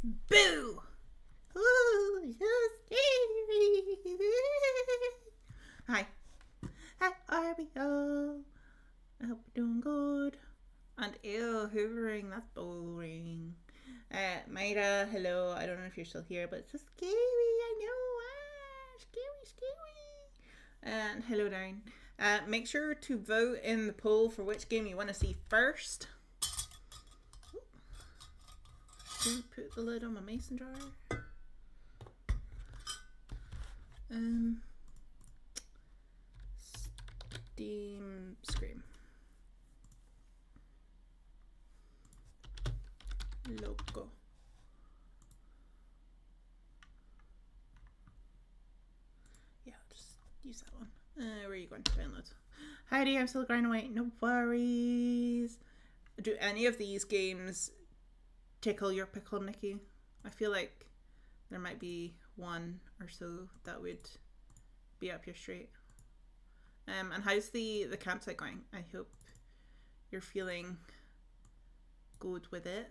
Boo! Ooh, so scary. Hi. How are we all? I hope you're doing good. And ew, hoovering, that's boring. Maida, hello. I don't know if you're still here, but it's so scary. I know. Scary. And hello, Darren. Make sure to vote in the poll for which game you want to see first. Don't put the lid on my mason jar. Steam Scream. Loco. Yeah, I'll just use that one. Where are you going to download? Heidi, I'm still grinding away. No worries. Do any of these games tickle your pickle, Nikki? I feel like there might be one or so that would be up your street. And how's the campsite going? I hope you're feeling good with it.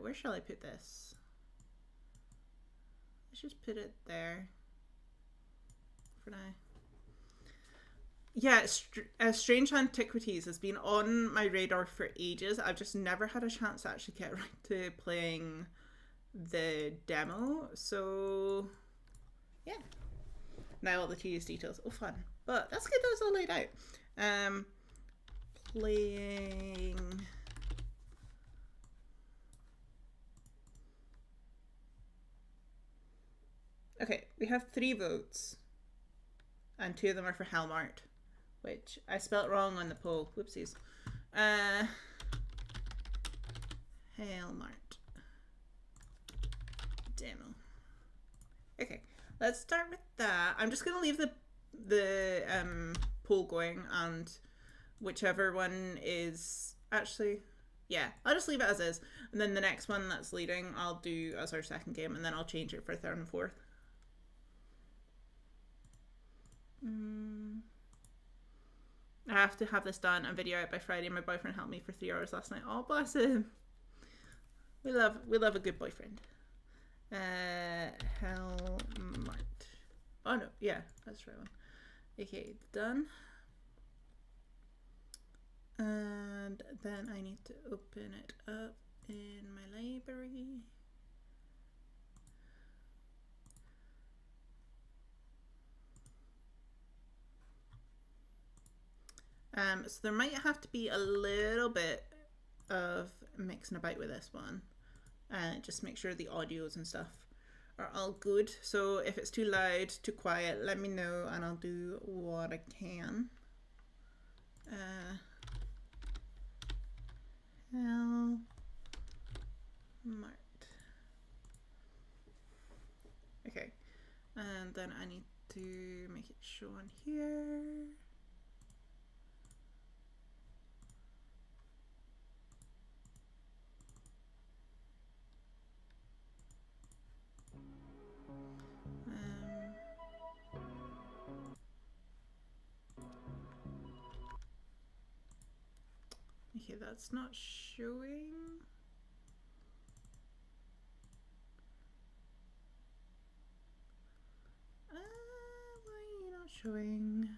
Where shall I put this? Let's just put it there for now. Yeah, Strange Antiquities has been on my radar for ages. I've just never had a chance to actually get around to playing the demo. So, yeah. Now all the tedious details. Oh, fun. But that's good that it's all laid out. Playing... Okay, we have 3 votes. And 2 of them are for Helmart, which I spelt wrong on the poll. Whoopsies. Helmart. Demo. Okay, let's start with that. I'm just going to leave the poll going, and whichever one is... Actually, yeah, I'll just leave it as is. And then the next one that's leading, I'll do as our second game, and then I'll change it for third and fourth. I have to have this done and video out by Friday. My boyfriend helped me for 3 hours last night. Oh, bless him. We love a good boyfriend. Helmart. Oh no, yeah, that's the right one. Okay, done. And then I need to open it up in my library. So there might have to be a little bit of mixing about with this one. Just make sure the audios and stuff are all good. So if it's too loud, too quiet, let me know and I'll do what I can. Helmart. Okay, and then I need to make it show on here. Okay, that's not showing. Why are you not showing?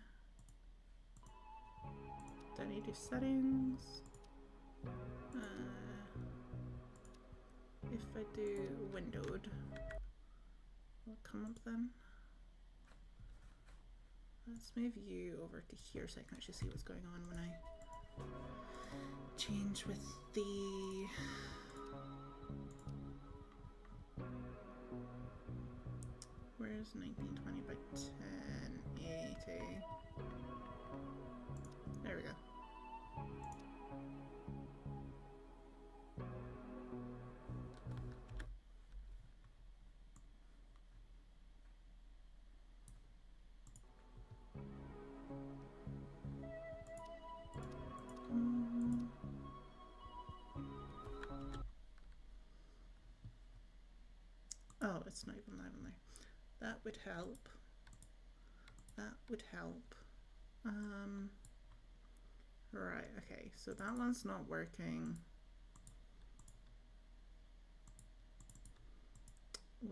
Do I need to do settings? If I do windowed, will it come up then? Let's move you over to here so I can actually see what's going on when I change with the... Where's 1920 by 1080? There we go. Oh, it's not even live in there. That would help. That would help. Right, okay, so that one's not working.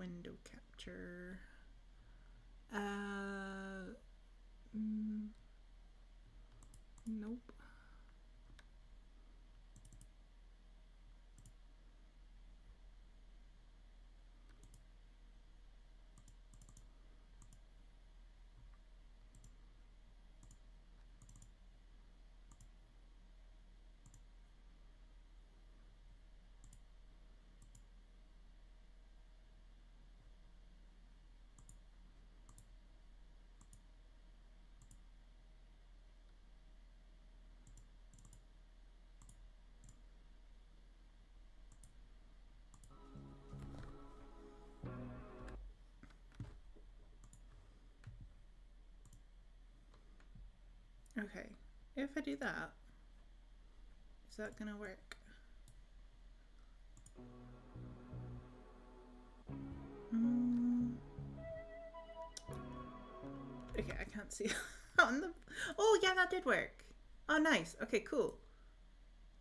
window capture. Nope. Okay, if I do that, is that gonna work? Okay, I can't see on the. Oh yeah, that did work. Oh nice. Okay, cool.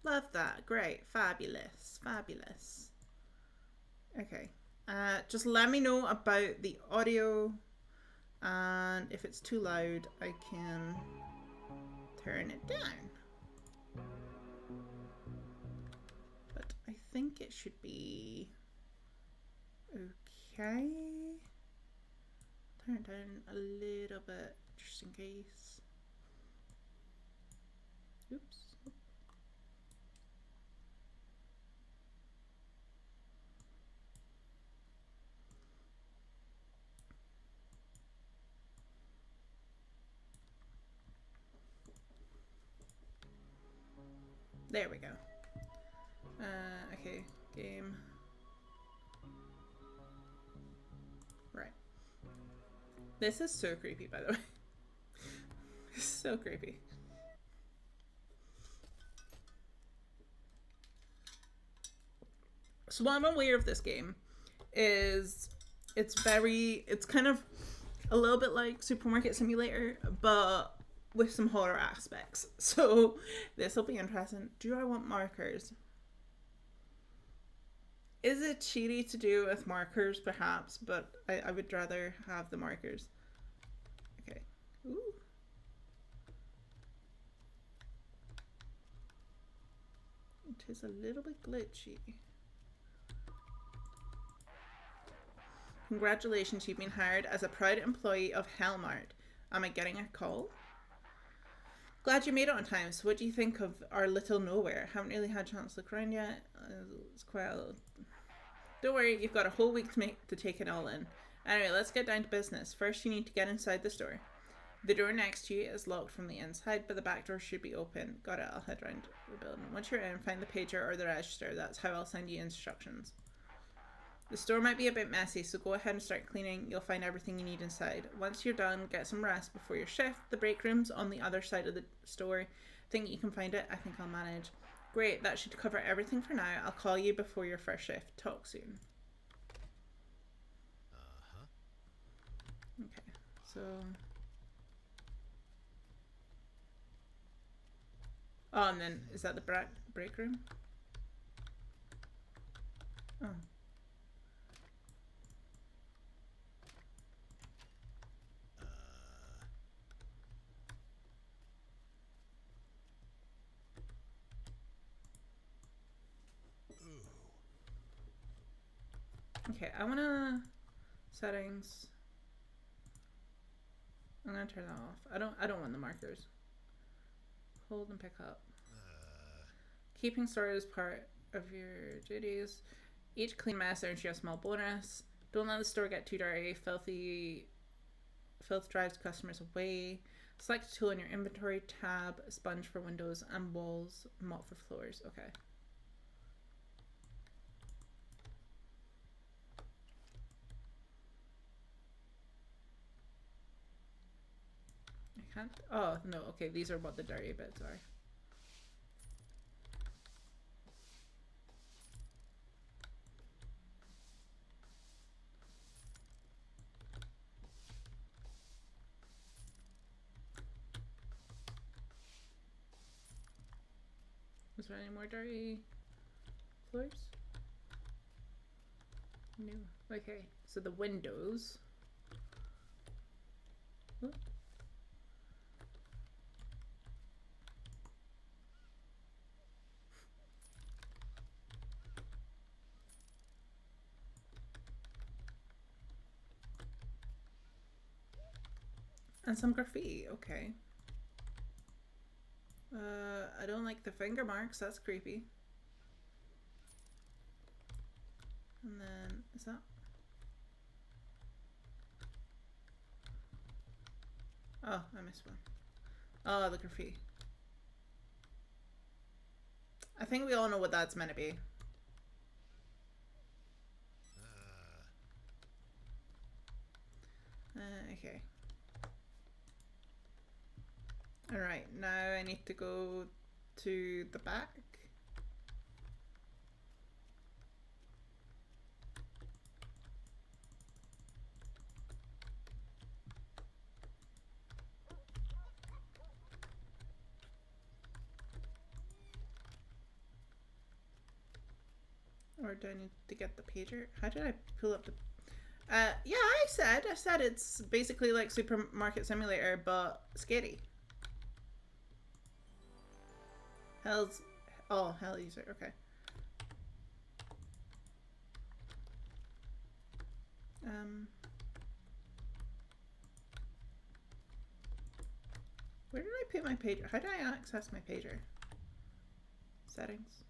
Love that. Great. Fabulous. Fabulous. Okay. Just let me know about the audio, and if it's too loud, I can turn it down. But I think it should be okay. Turn it down a little bit just in case. Oops. There we go. Okay, game. Right. This is so creepy, by the way. It's so creepy. So what I'm aware of this game is it's kind of a little bit like Supermarket Simulator, but with some horror aspects. So this will be interesting. Do I want markers? Is it cheaty to do with markers, perhaps? But I would rather have the markers. Okay. Ooh. It is a little bit glitchy. Congratulations, you've been hired as a proud employee of Hellmart. Am I getting a call? Glad you made it on time. So what do you think of our little nowhere? Haven't really had a chance to look around yet. It's quite a little... Don't worry, you've got a whole week to take it all in. Anyway, let's get down to business. First, you need to get inside the store. The door next to you is locked from the inside, but the back door should be open. Got it, I'll head round the building. Once you're in, find the pager or the register. That's how I'll send you instructions. The store might be a bit messy, so go ahead and start cleaning. You'll find everything you need inside. Once you're done, get some rest before your shift. The break room's on the other side of the store. Think you can find it? I think I'll manage. Great, that should cover everything for now. I'll call you before your first shift. Talk soon. Okay, so... Oh, and then, is that the break room? Oh. Okay, I wanna settings. I'm gonna turn that off. I don't want the markers. Hold and pick up. Keeping store is part of your duties. Each clean mess earns you a small bonus. Don't let the store get too dirty. Filth drives customers away. Select a tool in your inventory tab. A sponge for windows and walls. Mop for floors. Okay. I can't. Oh no. Okay, these are what the dirty bits are. Is there any more dirty floors? No. Okay, so the windows. Oh. And some graffiti, okay. I don't like the finger marks, that's creepy. And then, is that? Oh, I missed one. Oh, the graffiti. I think we all know what that's meant to be. Okay. Alright, now I need to go to the back. Or do I need to get the pager? How did I pull up the... yeah, I said it's basically like Supermarket Simulator, but scary. Hell user, okay. Where did I put my pager? How do I access my pager? Settings.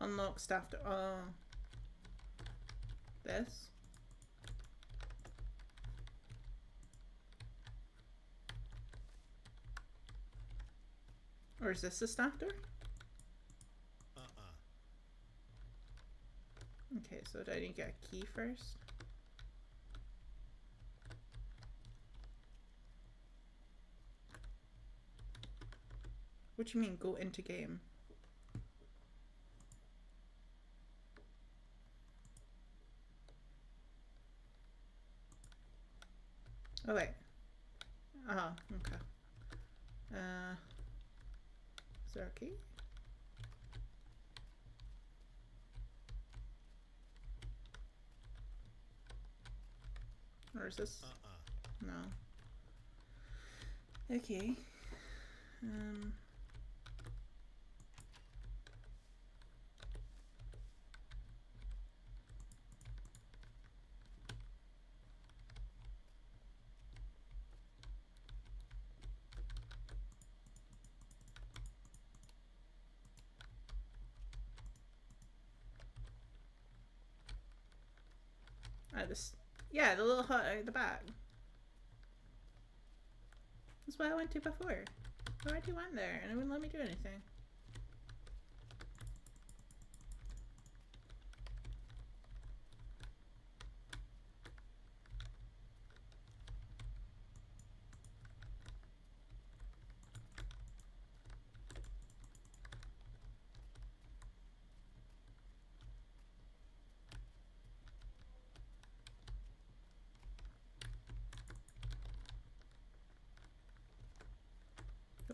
Unlock staff to... this. Or is this the staff door? Okay, so do I need to get a key first? What do you mean, go into game? Oh wait. Oh, okay. Is there a key? Or is this? No. Okay. Yeah, the little hut at the back. That's what I went to before. I already went there and it wouldn't let me do anything.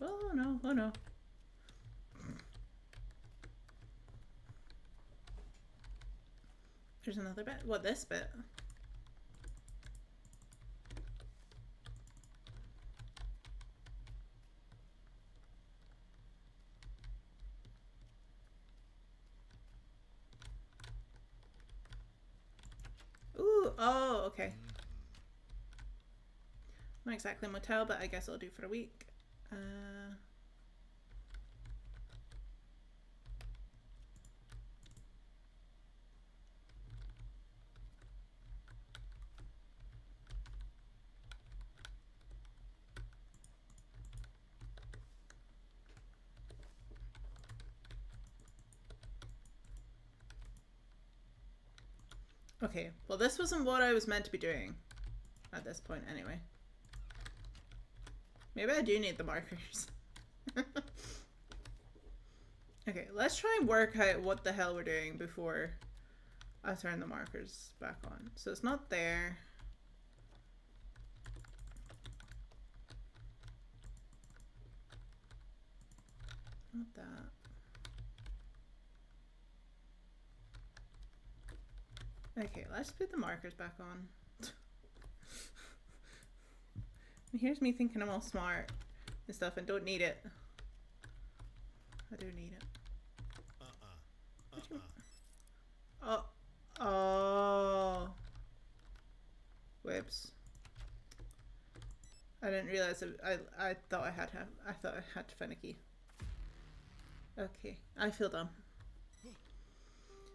Oh no, oh no. There's another bit. What, this bit? Ooh, oh, okay. Not exactly a motel, but I guess I'll do for a week. Okay, well this wasn't what I was meant to be doing at this point anyway. Maybe I do need the markers. Okay, let's try and work out what the hell we're doing before I turn the markers back on. So it's not there. Not that. Okay, let's put the markers back on. Here's me thinking I'm all smart and stuff and don't need it. I do need it. Oh. Oh. Whoops. I didn't realize I thought I had to find a key. Okay, I feel dumb.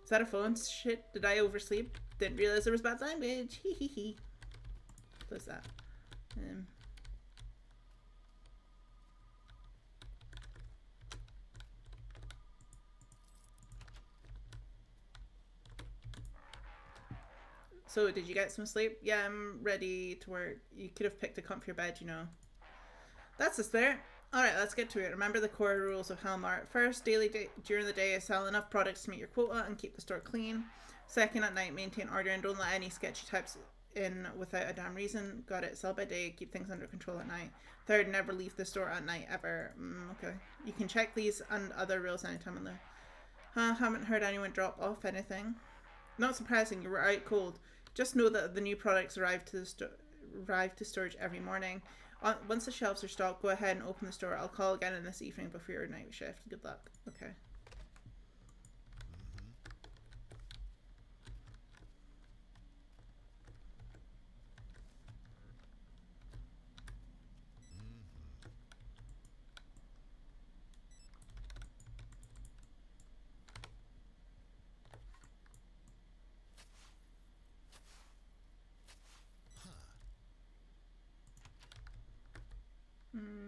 Is that a phone? Shit, did I oversleep? Didn't realize there was bad language. Hee hee hee. Close that. So, did you get some sleep? Yeah, I'm ready to work. You could have picked a comfier bed, you know. That's us there. Alright, let's get to it. Remember the core rules of Helmar. First, during the day, sell enough products to meet your quota and keep the store clean. Second, at night, maintain order and don't let any sketchy types in without a damn reason. Got it. Sell by day, keep things under control at night. Third, never leave the store at night, ever. Okay. You can check these and other rules anytime in there. Haven't heard anyone drop off anything. Not surprising, you were out cold. Just know that the new products arrive to storage every morning. Once the shelves are stocked, go ahead and open the store. I'll call again in this evening before your night shift. Good luck. Okay.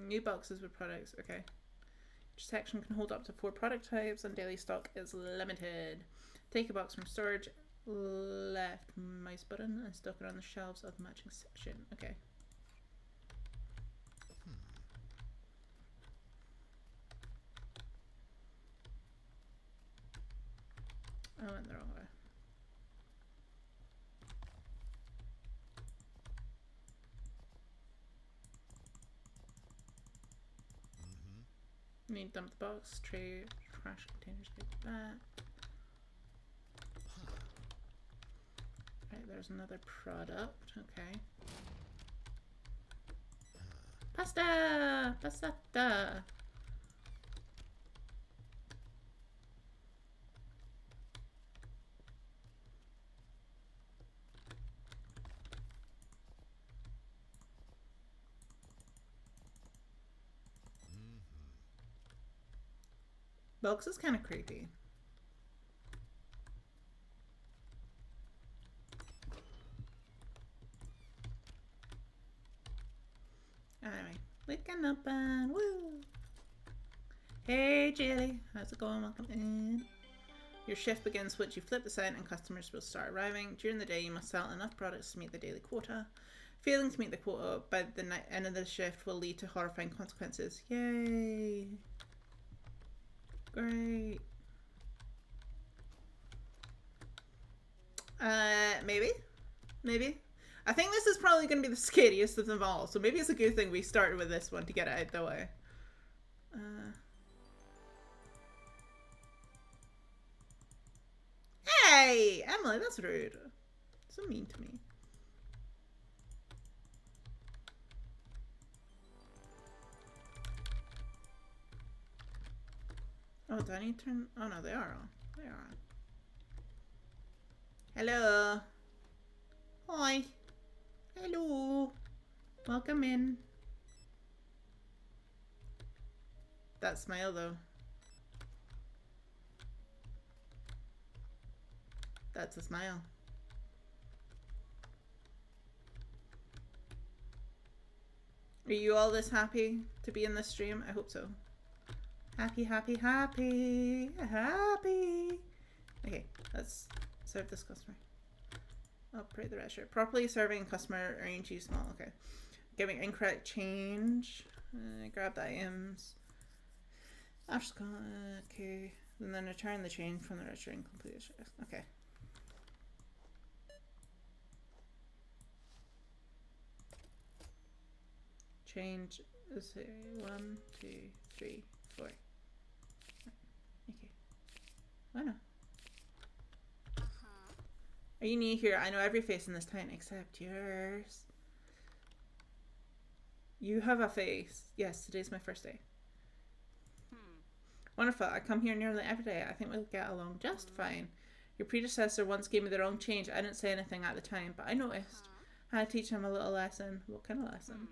New boxes with products. Okay. Each section can hold up to 4 product types and daily stock is limited. Take a box from storage, left mouse button, and stock it on the shelves of the matching section. Okay. I went the wrong way. Need to dump the box, tray, trash containers, get back. Right, there's another product. Okay. Pasta! Passata! Box is kind of creepy. Anyway, we can open. Woo! Hey, Jilly. How's it going? Welcome in. Your shift begins once you flip the sign and customers will start arriving. During the day, you must sell enough products to meet the daily quota. Failing to meet the quota by the end of the shift will lead to horrifying consequences. Yay! Great. Maybe? Maybe? I think this is probably going to be the scariest of them all, so maybe it's a good thing we started with this one to get it out the way. Hey! Emily, that's rude. So mean to me. Oh, do I need to turn... Oh, no, they are on. They are on. Hello. Hi. Hello. Welcome in. That smile, though. That's a smile. Are you all this happy to be in this stream? I hope so. Happy, happy, happy, happy. Okay, let's serve this customer. Operate the register. Properly serving customer range you small. Okay. Giving incorrect change. Grab the items. After okay. And then return the change from the register and complete the shift. Okay. Change. Let's say 1, 2, 3, 4. Why not? Are you new here? I know every face in this town except yours. You have a face. Yes, today's my first day. Wonderful. I come here nearly every day. I think we'll get along just fine. Your predecessor once gave me the wrong change. I didn't say anything at the time, but I noticed. I had to teach him a little lesson. What kind of lesson?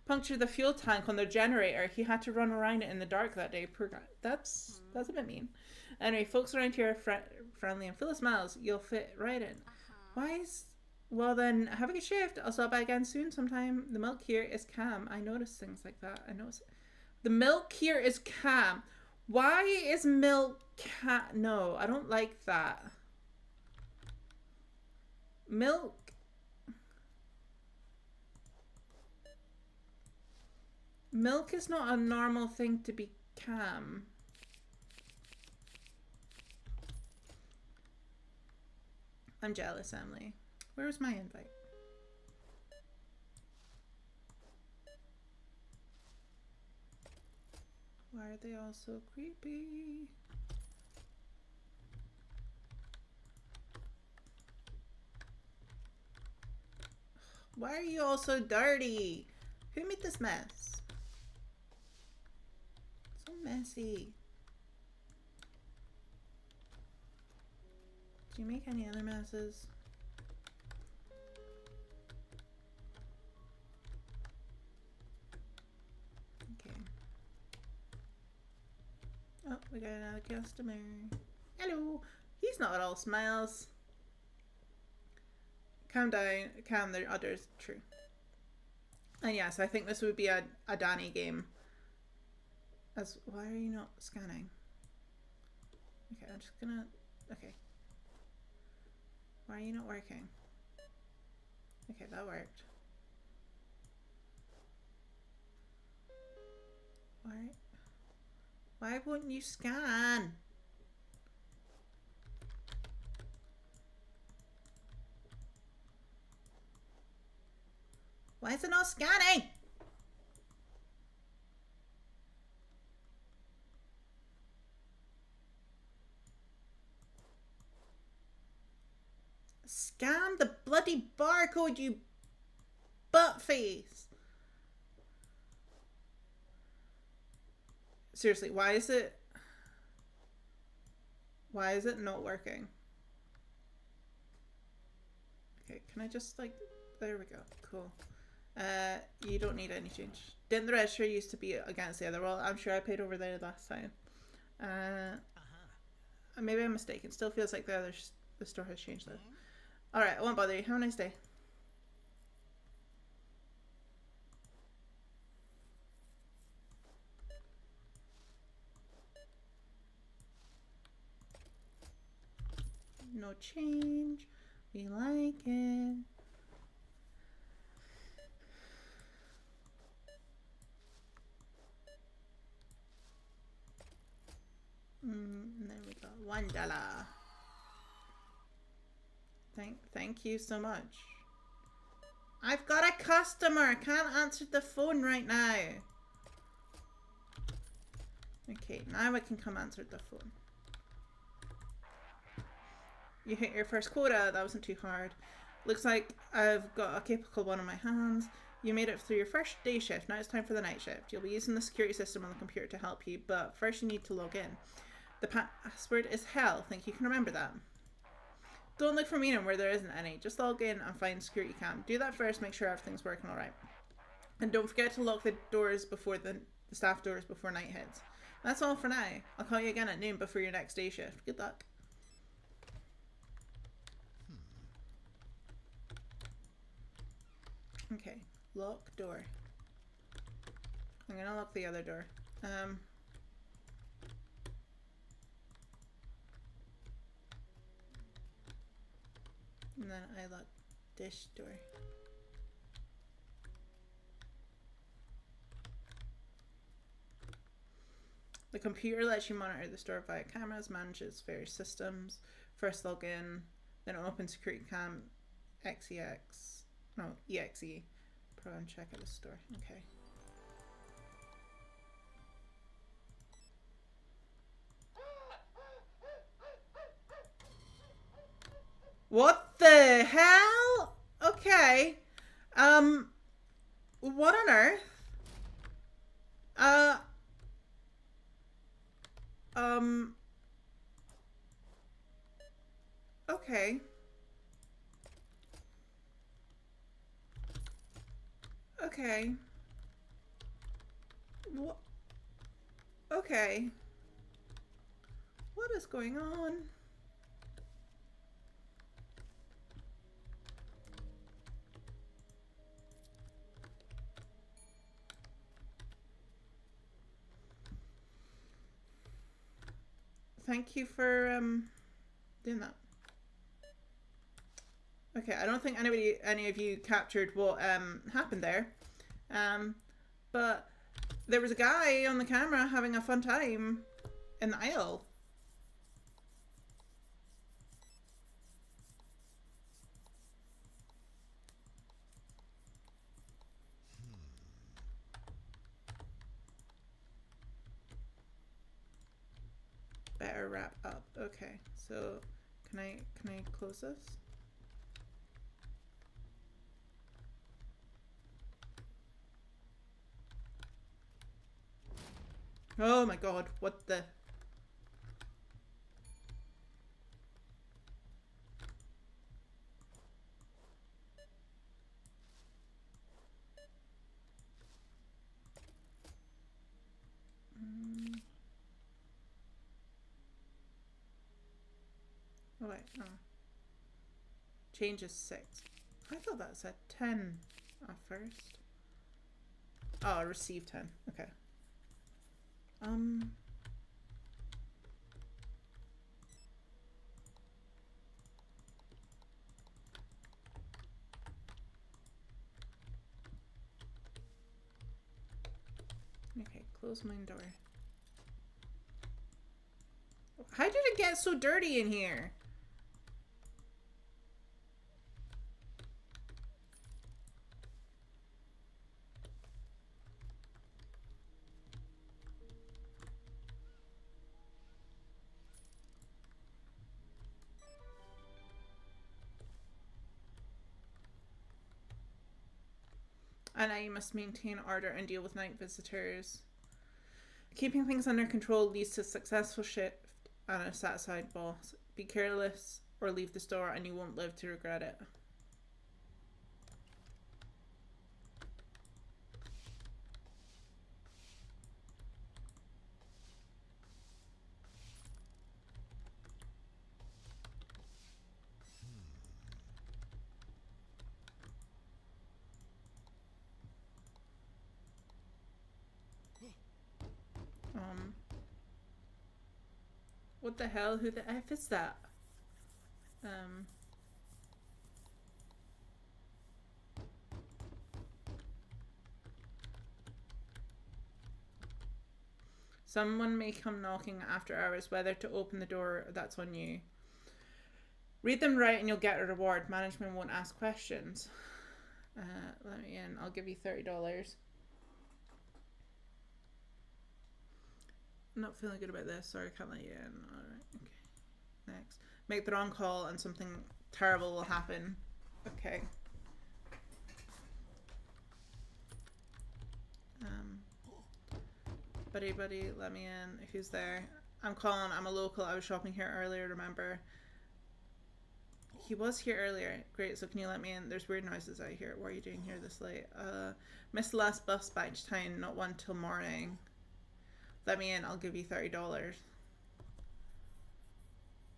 Punctured the fuel tank on their generator. He had to run around it in the dark that day. Poor guy. That's a bit mean. Anyway, folks around here are friendly and full of smiles. You'll fit right in. Well then, have a good shift. I'll stop by again soon sometime. The milk here is calm. I notice things like that. The milk here is calm. Why is milk No, I don't like that. Milk is not a normal thing to be calm. I'm jealous, Emily. Where's my invite? Why are they all so creepy? Why are you all so dirty? Who made this mess? So messy. Do you make any other messes? Okay. Oh, we got another customer. Hello. He's not all smiles. Calm down. Calm the others. True. And yes, I think this would be a Danny game. Why are you not scanning? Okay, I'm just gonna... Okay. Why are you not working? Okay, that worked. Why wouldn't you scan? Why is it not scanning? Scan the bloody barcode, you butt face. Seriously, why is it not working? Okay, can I just like, there we go, cool. You don't need any change. Didn't the register used to be against the other? Well, I'm sure I paid over there last time. Maybe I'm mistaken. Still feels like the store has changed though. Alright, I won't bother you. Have a nice day. No change. We like it. And then we got $1. Thank you so much. I've got a customer. I can't answer the phone right now. Okay, now I can come answer the phone. You hit your first quota. That wasn't too hard. Looks like I've got a capable one on my hands. You made it through your first day shift. Now it's time for the night shift. You'll be using the security system on the computer to help you, but first you need to log in. The password is hell. Think you can remember that? Don't look for meaning where there isn't any. Just log in and find security cam. Do that first. Make sure everything's working all right. And don't forget to lock the doors before the staff doors before night hits. That's all for now. I'll call you again at noon before your next day shift. Good luck. Okay, lock door. I'm gonna lock the other door. And then I lock this door. The computer lets you monitor the store via cameras, manages various systems. First log in, then open security cam, EXE. Pro and check out the store. Okay. What the hell? Okay. What on earth? Uh, um, okay. Okay. What? Okay. What is going on? Thank you for doing that. Okay, I don't think any of you captured what happened there. But there was a guy on the camera having a fun time in the aisle. Better wrap up. Okay, so can I close this? Oh my god, what the? Oh wait, no. Change is 6. I thought that said 10 at first. Oh, I received 10. Okay. Okay, close my door. How did it get so dirty in here? And now you must maintain order and deal with night visitors. Keeping things under control leads to successful shift and a satisfied boss. Be careless or leave the store and you won't live to regret it. What the hell? Who the F is that? Someone may come knocking after hours. Whether to open the door, that's on you. Read them right and you'll get a reward. Management won't ask questions. Let me in. I'll give you $30. I'm not feeling good about this. Sorry, I can't let you in. Alright, okay. Next. Make the wrong call and something terrible will happen. Okay. Buddy, let me in. Who's there? I'm Colin. I'm a local. I was shopping here earlier, remember? He was here earlier. Great, so can you let me in? There's weird noises out here. What are you doing here this late? Missed the last bus back to town. Not one till morning. Let me in. I'll give you $30.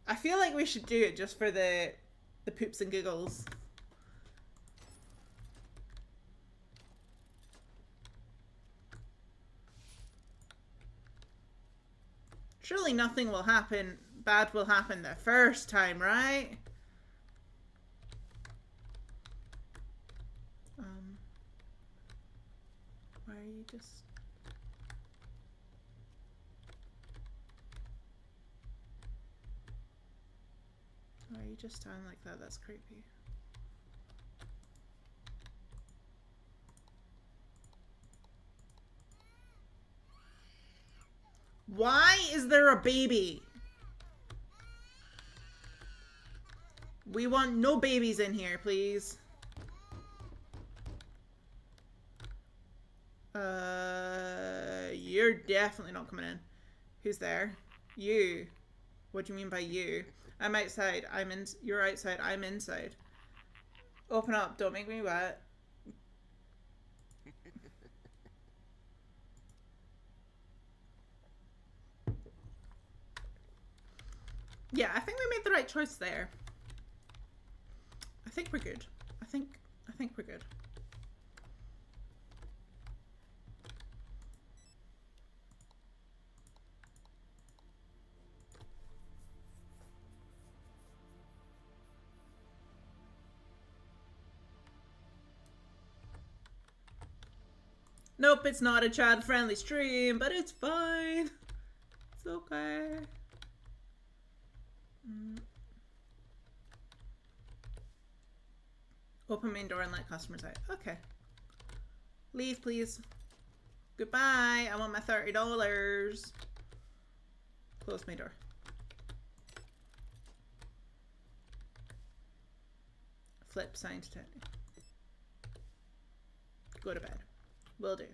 I feel like we should do it just for the poops and giggles. Surely nothing will happen. Bad will happen the first time, right? Why are you just... Why are you just standing like that? That's creepy. Why is there a baby? We want no babies in here, please. You're definitely not coming in. Who's there? You. What do you mean by you? I'm outside. I'm in. You're outside. I'm inside. Open up. Don't make me wet. Yeah, I think we made the right choice there. I think we're good. I think we're good. Nope, it's not a child-friendly stream, but it's fine. It's okay. Open main door and let customers out. Okay. Leave, please. Goodbye. I want my $30. Close my door. Flip sign to 10. Go to bed. Will do.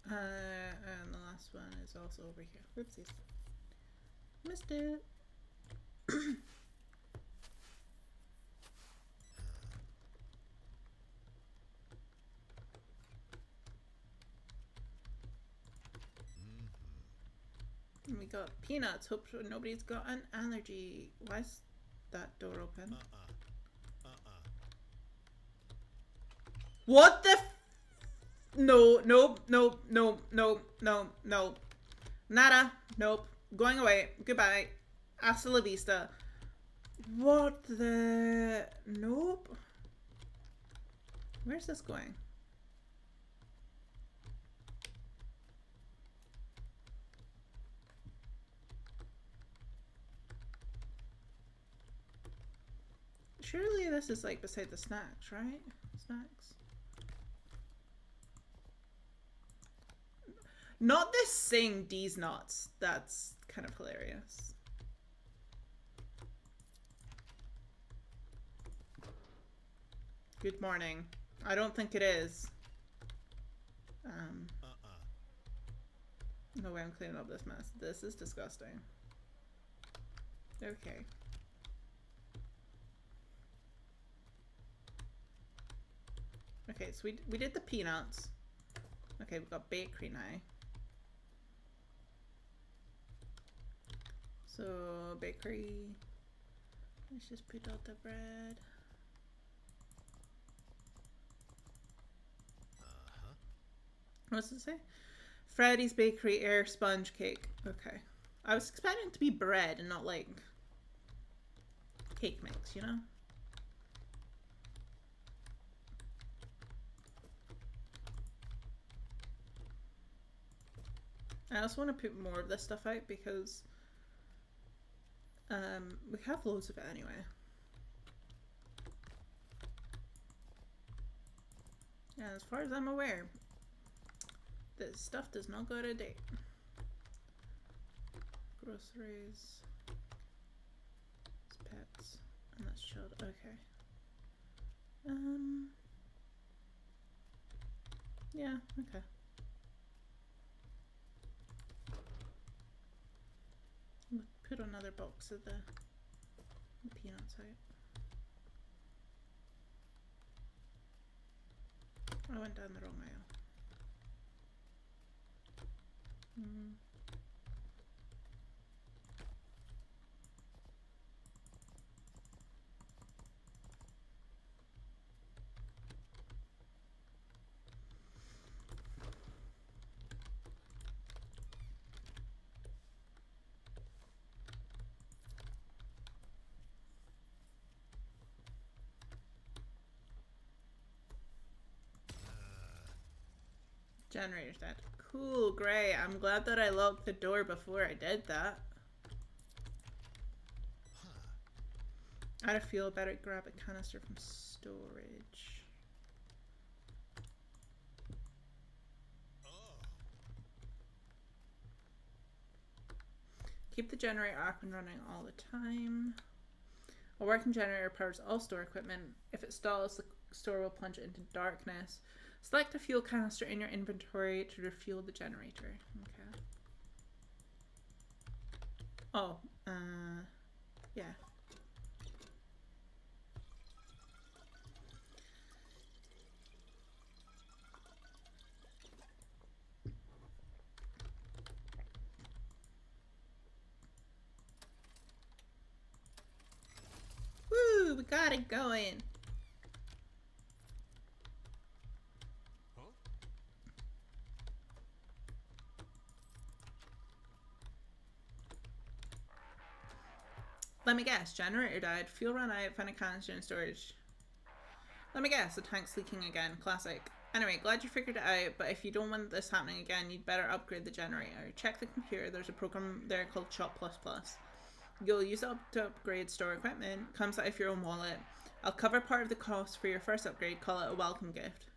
And the last one is also over here. Whoopsies. Missed it. And we got peanuts. Hope nobody's got an allergy. Why is that door open? What the f— No, nope, nope, nope, nope, nope, nope. Nada, nope. Going away. Goodbye. Hasta la vista. What the— Nope. Where's this going? Surely this is like beside the snacks, right? Snacks. Not this saying D's nuts. That's kind of hilarious. Good morning. I don't think it is. No way I'm cleaning up this mess. This is disgusting. Okay. Okay, so we did the peanuts. Okay, we've got bakery now. So, bakery. Let's just put out the bread. What's it say? Freddy's Bakery Air Sponge Cake. Okay. I was expecting it to be bread and not like cake mix, you know? I also want to put more of this stuff out because we have loads of it anyway. And as far as I'm aware, this stuff does not go out of date. Groceries. It's pets. And that's child. Okay. Yeah, okay. Put another box of the peanuts out. I went down the wrong aisle. Generator's dead. Cool, great. I'm glad that I locked the door before I did that. Out of fuel, better grab a canister from storage. Keep the generator up and running all the time. A working generator powers all store equipment. If it stalls, the store will plunge into darkness. Select a fuel canister in your inventory to refuel the generator. Okay. Oh, yeah. Woo, we got it going. Let me guess, generator died, fuel ran out, found a canister in storage. Let me guess, the tank's leaking again. Classic. Anyway, glad you figured it out, but if you don't want this happening again, you'd better upgrade the generator. Check the computer, there's a program there called Shop++. You'll use it to upgrade store equipment. Comes out of your own wallet. I'll cover part of the cost for your first upgrade, call it a welcome gift.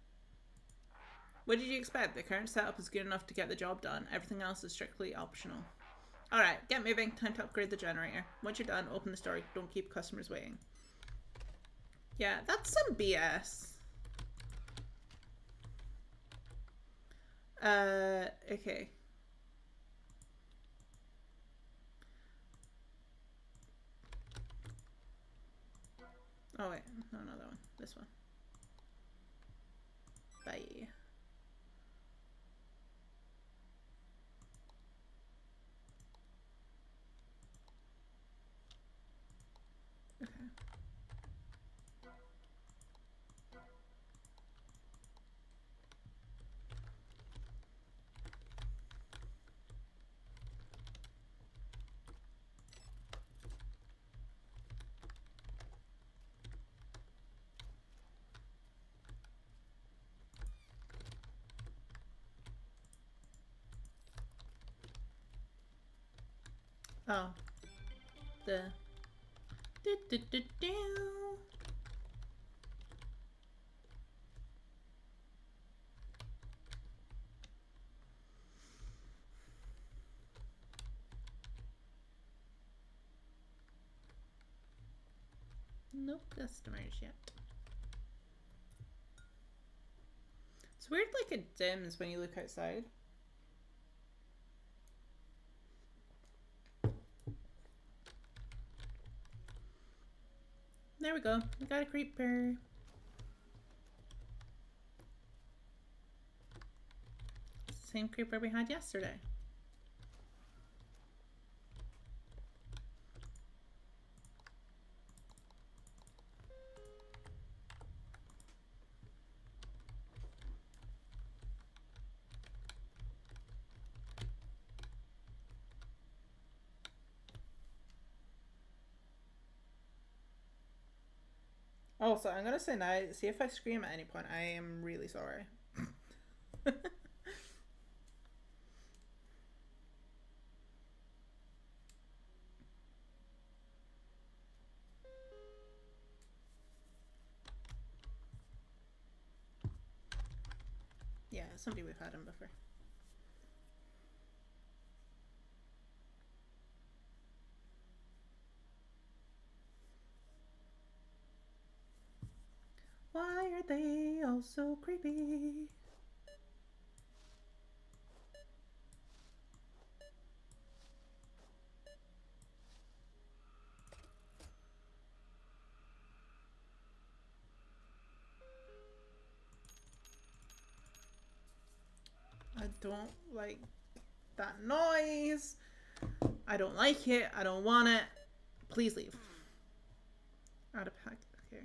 What did you expect? The current setup is good enough to get the job done. Everything else is strictly optional. Alright, get moving. Time to upgrade the generator. Once you're done, open the store. Don't keep customers waiting. Yeah, that's some BS. Okay. Oh wait, no, not that one. This one. Bye. Okay. Oh. The do. No customers yet. It's weird like it dims when you look outside. There we go. We got a creeper. It's the same creeper we had yesterday. Also, I'm gonna say now, see if I scream at any point, I am really sorry. Yeah, somebody we've had him before. Why are they all so creepy? I don't like that noise. I don't like it. I don't want it. Please leave. Out of pack. Okay.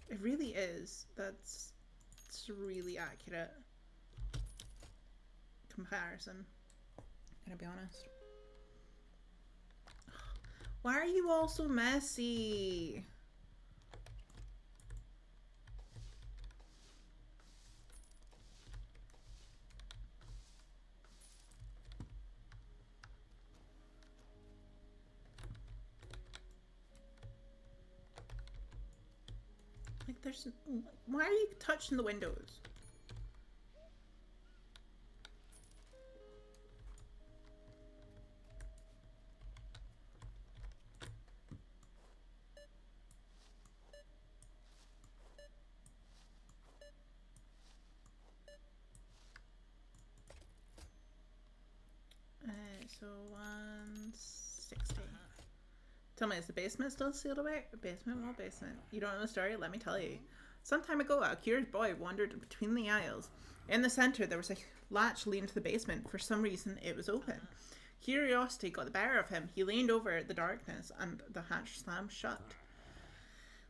It really is. It's really accurate comparison. Gonna be honest. Why are you all so messy? There's... Why are you touching the windows? So 160. Tell me, is the basement still sealed away? Basement? What basement? You don't know the story? Let me tell you. Some time ago, a curious boy wandered between the aisles. In the center, there was a latch leading to the basement. For some reason, it was open. Curiosity got the better of him. He leaned over the darkness, and the hatch slammed shut.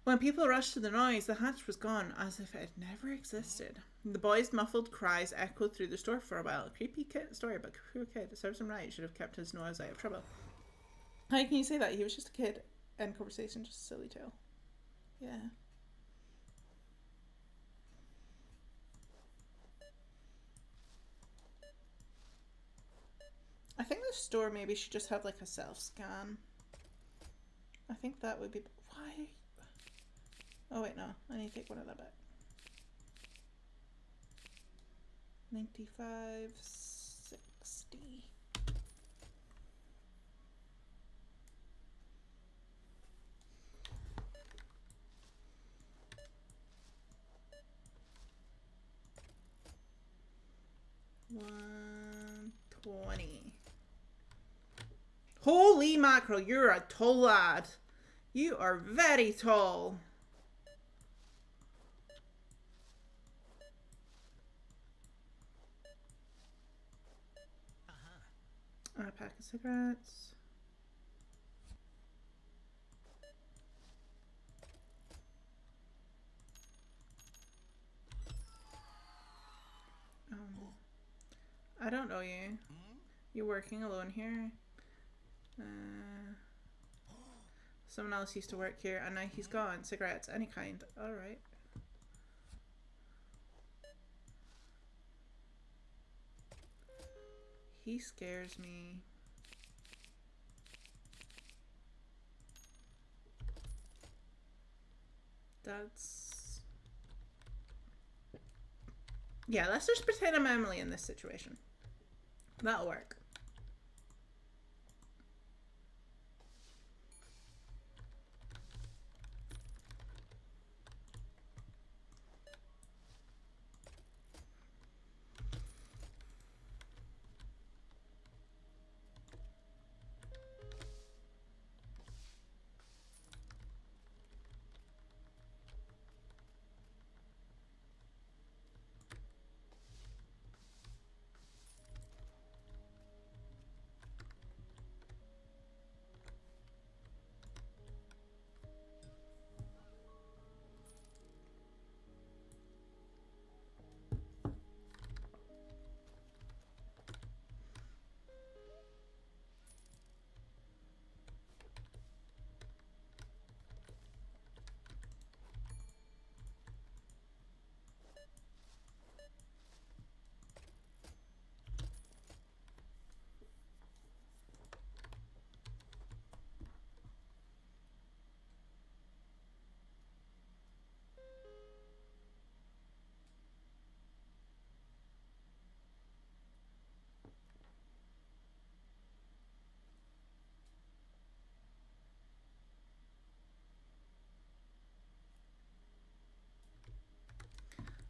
When people rushed to the noise, the hatch was gone, as if it had never existed. The boy's muffled cries echoed through the store for a while. A creepy story about a poor kid. It serves him right. Should have kept his nose out of trouble. How can you say that? He was just a kid. End conversation. Just a silly tale. Yeah. I think the store maybe should just have like a self-scan. I think that would be... Why? Oh wait, no. I need to take one of that back. 95.60. $120. Holy mackerel, you're a tall lad. You are very tall. A pack of cigarettes. I don't know you. You're working alone here. Someone else used to work here and now he's gone. Cigarettes, any kind. Alright. He scares me. That's... Yeah, let's just pretend I'm Emily in this situation. That'll work.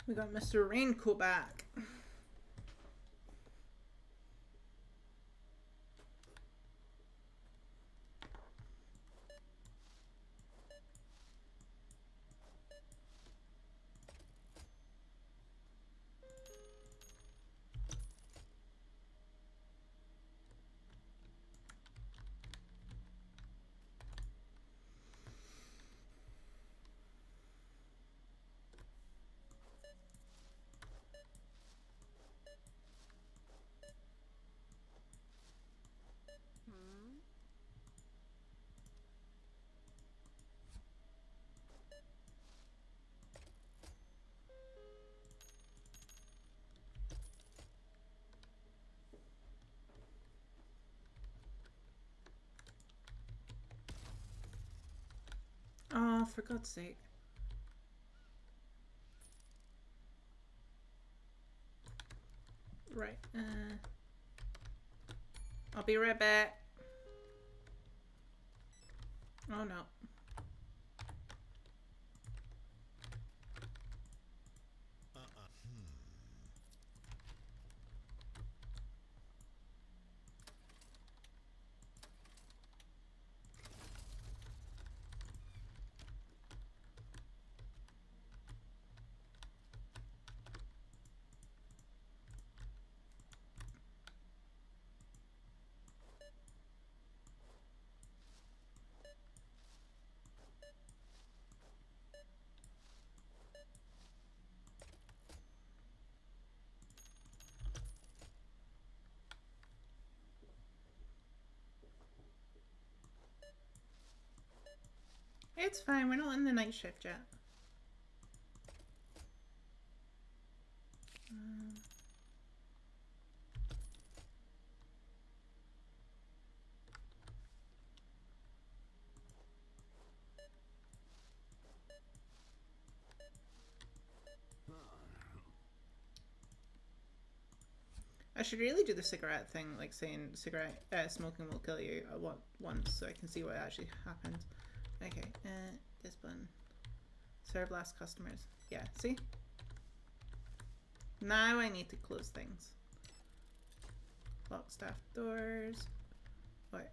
We got Mr. Raincoat back. Oh, for God's sake. I'll be right back. Oh no. It's fine, we're not in the night shift yet. I should really do the cigarette thing, like saying cigarette smoking will kill you once, so I can see what actually happens. Okay, this one. Serve last customers. Yeah, see? Now I need to close things. Lock staff doors. What?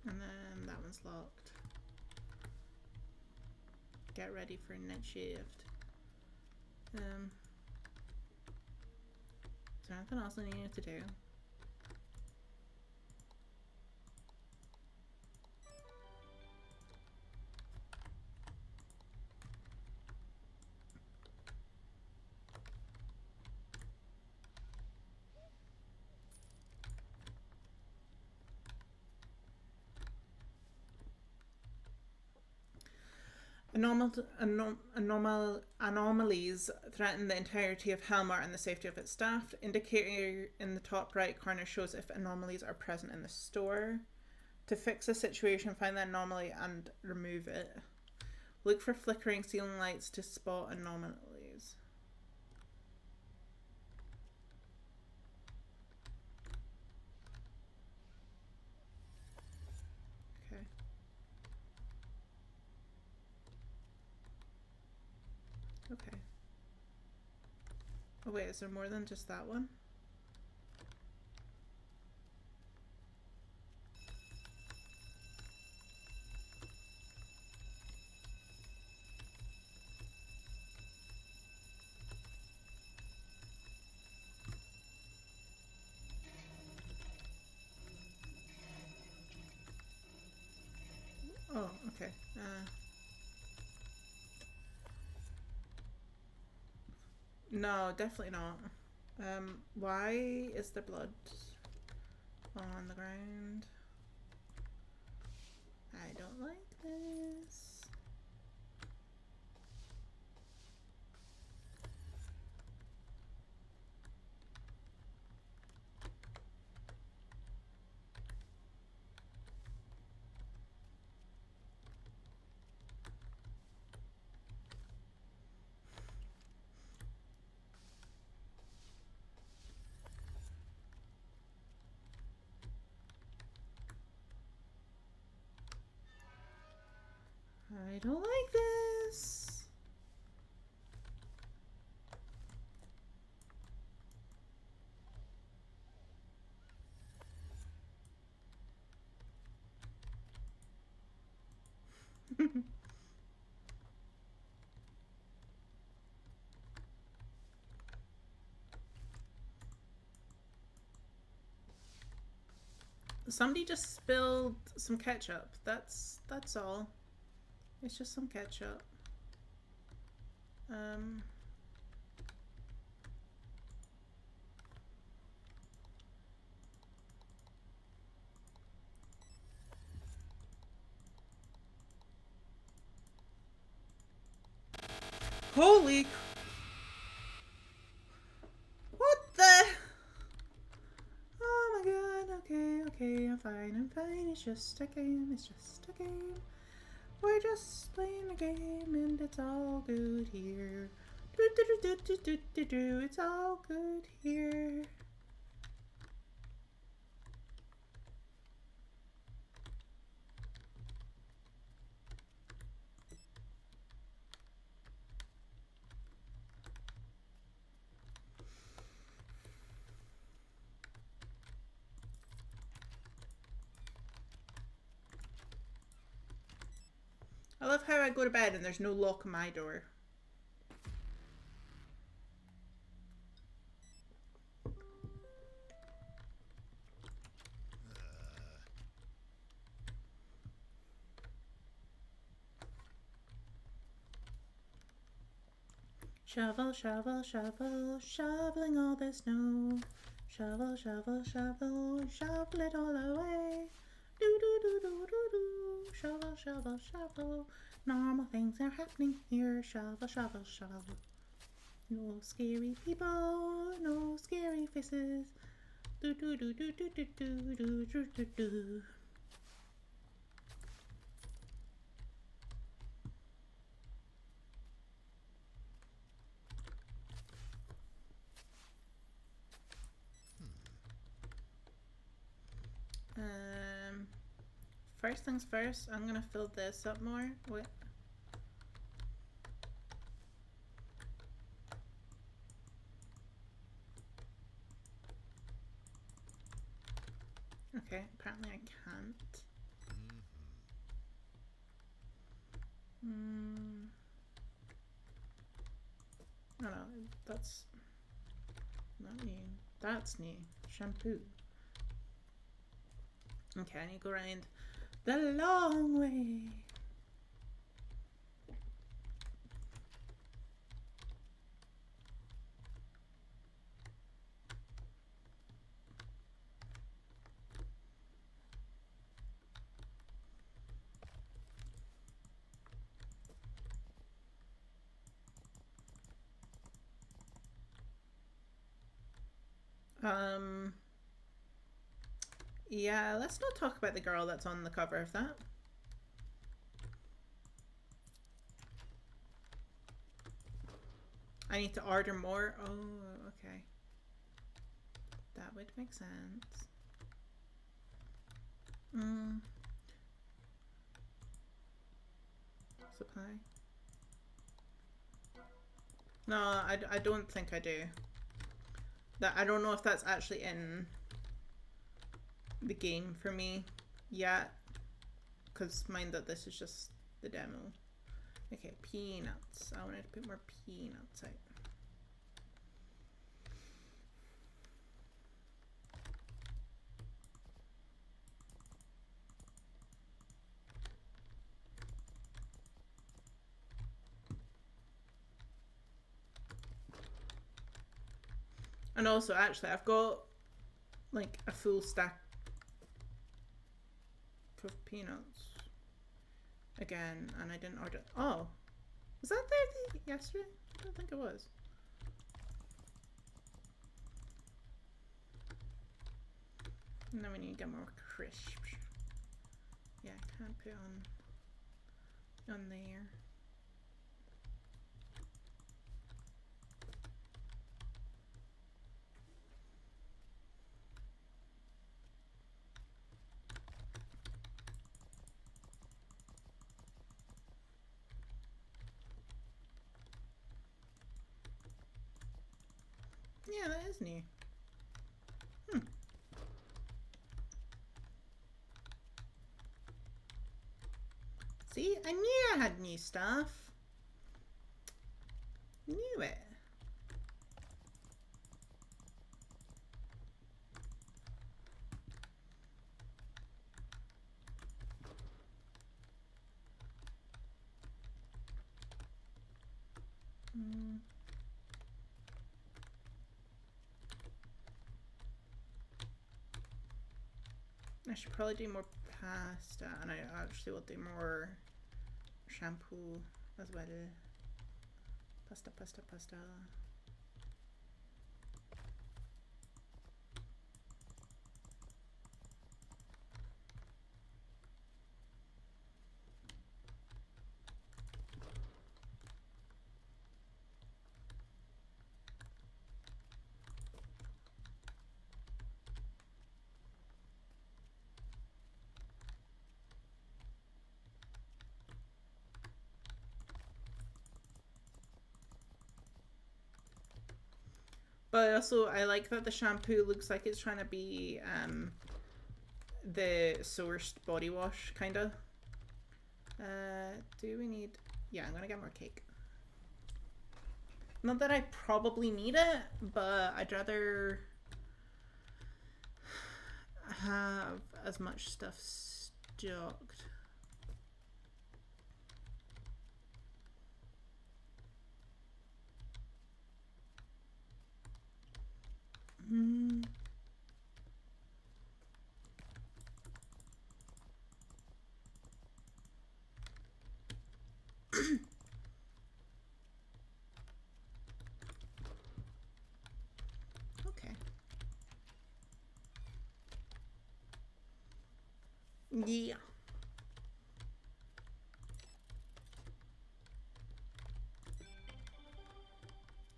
And then that one's locked. Get ready for night shift. Is there anything else I need to do? Anomalies threaten the entirety of Helmar and the safety of its staff. The indicator in the top right corner shows if anomalies are present in the store. To fix a situation, find the anomaly and remove it. Look for flickering ceiling lights to spot anomalies. Okay. Okay. Oh wait, is there more than just that one? Oh, okay. No, definitely not. Why is there blood on the ground? I don't like this. I don't like this. Somebody just spilled some ketchup. That's all. It's just some ketchup. Holy! What the? Oh my god, okay. I'm fine. It's just a game, it's just a game. We're just playing a game and it's all good here. Do do do do do do do. It's all good here. I love how I go to bed and there's no lock on my door. Shovel, shovel, shovel, shoveling all the snow. Shovel, shovel, shovel, shovel it all away. Do do do do do do. Shovel, shovel, shovel. Normal things are happening here. Shovel, shovel, shovel. No scary people, no scary faces. Do do do do do do do do do do do. First things first, I'm gonna fill this up more. Wait. Okay, apparently I can't. Oh no, that's not new. That's new. Shampoo. Okay, I need to go around the long way. Yeah, let's not talk about the girl that's on the cover of that. I need to order more. Oh, okay. That would make sense. Supply. No, I don't think I do. That I don't know if that's actually in the game for me yet, because mind that this is just the demo. Okay, peanuts. I wanted to put more peanuts out. And also, actually, I've got like a full stack of peanuts again, and I didn't order. Oh, was that there yesterday? I don't think it was. And then we need to get more crisp. Yeah, I can't put on there. Yeah, that is new. See, I knew I had new stuff. Knew it. I should probably do more pasta, and I actually will do more shampoo as well. Pasta, pasta, pasta. But also, I like that the shampoo looks like it's trying to be the sourced body wash, kind of. Do we need... Yeah, I'm going to get more cake. Not that I probably need it, but I'd rather have as much stuff stocked. Okay. Yeah.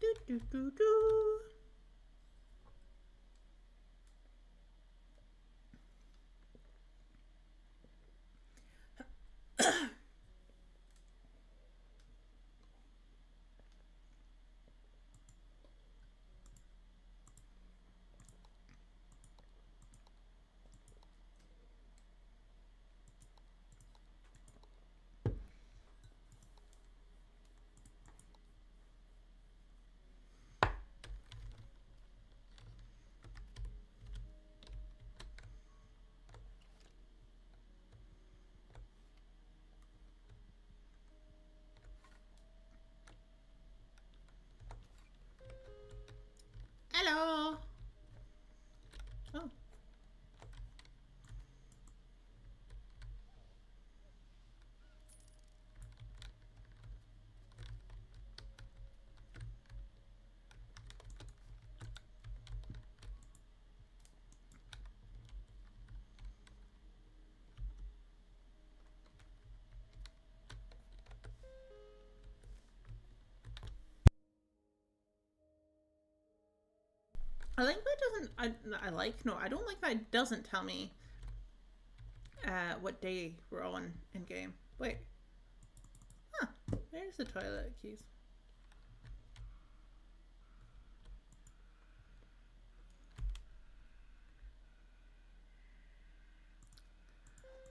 Do do do do. Hello. Oh. I like that doesn't... I don't like that it doesn't tell me what day we're on in game. Wait. Huh. There's the toilet keys.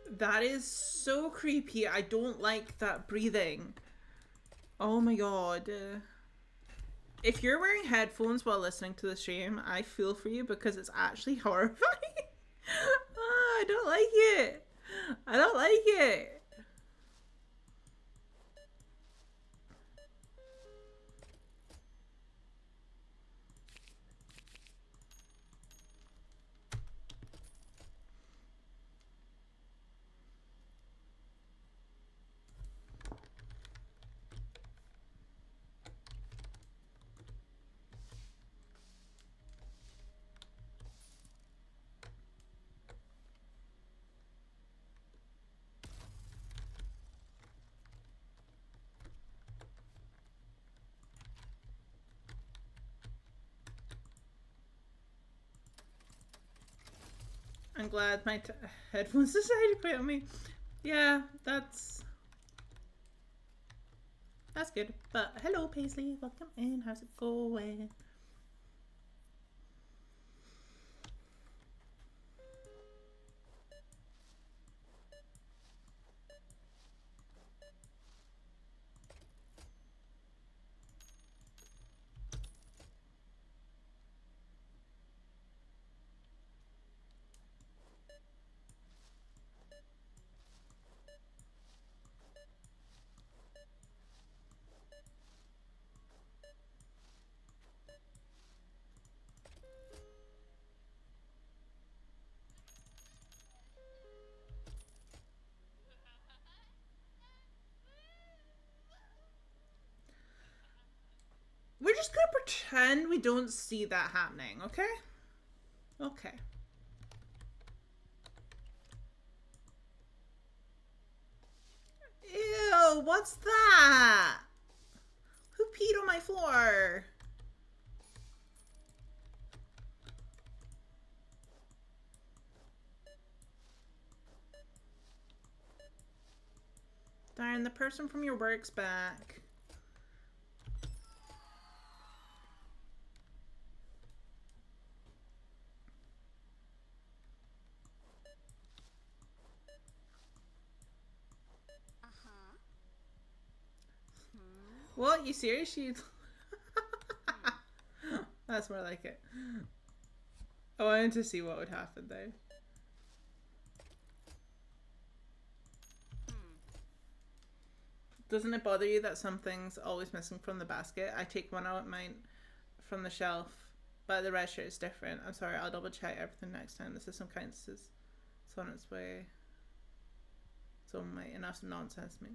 That is so creepy. I don't like that breathing. Oh my god. If you're wearing headphones while listening to the stream, I feel for you because it's actually horrifying. I don't like it. I don't like it. I'm glad my headphones decided to quit on me. Yeah, that's good. But hello, Paisley. Welcome in. How's it going? We're just gonna pretend we don't see that happening, okay? Okay. Ew, what's that? Who peed on my floor? Darn, the person from your work's back. What? You serious? You... That's more like it. I wanted to see what would happen there. Doesn't it bother you that something's always missing from the basket? I take one out mine from the shelf, but the red shirt is different. I'm sorry, I'll double check everything next time. The system counts as it's on its way. So my enough nonsense, mate.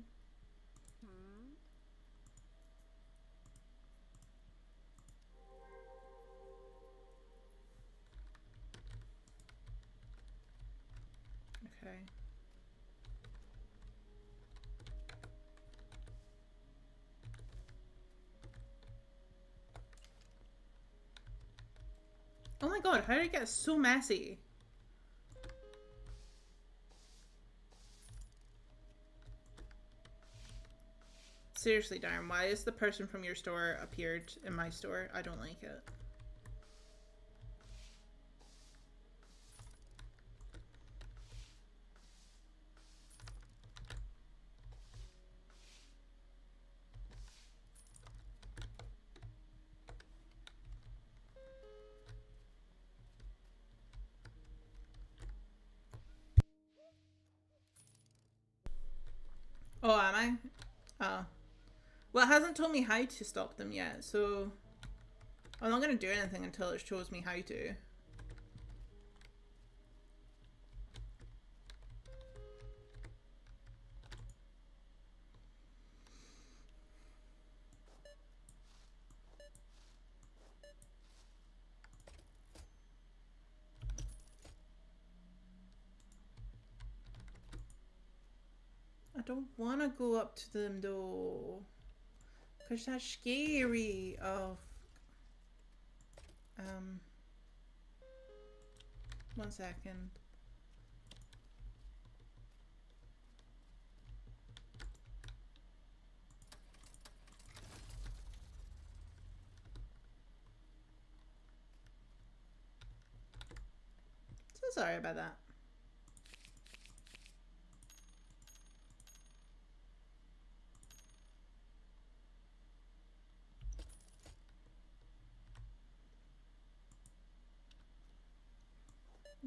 Okay. Oh my god, how did it get so messy? Seriously, Darren, why is the person from your store appeared in my store? I don't like it. Oh, am I? Oh. Well, it hasn't told me how to stop them yet, so I'm not going to do anything until it shows me how to. I don't want to go up to them though, because that's scary. Oh, 1 second. So sorry about that.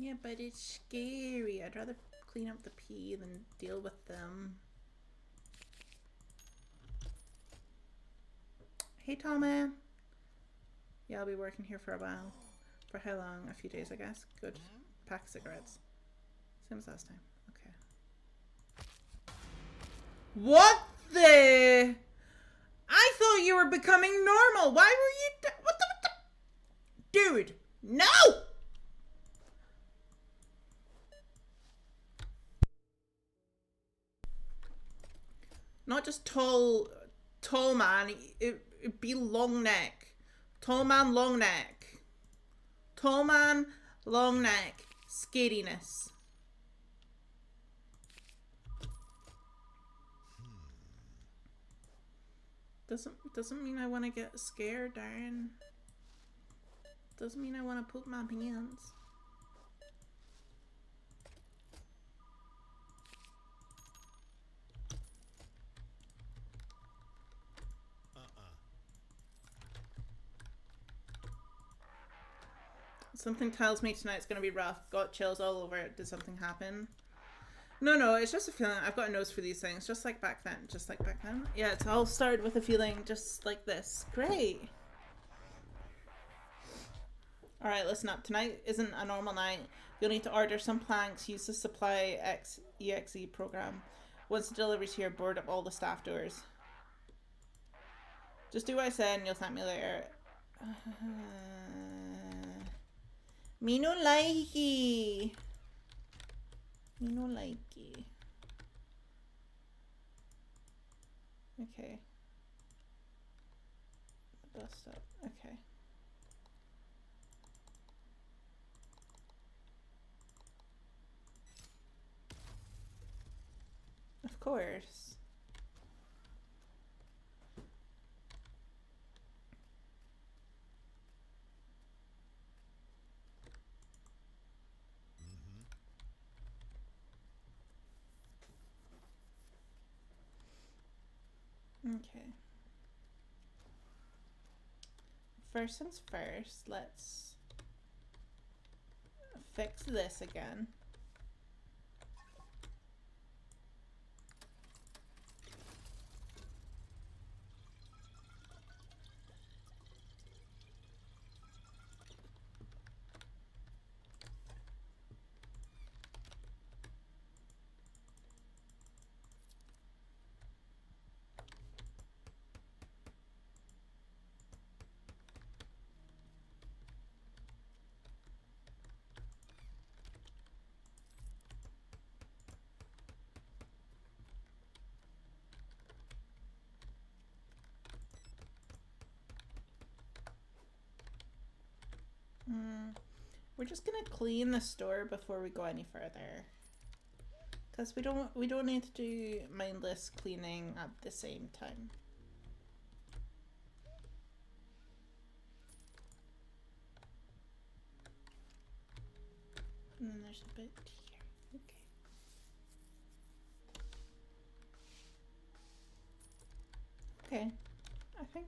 Yeah, but it's scary. I'd rather clean up the pee than deal with them. Hey, Tommy. Yeah, I'll be working here for a while. For how long? A few days, I guess. Good. Pack of cigarettes. Same as last time. Okay. What the? I thought you were becoming normal. Why were you... What the... Dude, no! Not just tall man. It'd be long neck. Tall man, long neck. Tall man, long neck. Scariness. Doesn't mean I want to get scared, Darren. Doesn't mean I want to poop my pants. Something tells me tonight's gonna be rough. Got chills all over it. Did something happen? No, it's just a feeling. I've got a nose for these things, just like back then. Just like back then. Yeah, it's all started with a feeling just like this. Great. Alright, listen up. Tonight isn't a normal night. You'll need to order some planks, use the Supply EXE program. Once the delivery's here, board up all the staff doors. Just do what I said and you'll thank me later. Me no likey. Me no likey. Okay. The bus stop. Okay. Of course. Okay. first things first, let's fix this again. We're just gonna clean the store before we go any further, because we don't need to do mindless cleaning at the same time. And then there's a bit here. Okay. Okay.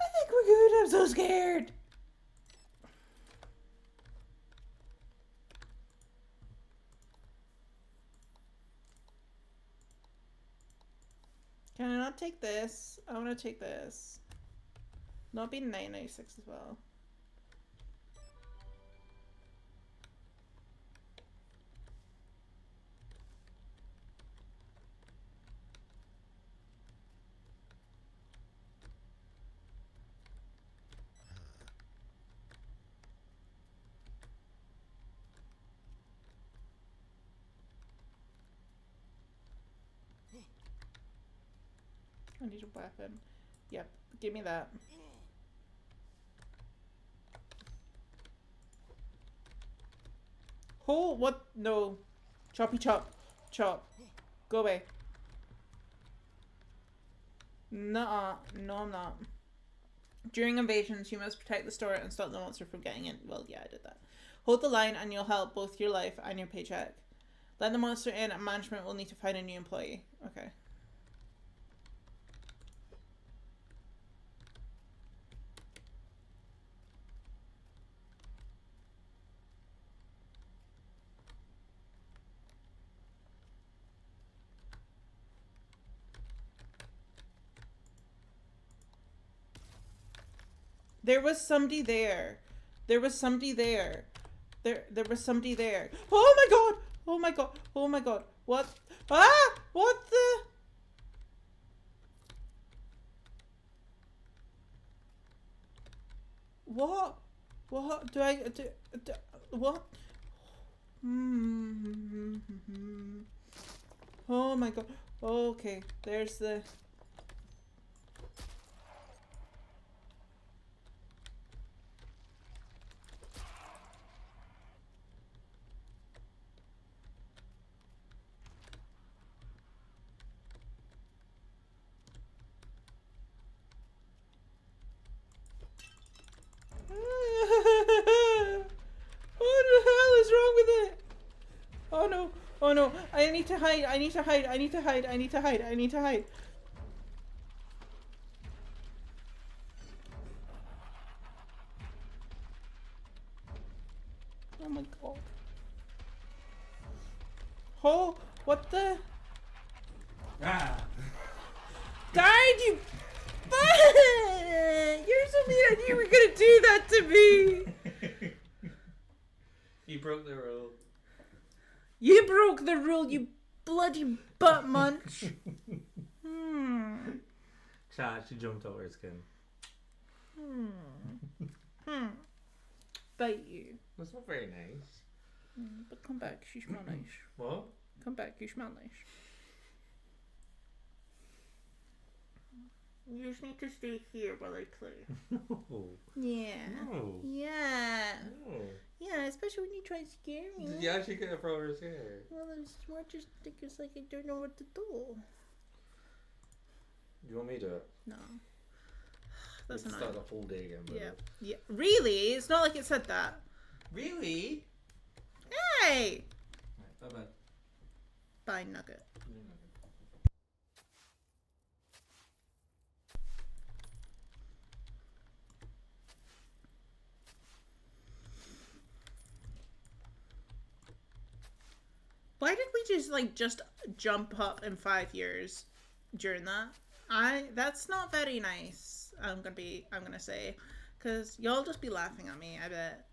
I think we're good. I'm so scared. Can I not take this? I want to take this. Not be 996 as well. I need a weapon. Yep, give me that. Oh, what? No. Choppy chop. Chop. Go away. Nuh-uh. No, I'm not. During invasions, you must protect the store and stop the monster from getting in. Well, yeah, I did that. Hold the line and you'll help both your life and your paycheck. Let the monster in and management will need to find a new employee. Okay. There was somebody there. There was somebody there. There was somebody there. Oh my god! Oh my god! Oh my god! What? Ah! What the? What? What? Do I... what? Oh my god. Okay, there's the... What the hell is wrong with it? Oh no. Oh no. I need to hide. I need to hide. I need to hide. I need to hide. I need to hide. Oh my god. Oh, what the? Ah. Darn you! You're so mean. I knew you were gonna do that to me. You broke the rule. You broke the rule, you bloody butt munch. Chat, she jumped over his skin. Bite you. That's not very nice. But come back, you smell nice. What? Come back, you smell nice. You just need to stay here while I play. No. Yeah. No. Yeah. No. Yeah, especially when you try to scare me. Did you actually get a pro or scare? Well, it's more just because like I don't know what to do. You want me to do it? No. That's Let's not. start the whole day again, brother. Yeah. Yeah. Really? It's not like it said that. Really? Hey! Right, bye-bye. Bye, Nugget. Why did we just jump up in 5 years during that? That's not very nice. I'm gonna say, because y'all just be laughing at me, I bet.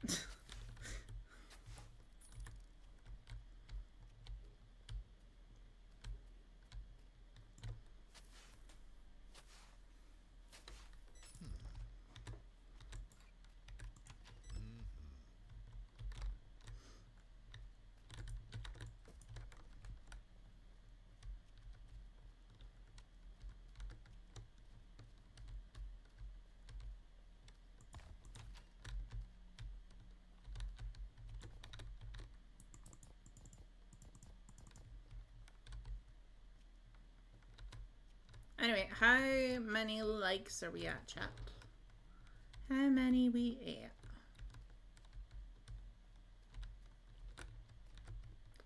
Anyway, how many likes are we at, chat? How many we at?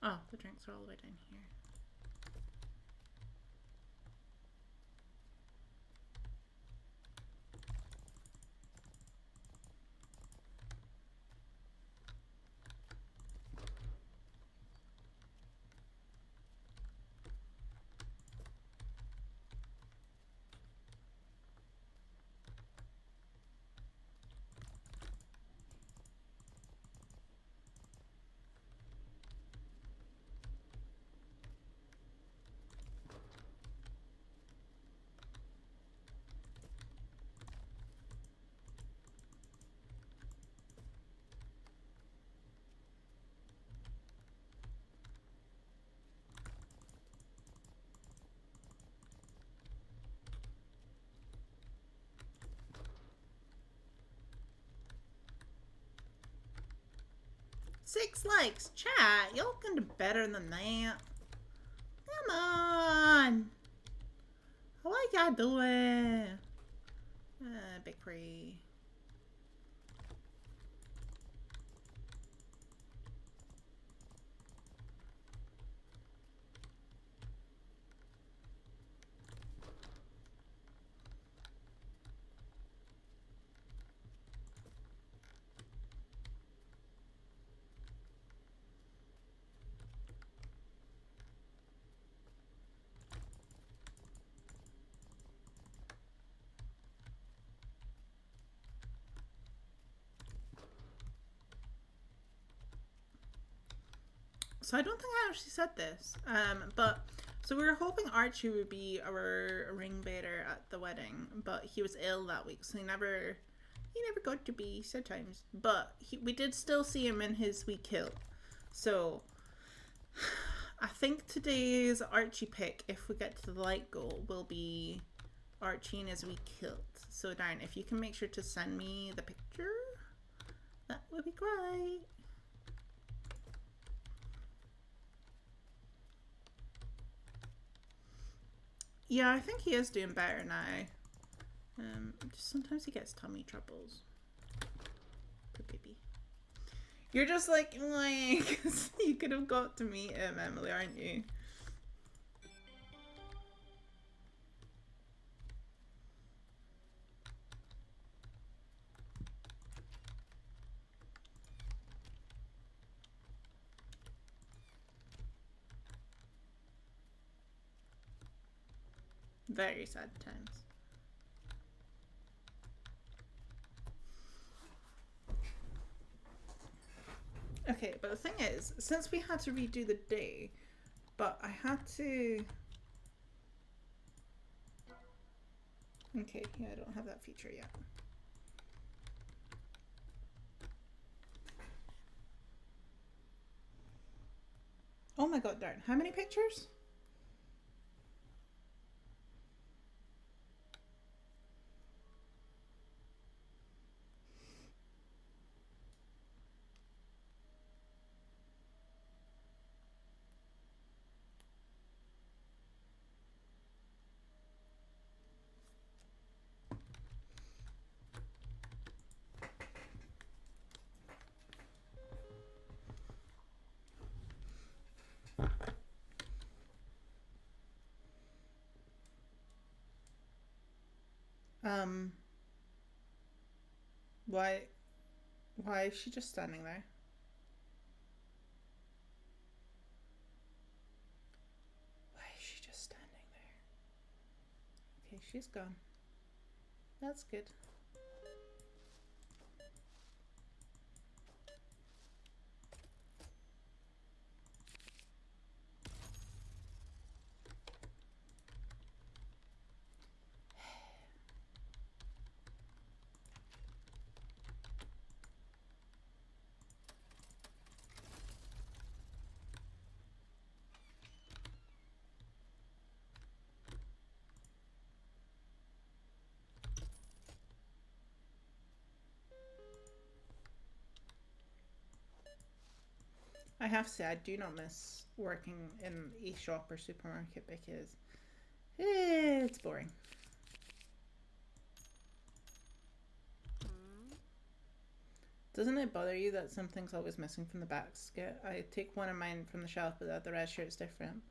Oh, the drinks are all the way down here. Six likes, chat. Y'all can do better than that. Come on. How are y'all doing? Big pre. So I don't think I actually said this, but so we were hoping Archie would be our ring bearer at the wedding, but he was ill that week, so he never got to be sometimes. But we did still see him in his wee kilt. So I think today's Archie pick, if we get to the light goal, will be Archie in his wee kilt. So Darren, if you can make sure to send me the picture, that would be great. Yeah, I think he is doing better now. Just sometimes he gets tummy troubles. Poor baby. You're just like you could have got to meet him, Emily, aren't you? Very sad times. Okay, but the thing is, since we had to redo the day, but I had to... Okay, yeah, I don't have that feature yet. Oh my god, darn. How many pictures? Why is she just standing there? Okay, she's gone. That's good. I have to say, I do not miss working in a shop or supermarket because it's boring. Doesn't it bother you that something's always missing from the basket? I take one of mine from the shelf, but the red shirt's different.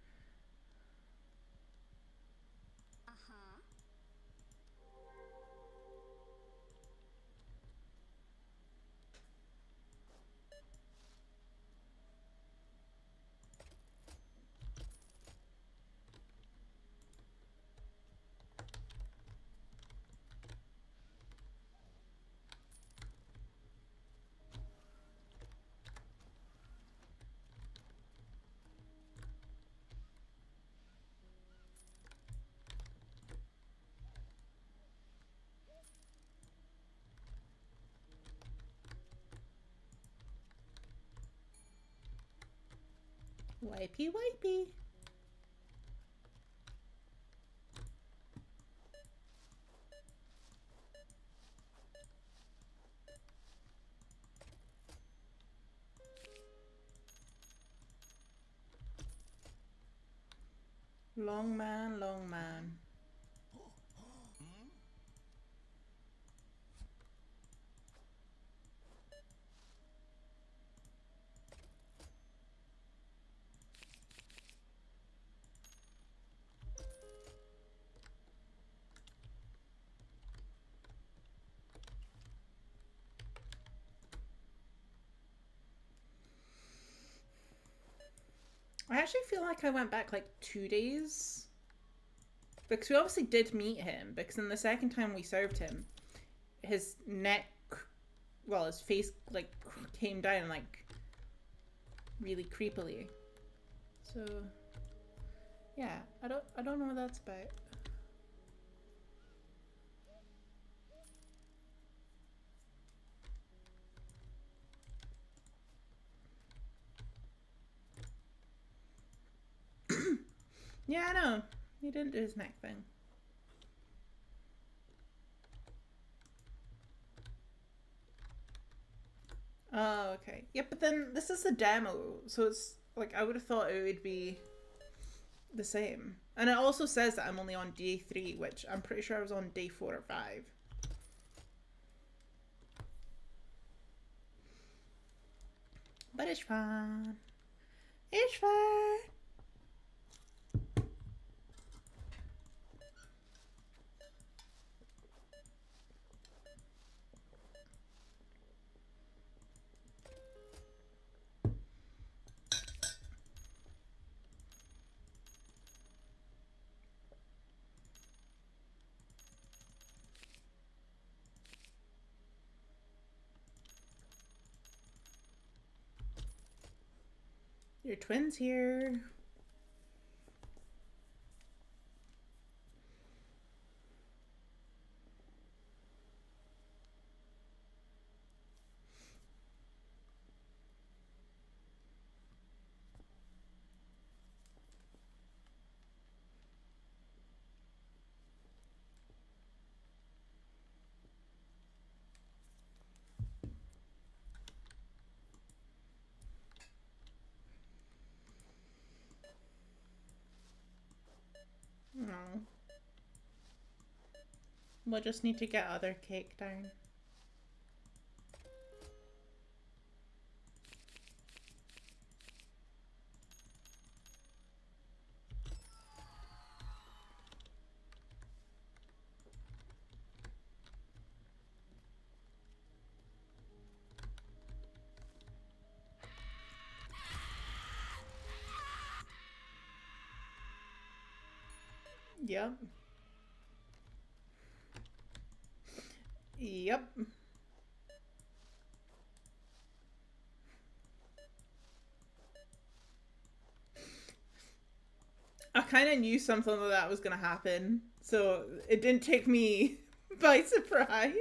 Wipey, wipey. Long man, long man. I actually feel like I went back like 2 days. Because we obviously did meet him, because in the second time we served him, his neck, well, his face, like, came down, like, really creepily. So, yeah, I don't know what that's about. Yeah, I know. He didn't do his neck thing. Oh, okay. Yeah, but then this is a demo, so it's like I would have thought it would be the same. And it also says that I'm only on day 3, which I'm pretty sure I was on day 4 or 5. But it's fine. It's fine. Your twin's here. No. We'll just need to get other cake down. Yep. Yep. I kind of knew something like that was going to happen, so it didn't take me by surprise.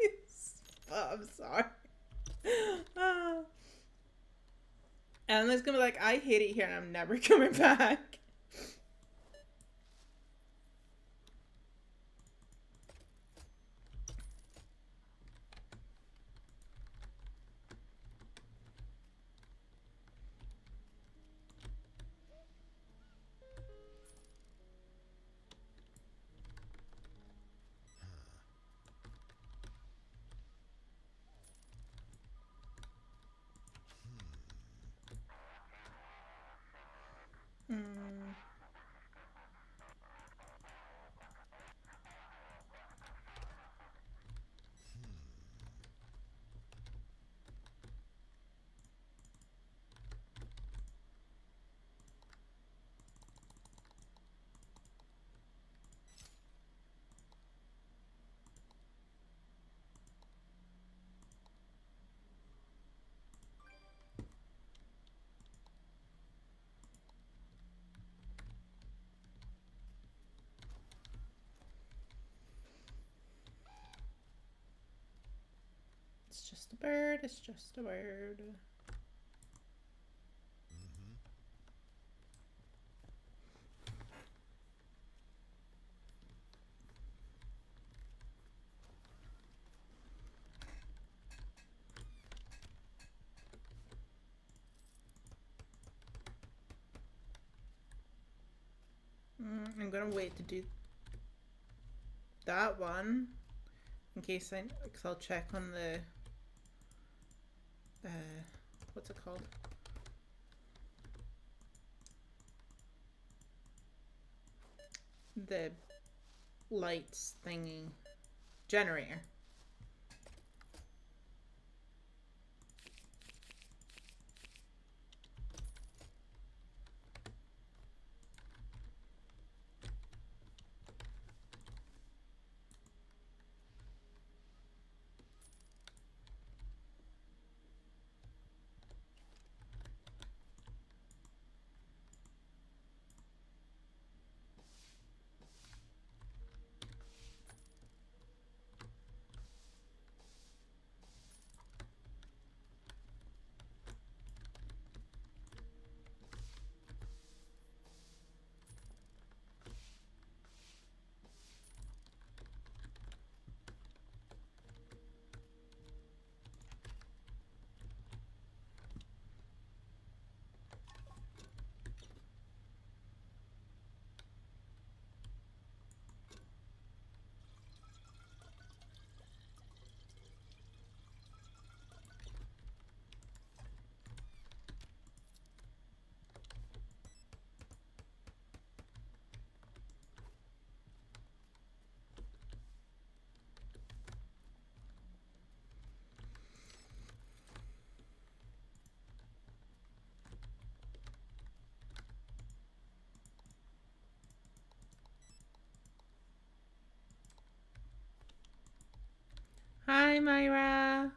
Oh, I'm sorry. And it's gonna be like, I hate it here and I'm never coming back. Mm. It's just a bird, it's just a bird. I'm gonna wait to do that one in case cause I'll check on the what's it called? The lights thingy generator. Hi, Myra.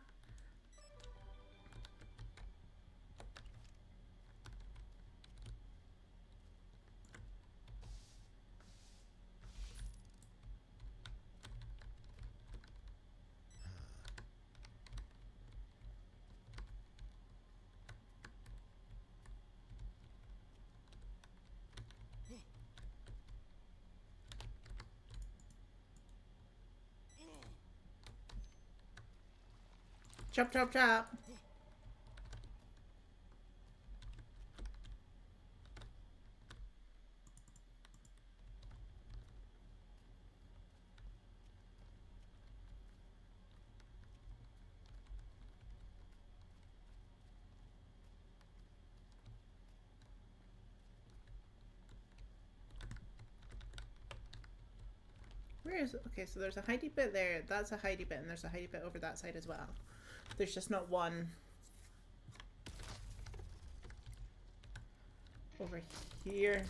Chop, chop, chop. Where is it? Okay, so there's a hidey bit there. That's a hidey bit, and there's a hidey bit over that side as well. There's just not one over here.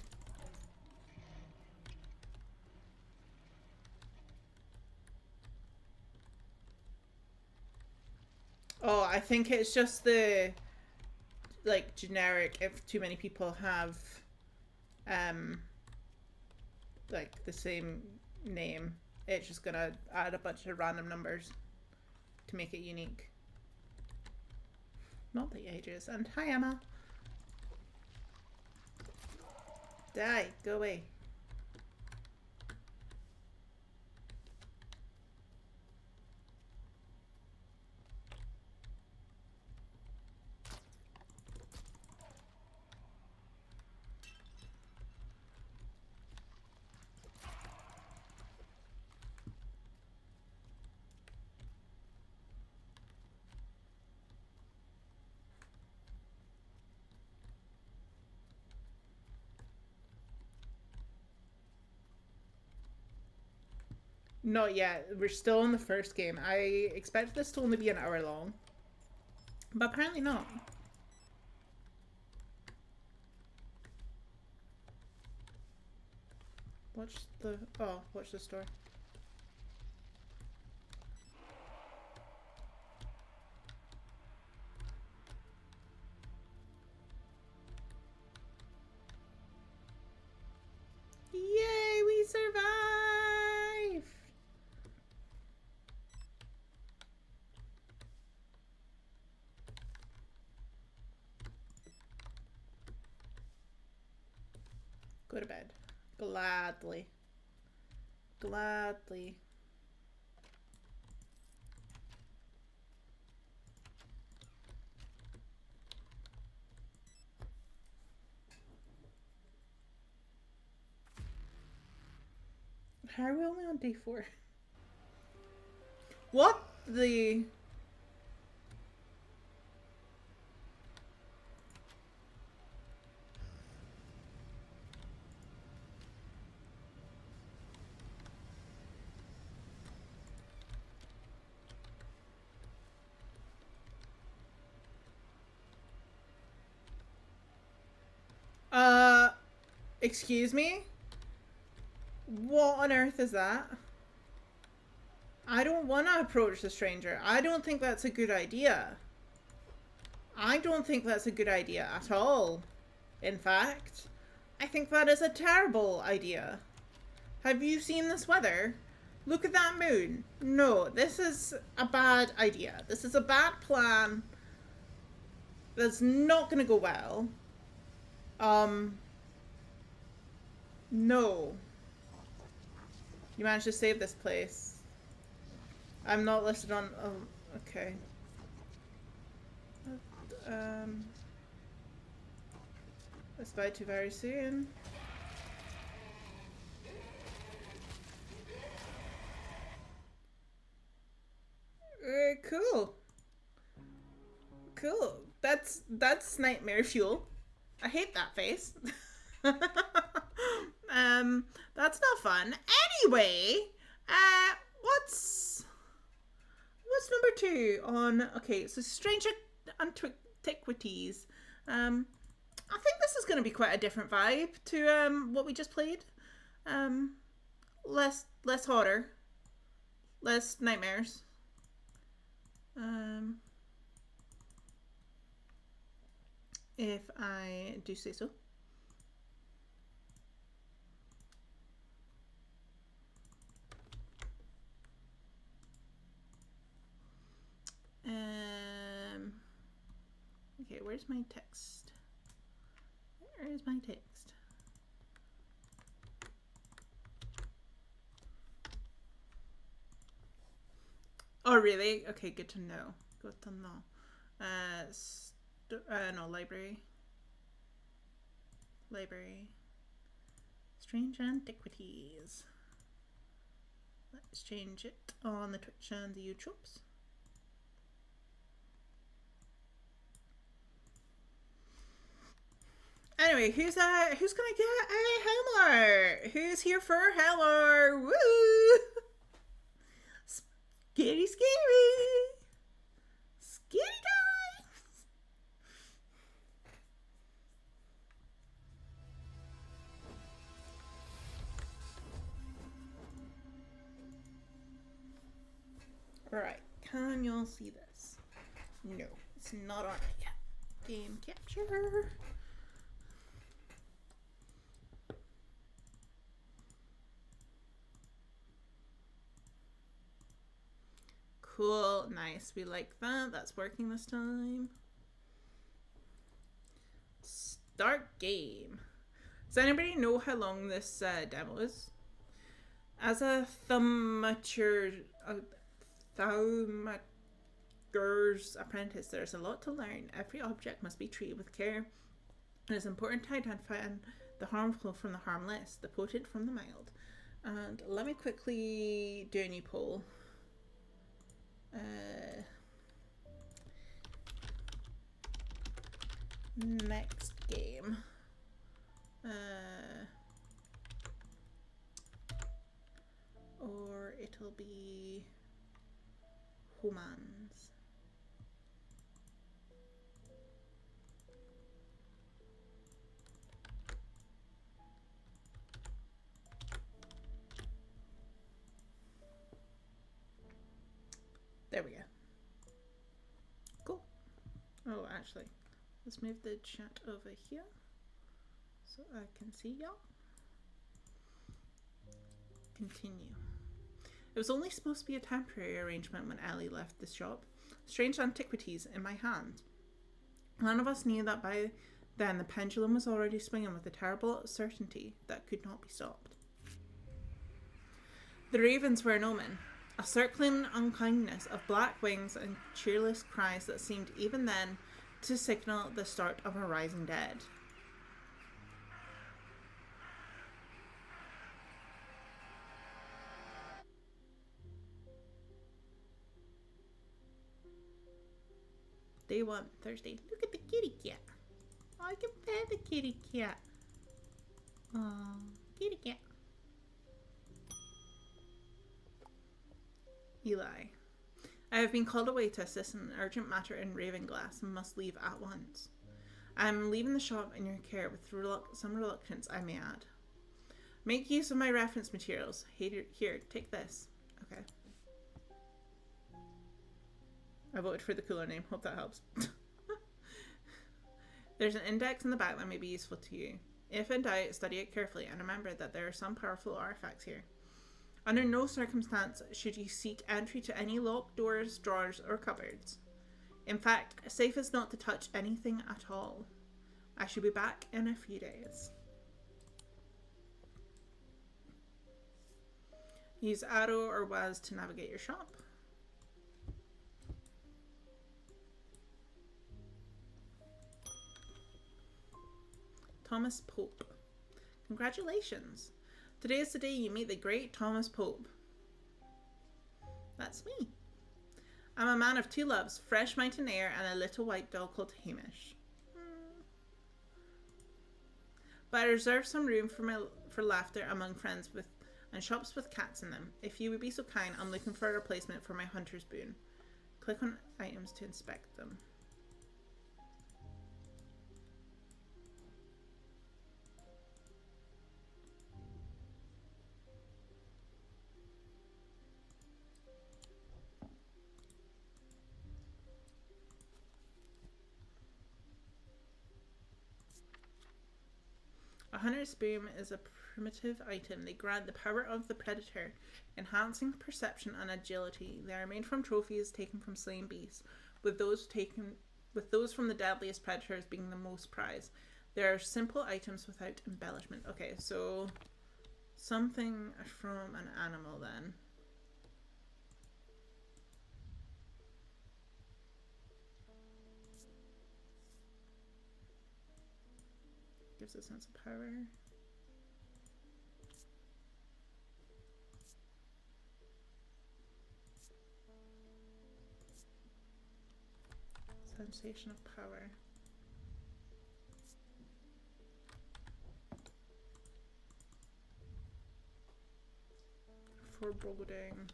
Oh, I think it's just the like generic if too many people have like the same name, it's just gonna add a bunch of random numbers to make it unique. Multi-ages. And hi, Emma. Die. Go away. Not yet. We're still in the first game. I expected this to only be an hour long. But apparently not. Watch the store. Yay, we survived! Go to bed. Gladly. Gladly. How are we only on day 4? What the... Excuse me? What on earth is that? I don't want to approach the stranger. I don't think that's a good idea. I don't think that's a good idea at all. In fact, I think that is a terrible idea. Have you seen this weather? Look at that moon. No, this is a bad idea. This is a bad plan. That's not going to go well. No. You managed to save this place. I'm not listed on... Oh, okay. Let's bye to very soon. Cool. Cool. That's nightmare fuel. I hate that face. That's not fun. Anyway, what's number 2 on? Okay, so Strange Antiquities. I think this is going to be quite a different vibe to what we just played. Less horror, less nightmares. If I do say so. Okay, where's my text? Where is my text? Oh, really? Okay, good to know. Good to know. No, library. Library. Strange Antiquities. Let's change it on the Twitch and the YouTubes. Anyway, who's gonna get a Helmer? Who's here for Helmer? Woo! Scary, scary! Scary times! Alright, can y'all see this? No, it's not on it yet. Game capture. Cool, nice. We like that. That's working this time. Start game. Does anybody know how long this demo is? As a thaumaturger's apprentice, there's a lot to learn. Every object must be treated with care. It is important to identify the harmful from the harmless, the potent from the mild. And let me quickly do a new poll. Next game. Or it'll be humans. There we go. Cool. Oh, actually, let's move the chat over here so I can see y'all. Continue. It was only supposed to be a temporary arrangement when Ellie left the shop. Strange antiquities in my hand. None of us knew that by then the pendulum was already swinging with a terrible certainty that could not be stopped. The ravens were an omen. A circling unkindness of black wings and cheerless cries that seemed even then to signal the start of a rising dead. Day 1, Thursday. Look at the kitty cat. Oh, I can pet the kitty cat. Oh, kitty cat. Eli. I have been called away to assist in an urgent matter in Ravenglass and must leave at once. I am leaving the shop in your care with some reluctance, I may add. Make use of my reference materials. Here, take this. Okay. I voted for the cooler name. Hope that helps. There's an index in the back that may be useful to you. If in doubt, study it carefully and remember that there are some powerful artifacts here. Under no circumstance should you seek entry to any locked doors, drawers, or cupboards. In fact, safe is not to touch anything at all. I shall be back in a few days. Use arrow or was to navigate your shop. Thomas Pope. Congratulations. Today is the day you meet the great Thomas Pope. That's me. I'm a man of two loves, fresh mountain air and a little white dog called Hamish. But I reserve some room for laughter among friends and shops with cats in them. If you would be so kind, I'm looking for a replacement for my hunter's boon. Click on items to inspect them. A hunter's boom is a primitive item. They grant the power of the predator, enhancing perception and agility. They are made from trophies taken from slain beasts, with those from the deadliest predators being the most prized. They are simple items without embellishment. Okay, so something from an animal then. Gives a sense of power. Sensation of power. Foreboding.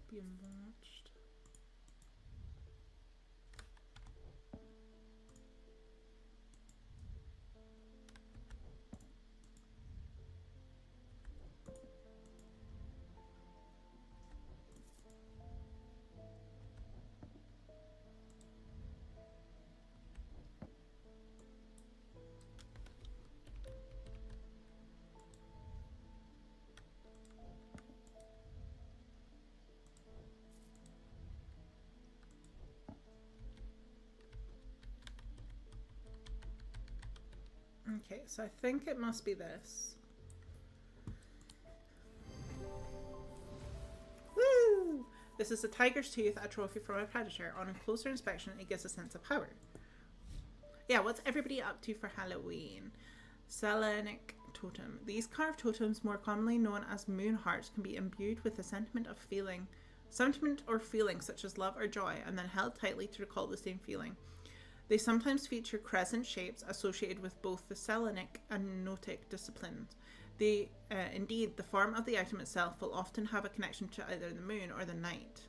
Being watched. Okay, so I think it must be this. Woo! This is a tiger's tooth, a trophy from a predator. On a closer inspection, it gives a sense of power. Yeah, what's everybody up to for Halloween? Selenic totem. These carved totems, more commonly known as moon hearts, can be imbued with a sentiment or feeling such as love or joy, and then held tightly to recall the same feeling. They sometimes feature crescent shapes associated with both the Selenic and Gnotic disciplines. Indeed, the form of the item itself will often have a connection to either the moon or the night.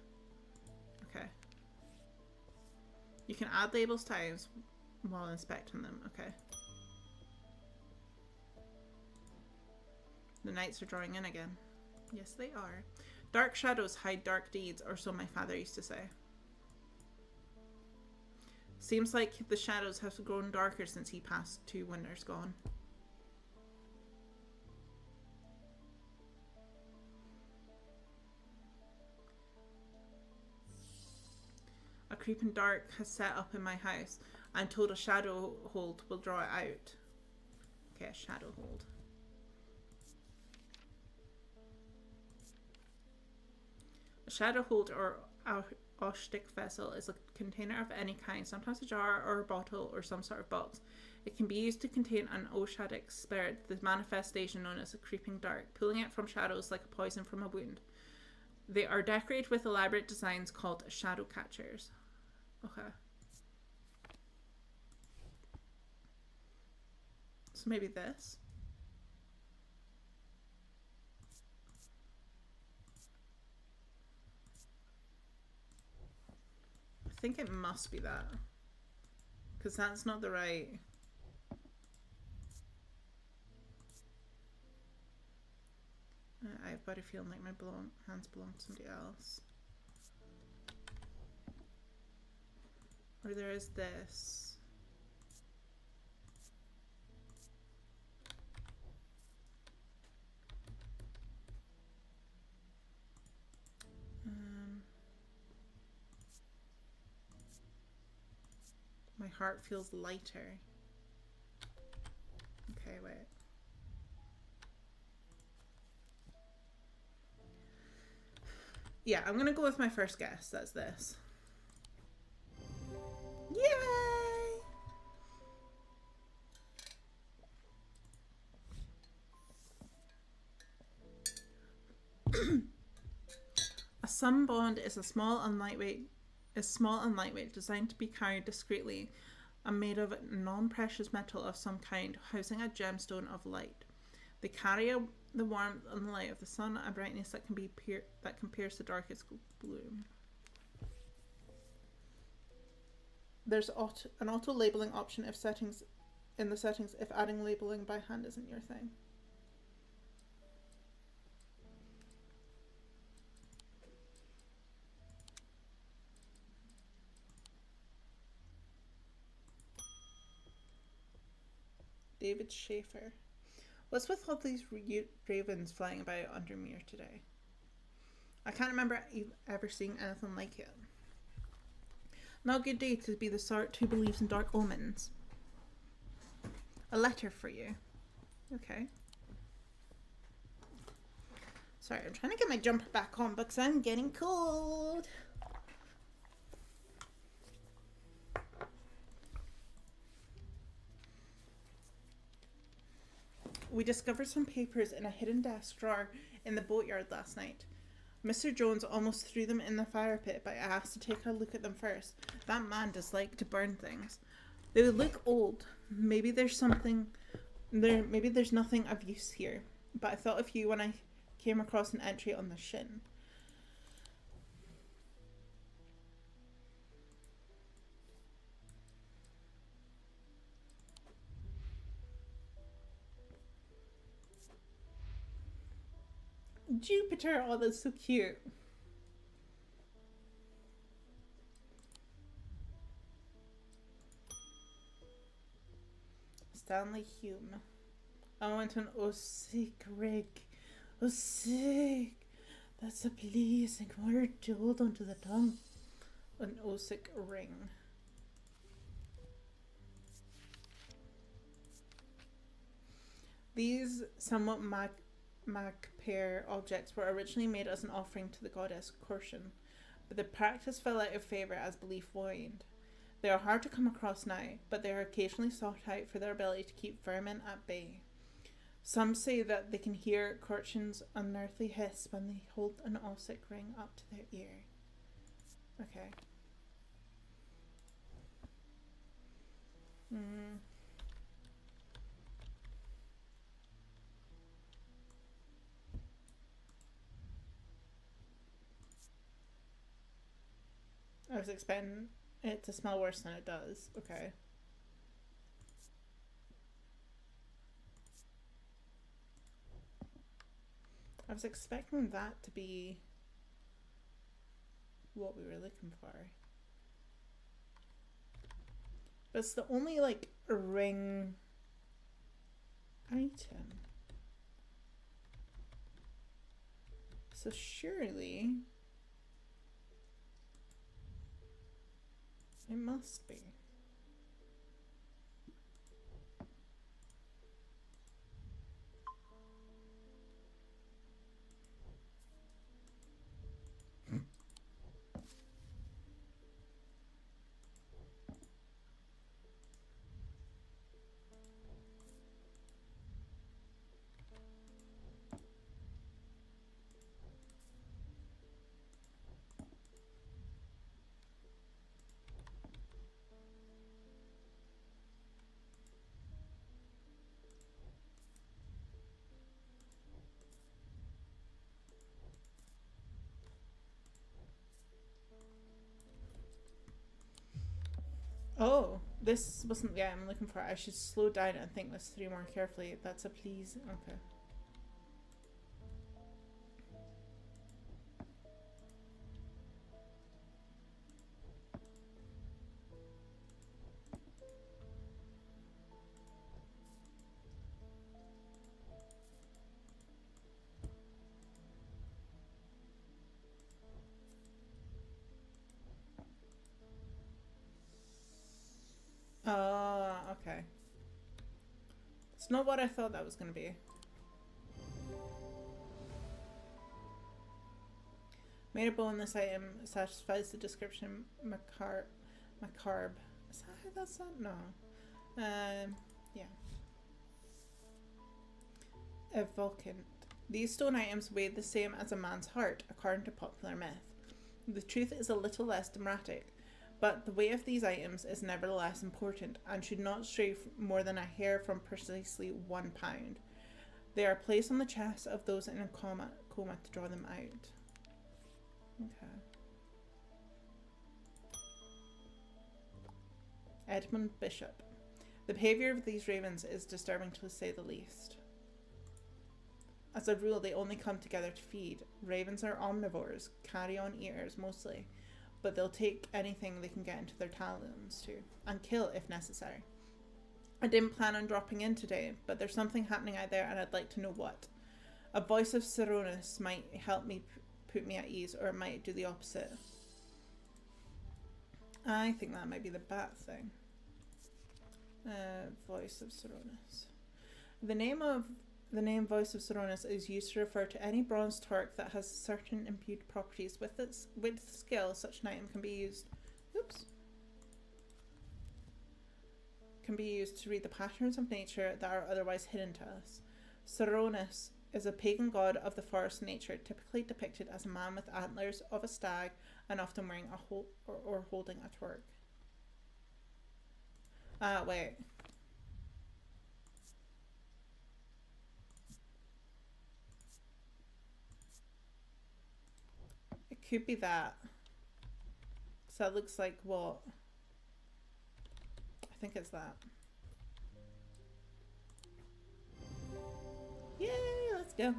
Okay. You can add labels to items while inspecting them. Okay. The nights are drawing in again. Yes, they are. Dark shadows hide dark deeds, or so my father used to say. Seems like the shadows have grown darker since he passed 2 winters gone. A creeping dark has set up in my house. I'm told a shadow hold will draw it out. Okay, a shadow hold. A shadow hold or Oshtic vessel is a container of any kind, sometimes a jar or a bottle or some sort of box. It can be used to contain an Oshadic spirit, the manifestation known as a creeping dark, pulling it from shadows like a poison from a wound. They are decorated with elaborate designs called shadow catchers. Okay. So maybe this. I think it must be that. Because that's not the right... I have a feeling like my hands belong to somebody else. Or there is this. My heart feels lighter. Okay, wait. Yeah, I'm gonna go with my first guess. That's this. Yay! A sunbond is small and lightweight, designed to be carried discreetly, and made of non-precious metal of some kind, housing a gemstone of light. They carry the warmth and the light of the sun, a brightness that can pierce the darkest gloom. There's an auto labeling option if adding labeling by hand isn't your thing. David Schaefer. What's with all these ravens flying about under Muir today? I can't remember ever seeing anything like it. Not a good day to be the sort who believes in dark omens. A letter for you. Okay. Sorry, I'm trying to get my jumper back on because I'm getting cold. We discovered some papers in a hidden desk drawer in the boatyard last night. Mr. Jones almost threw them in the fire pit, but I asked to take a look at them first. That man does like to burn things. They would look old. Maybe there's nothing of use here. But I thought of you when I came across an entry on the shin. Jupiter, oh, that's so cute. Stanley Hume. I want an Osic rig. Osic. That's a pleasing word to hold onto the tongue. An Osic ring. These somewhat magpie objects were originally made as an offering to the goddess Caution, but the practice fell out of favour as belief waned. They are hard to come across now, but they are occasionally sought out for their ability to keep vermin at bay. Some say that they can hear Caution's unearthly hiss when they hold an Ossic ring up to their ear. Okay. I was expecting it to smell worse than it does. Okay. I was expecting that to be what we were looking for. But it's the only, like, ring item. So surely it must be. Oh, this wasn't the item I'm looking for. I should slow down and think this through more carefully. That's a please. Okay. Okay. It's not what I thought that was going to be. Made a bow in this item satisfies the description macabre. Is that how that's said? No. Yeah. Evocant. These stone items weigh the same as a man's heart, according to popular myth. The truth is a little less dramatic, but the weight of these items is nevertheless important and should not stray more than a hair from precisely 1 pound. They are placed on the chests of those in a coma to draw them out. Okay. Edmund Bishop. The behaviour of these ravens is disturbing to say the least. As a rule, they only come together to feed. Ravens are omnivores, carrion eaters mostly, but they'll take anything they can get into their talons to, and kill if necessary. I didn't plan on dropping in today, but there's something happening out there and I'd like to know what. A voice of Seronis might help me put me at ease, or it might do the opposite. I think that might be the bat thing. Voice of Seronis. The name Voice of Seronis is used to refer to any bronze torque that has certain imbued properties. With skill, such an item can be used. Can be used to read the patterns of nature that are otherwise hidden to us. Seronis is a pagan god of the forest nature, typically depicted as a man with antlers of a stag and often wearing or holding a torque. Wait. It could be that. So that looks like what? I think it's that. Yay, let's go.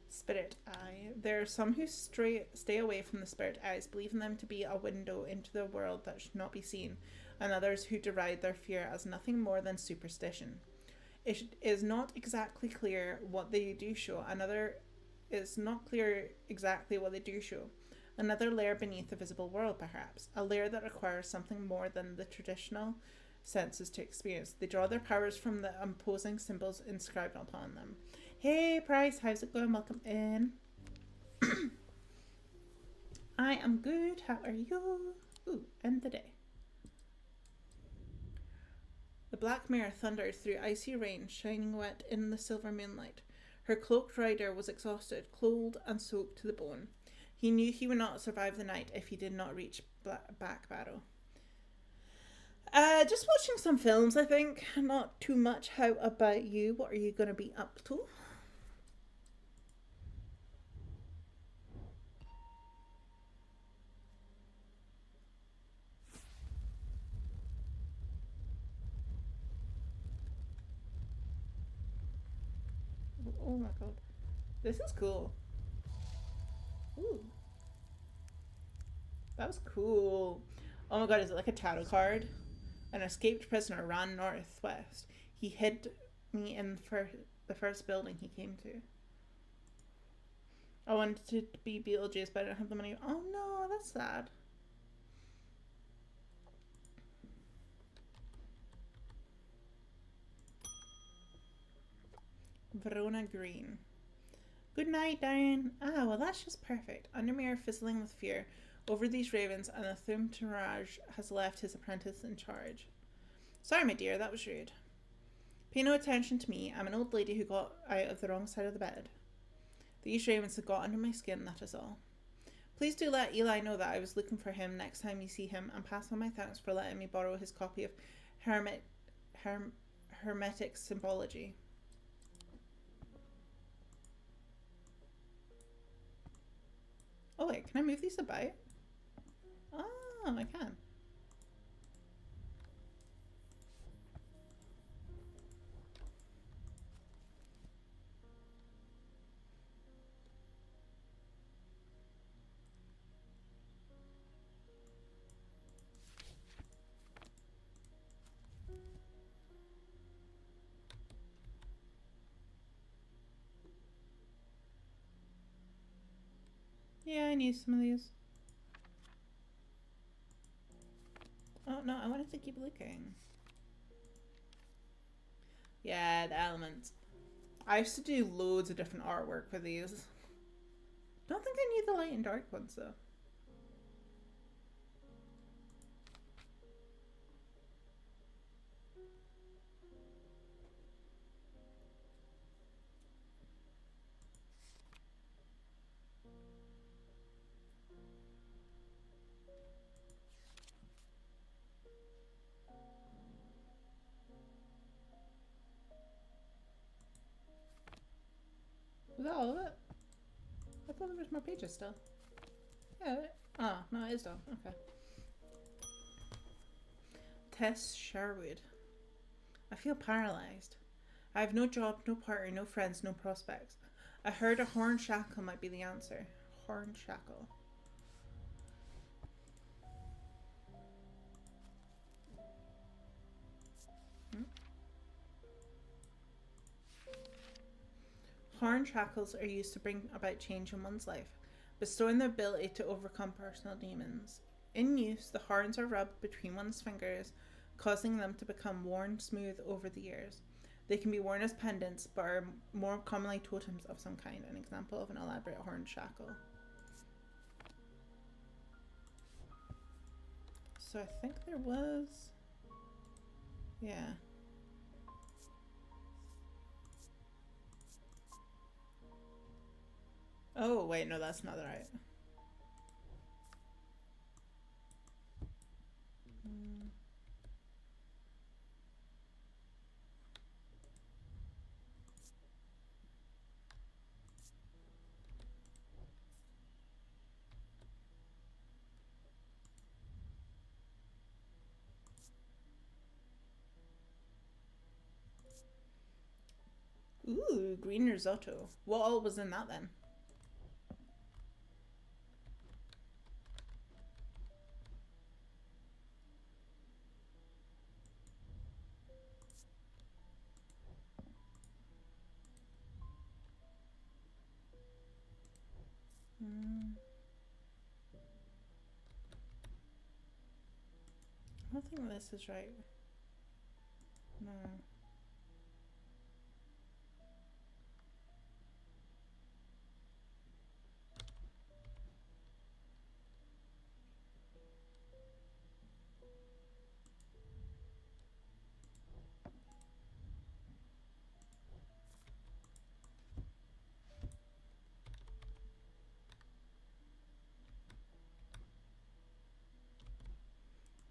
Spirit Eye. There are some who stay away from the Spirit Eyes, believing them to be a window into the world that should not be seen, and others who deride their fear as nothing more than superstition. It is not exactly clear what they do show. It's not clear exactly what they do show. Another layer beneath the visible world, perhaps. A layer that requires something more than the traditional senses to experience. They draw their powers from the imposing symbols inscribed upon them. Hey, Price, how's it going? Welcome in. I am good. How are you? Ooh, end the day. The black mare thundered through icy rain, shining wet in the silver moonlight. Her cloaked rider was exhausted, cold and soaked to the bone. He knew he would not survive the night if he did not reach Backbarrow. Just watching some films, I think. Not too much. How about you? What are you going to be up to? Oh my god. This is cool. Ooh. That was cool. Oh my god, is it like a tarot card? An escaped prisoner ran northwest. He hid me in the first building he came to. I wanted to be Beetlejuice, but I don't have the money. Oh no, that's sad. Verona Green. Good night, Diane. Ah, well, that's just perfect. Undermere fizzling with fear over these ravens, and the Thumtaraj has left his apprentice in charge. Sorry, my dear, that was rude. Pay no attention to me. I'm an old lady who got out of the wrong side of the bed. These ravens have got under my skin, that is all. Please do let Eli know that I was looking for him next time you see him, and pass on my thanks for letting me borrow his copy of Hermetic Symbology. Oh wait, can I move these about? Oh, I can. Yeah, I need some of these. Oh no, I wanted to keep looking. Yeah, the elements. I used to do loads of different artwork for these. Don't think I need the light and dark ones though. Was that all of it? I thought there was more pages still. Yeah. Oh, no, it is done. Okay. Tess Sherwood. I feel paralysed. I have no job, no partner, no friends, no prospects. I heard a horn shackle might be the answer. Horn shackle. Horn shackles are used to bring about change in one's life, bestowing the ability to overcome personal demons. In use, the horns are rubbed between one's fingers, causing them to become worn smooth over the years. They can be worn as pendants, but are more commonly totems of some kind, an example of an elaborate horn shackle. So I think there was... Yeah. Oh, wait, no, that's not right. Ooh, green risotto. What all was in that then? I don't think this is right.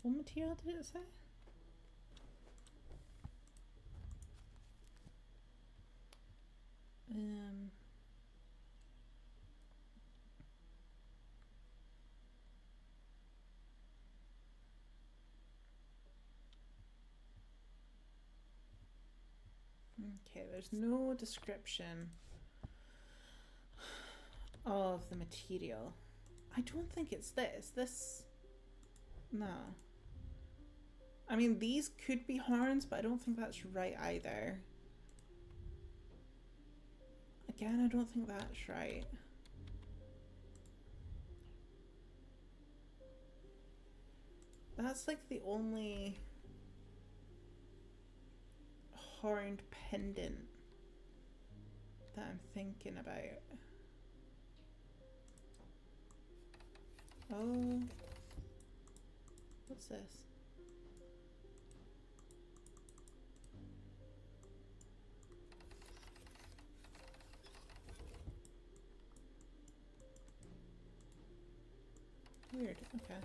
What material did it say? Okay, there's no description of the material. I don't think it's this. This... No. I mean, these could be horns, but I don't think that's right either. Again, I don't think that's right. That's like the only horned pendant that I'm thinking about. Oh. What's this? Weird. Okay.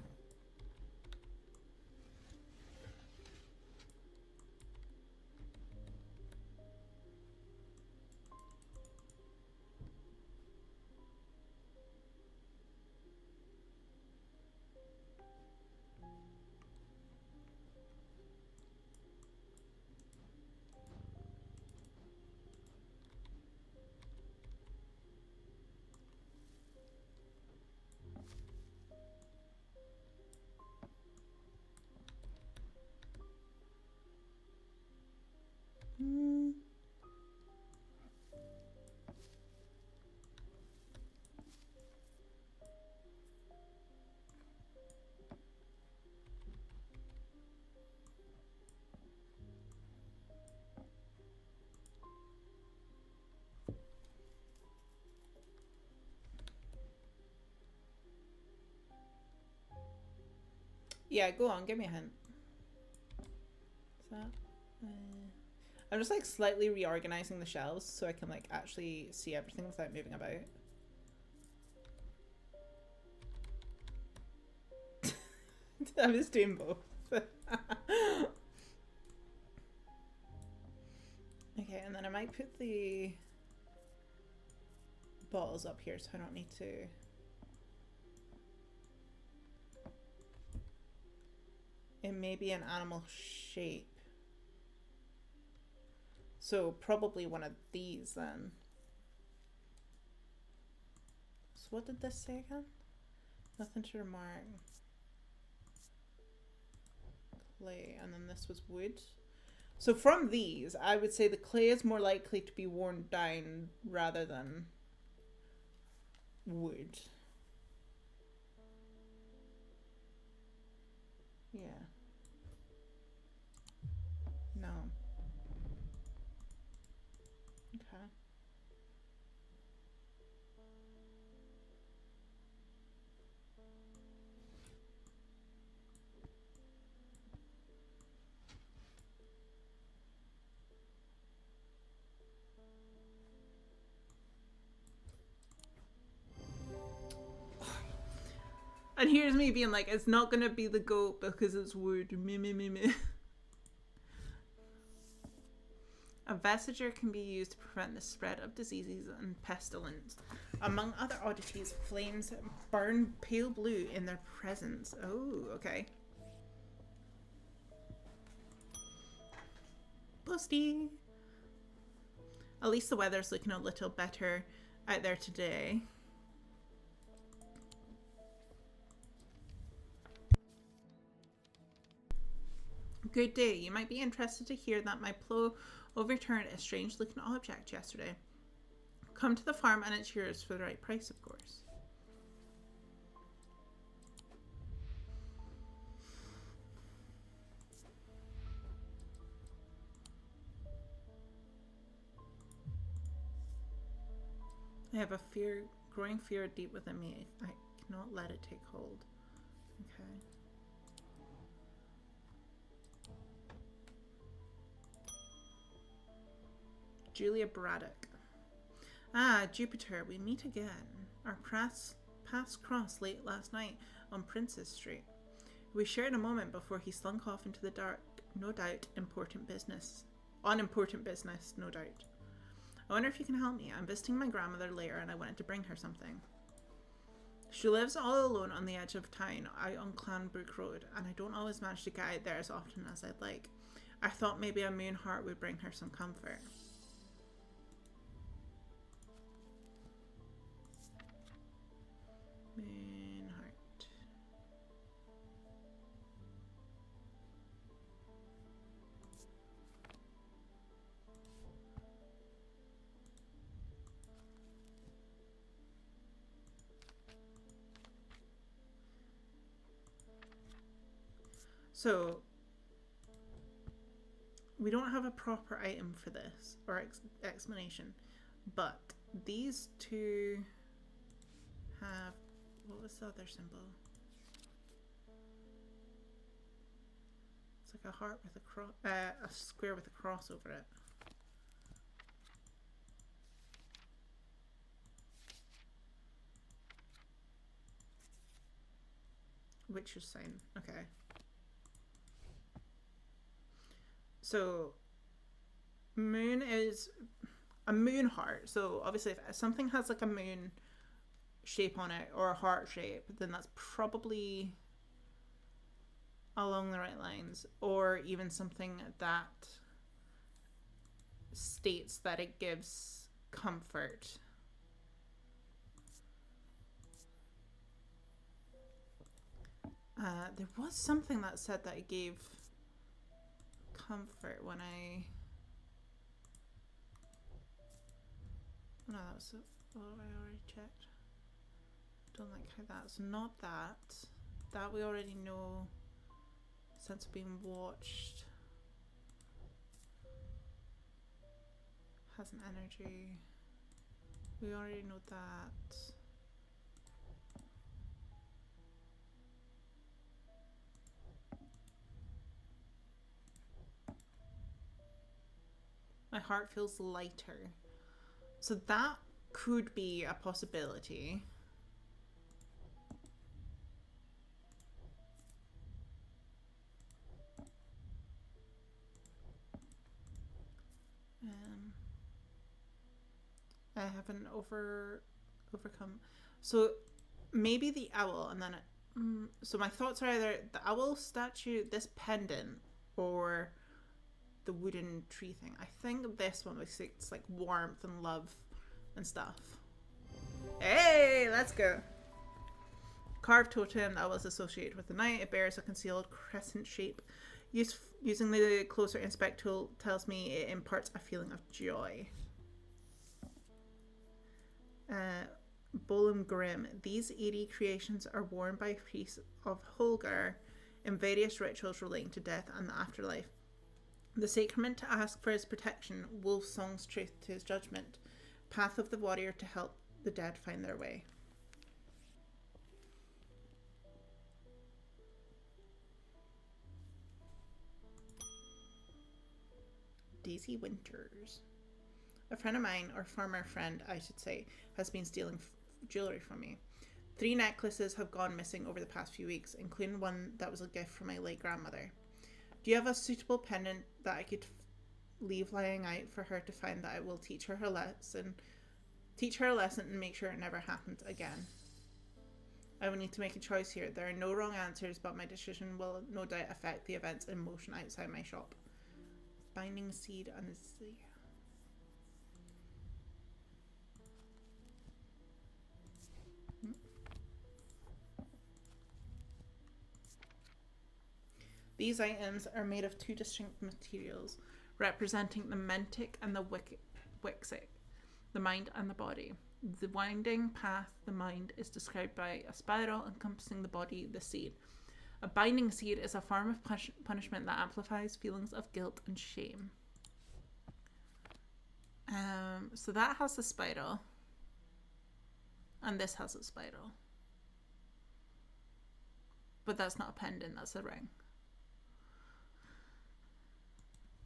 Yeah, go on, give me a hint. Is that... I'm just like slightly reorganizing the shelves so I can like actually see everything without moving about. I was doing both. Okay, and then I might put the bottles up here so I don't need to... It may be an animal shape. So probably one of these then. So what did this say again? Nothing to remark. Clay, and then this was wood. So from these, I would say the clay is more likely to be worn down rather than wood. Yeah. No. Okay. And here's me being like, it's not gonna be the goat because it's wood. Me, me, me, me. A vestiger can be used to prevent the spread of diseases and pestilence. Among other oddities, flames burn pale blue in their presence. Oh, okay. Busty. At least the weather's looking a little better out there today. Good day. You might be interested to hear that my plow overturned a strange looking object yesterday. Come to the farm and it's yours for the right price, of course. I have a growing fear deep within me. I cannot let it take hold. Okay. Julia Braddock. Ah, Jupiter, we meet again. Our paths crossed late last night on Princess Street. We shared a moment before he slunk off into the dark. No doubt, important business. On important business, no doubt. I wonder if you can help me. I'm visiting my grandmother later and I wanted to bring her something. She lives all alone on the edge of town, out on Clanbrook Road, and I don't always manage to get out there as often as I'd like. I thought maybe a moon heart would bring her some comfort. Moon heart. So, we don't have a proper item for this, or explanation, but these two have, what was the other symbol? It's like a heart with a cross, a square with a cross over it. Witch's sign, okay. So, moon is a moon heart. So, obviously, if something has like a moon shape on it or a heart shape, then that's probably along the right lines. Or even something that states that it gives comfort. There was something that said that it gave comfort when I... Oh, no, that was what I already checked. Don't like how that's not that. That we already know. Sense of being watched. Has an energy. We already know that. My heart feels lighter. So that could be a possibility. I haven't overcome. So maybe the owl, and then so my thoughts are either the owl statue, this pendant, or the wooden tree thing. I think this one looks like it's like warmth and love and stuff. Hey, let's go. Carved totem that was associated with the night. It bears a concealed crescent shape. Using the closer inspect tool tells me it imparts a feeling of joy. Bolum Grim. These eerie creations are worn by priests of Holgar in various rituals relating to death and the afterlife. The sacrament to ask for his protection, Wolf Song's truth to his judgment, path of the warrior to help the dead find their way. Daisy Winters. A friend of mine, or former friend I should say, has been stealing jewellery from me. 3 necklaces have gone missing over the past few weeks, including one that was a gift from my late grandmother. Do you have a suitable pendant that I could leave lying out for her to find that I will teach her a lesson and make sure it never happens again? I will need to make a choice here. There are no wrong answers, but my decision will no doubt affect the events in motion outside my shop. Binding seed and the... These items are made of 2 distinct materials, representing the mentic and the wixic, the mind and the body. The winding path, the mind, is described by a spiral encompassing the body, the seed. A binding seed is a form of punishment that amplifies feelings of guilt and shame. So that has the spiral. And this has a spiral. But that's not a pendant, that's a ring.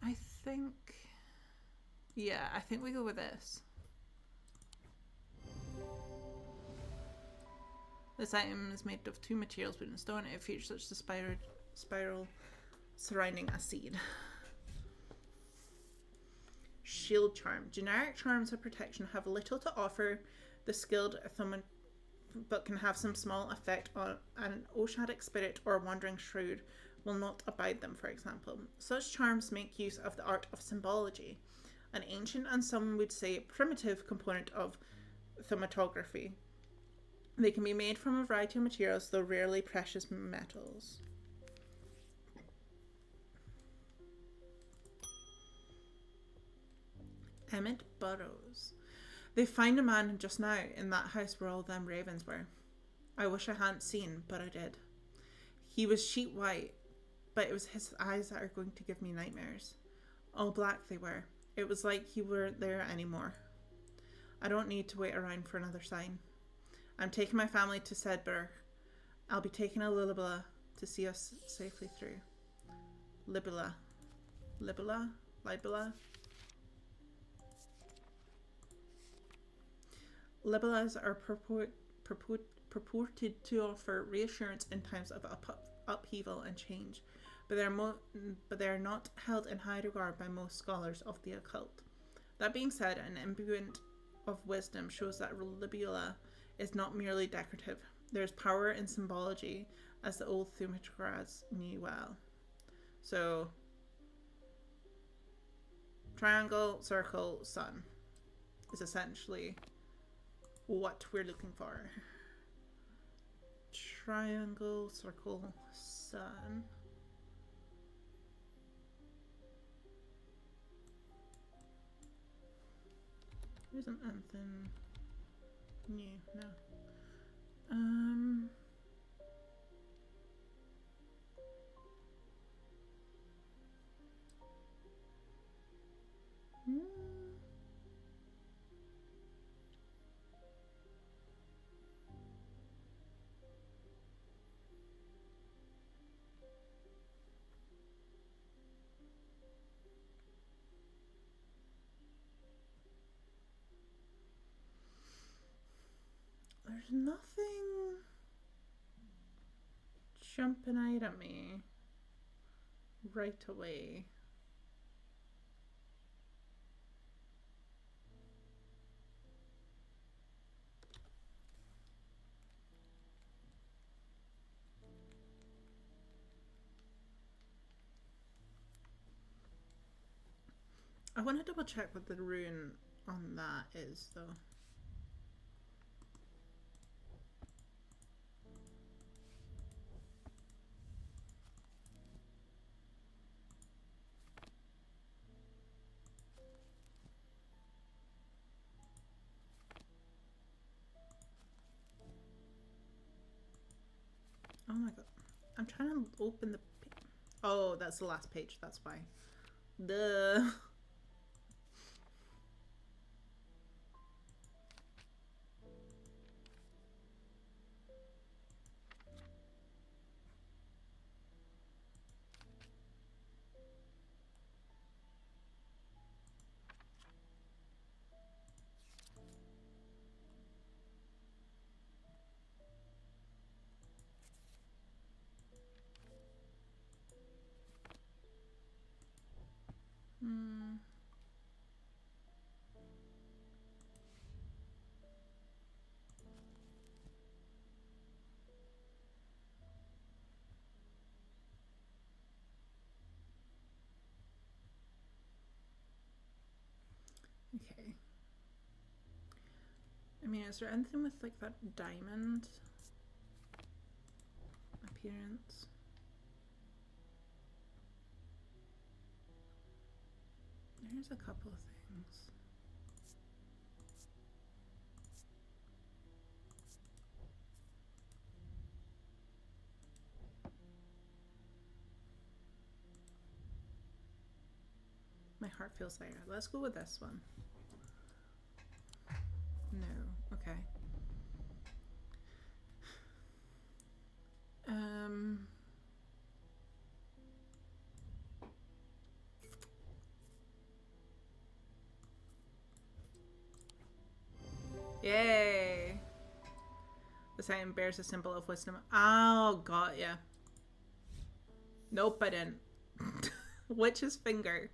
I think we go with this. This item is made of two materials, wood and stone. It features the spiral surrounding a seed. Shield charm. Generic charms of protection have little to offer the skilled but can have some small effect on an oceanic spirit or wandering shroud will not abide them, for example. Such charms make use of the art of symbology, an ancient and some would say primitive component of thaumatography. They can be made from a variety of materials, though rarely precious metals. Emmett Burrows. They found a man just now in that house where all them ravens were. I wish I hadn't seen, but I did. He was sheet white, but it was his eyes that are going to give me nightmares. All black they were. It was like he weren't there anymore. I don't need to wait around for another sign. I'm taking my family to Sedberg. I'll be taking a Libella to see us safely through. Libella. Libella? Libella? Libellas are purported to offer reassurance in times of upheaval and change, but they are not held in high regard by most scholars of the occult. That being said, an imbuement of wisdom shows that libella is not merely decorative. There is power in symbology, as the old Thaumaturgs knew well. So, triangle, circle, sun is essentially what we're looking for. Triangle, circle, sun. There isn't anything new, no. There's nothing jumping out at me right away. I want to double check what the rune on that is, though. Oh my god. I'm trying to open the... Oh, that's the last page. That's why. Duh. Okay. I mean, is there anything with like that diamond appearance? There's a couple of things. My heart feels lighter. Let's go with this one. No. Okay. Yay! The sign bears a symbol of wisdom. Oh, got ya. Nope, I didn't. Witch's finger.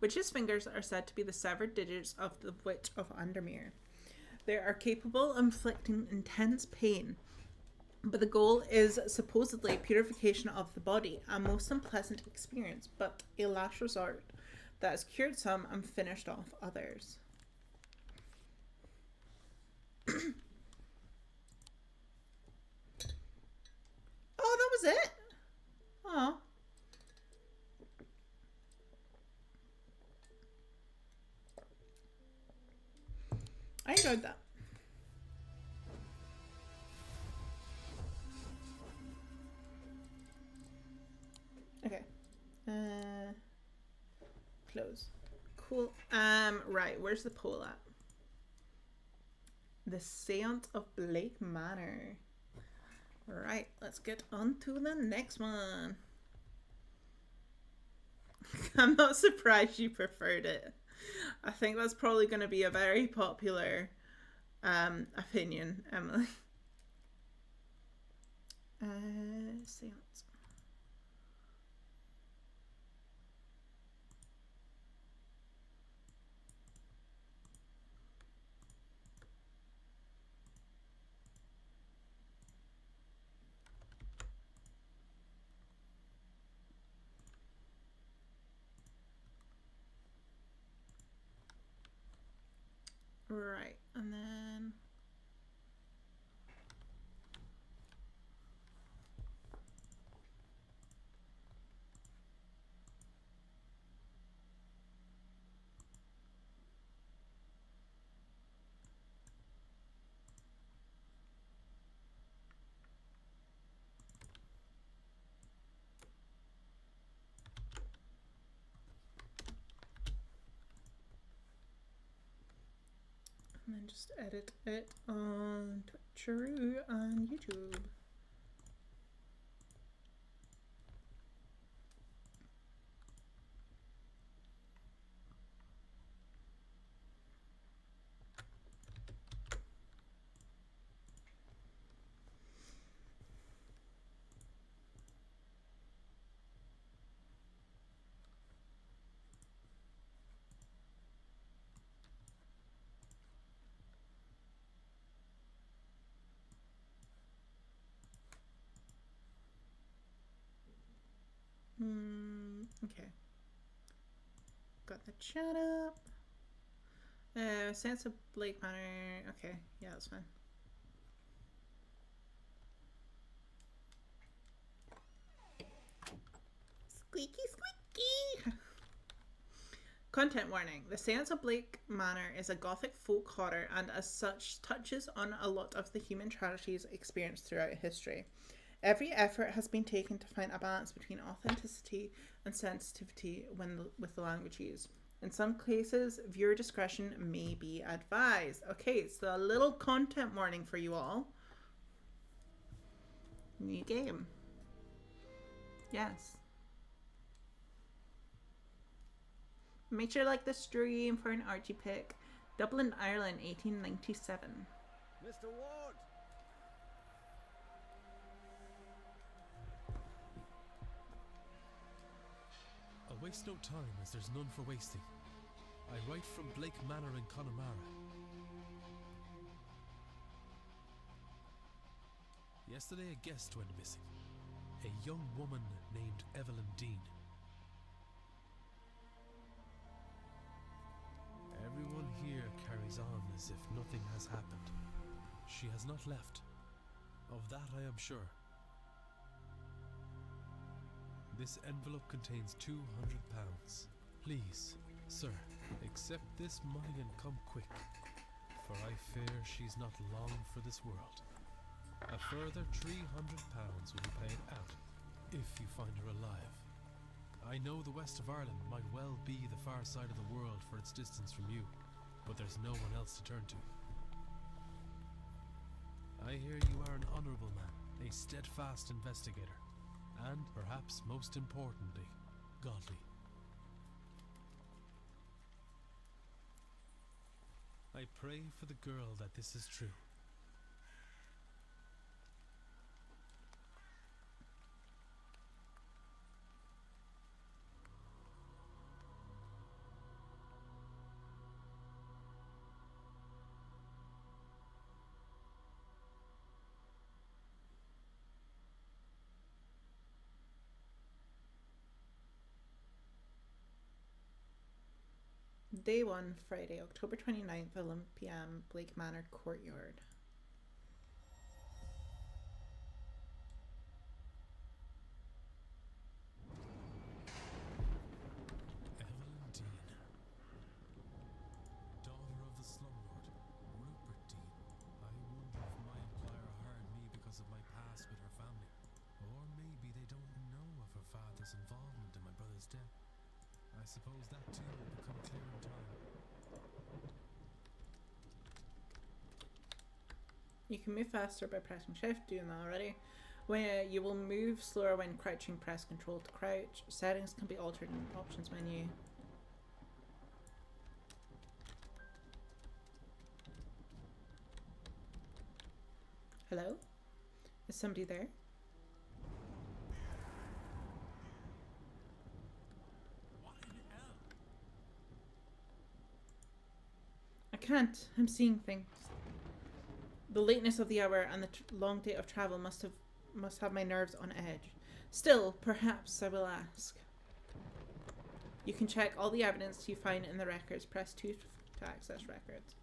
Witch's fingers are said to be the severed digits of the Witch of Undermere. They are capable of inflicting intense pain, but the goal is supposedly purification of the body, a most unpleasant experience, but a last resort that has cured some and finished off others. Oh, that was it? Oh. I enjoyed that. Okay. Close. Cool. Right, where's the poll at? The Seance of Blake Manor. Right, let's get on to the next one. I'm not surprised you preferred it. I think that's probably going to be a very popular opinion, Emily. Seance. Right, and then just edit it on Twitcheroo on YouTube. Okay. Got the chat up. Sansa Blake Manor. Okay, yeah, that's fine. Squeaky, squeaky. Content warning. The Seance of Blake Manor is a gothic folk horror and as such touches on a lot of the human tragedies experienced throughout history. Every effort has been taken to find a balance between authenticity and sensitivity with the language used. In some cases, viewer discretion may be advised. Okay, so a little content warning for you all. New game. Yes. Make sure to like the stream for an Archie pick. Dublin, Ireland, 1897. Mr. Ward! I'll waste no time as there's none for wasting. I write from Blake Manor in Connemara. Yesterday a guest went missing. A young woman named Evelyn Dean. Everyone here carries on as if nothing has happened. She has not left. Of that I am sure. This envelope contains £200. Please, sir, accept this money and come quick, for I fear she's not long for this world. A further £300 will be paid out, if you find her alive. I know the west of Ireland might well be the far side of the world for its distance from you, but there's no one else to turn to. I hear you are an honourable man, a steadfast investigator, and perhaps most importantly, godly. I pray for the girl that this is true. Day 1, Friday, October 29th, 11 p.m., Blake Manor Courtyard. Evelyn Dean, daughter of the slumlord, Rupert Dean. I wonder if my employer hired me because of my past with her family. Or maybe they don't know of her father's involvement in my brother's death. I suppose that too will become clear in time. You can move faster by pressing shift, doing that already. When you will move slower when crouching, press control to crouch. Settings can be altered in the options menu. Hello? Is somebody there? What in hell? I can't. I'm seeing things. The lateness of the hour and the long day of travel must have my nerves on edge. Still, perhaps I will ask. You can check all the evidence you find in the records. Press 2 to access records.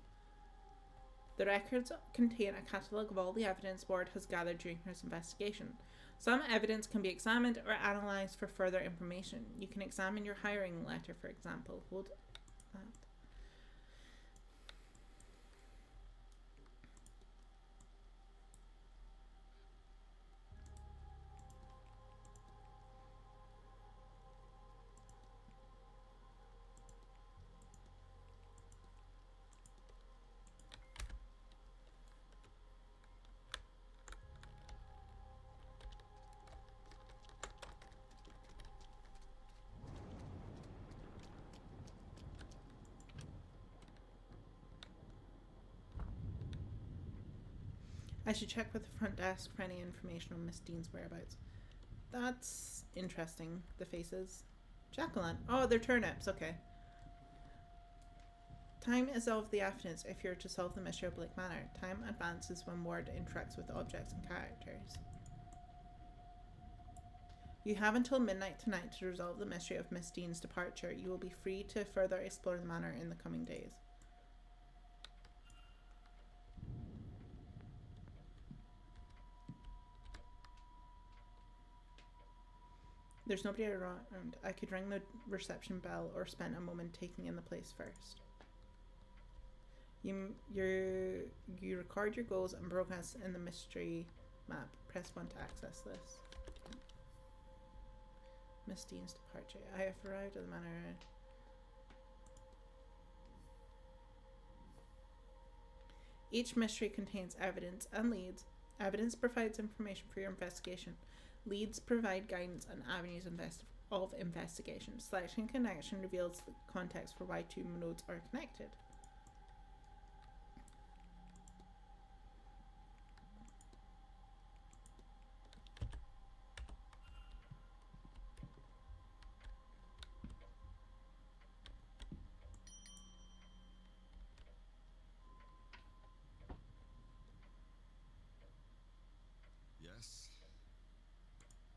The records contain a catalogue of all the evidence Ward has gathered during his investigation. Some evidence can be examined or analysed for further information. You can examine your hiring letter, for example. Hold that. I should check with the front desk for any information on Miss Dean's whereabouts. That's interesting, the faces. Jacqueline. Oh, they're turnips, okay. Time is of the essence if you're to solve the mystery of Blake Manor. Time advances when Ward interacts with objects and characters. You have until midnight tonight to resolve the mystery of Miss Dean's departure. You will be free to further explore the manor in the coming days. There's nobody around. I could ring the reception bell or spend a moment taking in the place first. You record your goals and progress in the mystery map. Press 1 to access this. Miss Dean's departure. I have arrived at the manor. Each mystery contains evidence and leads. Evidence provides information for your investigation. Leads provide guidance and avenues of investigation. Selection connection reveals the context for why two nodes are connected. Yes?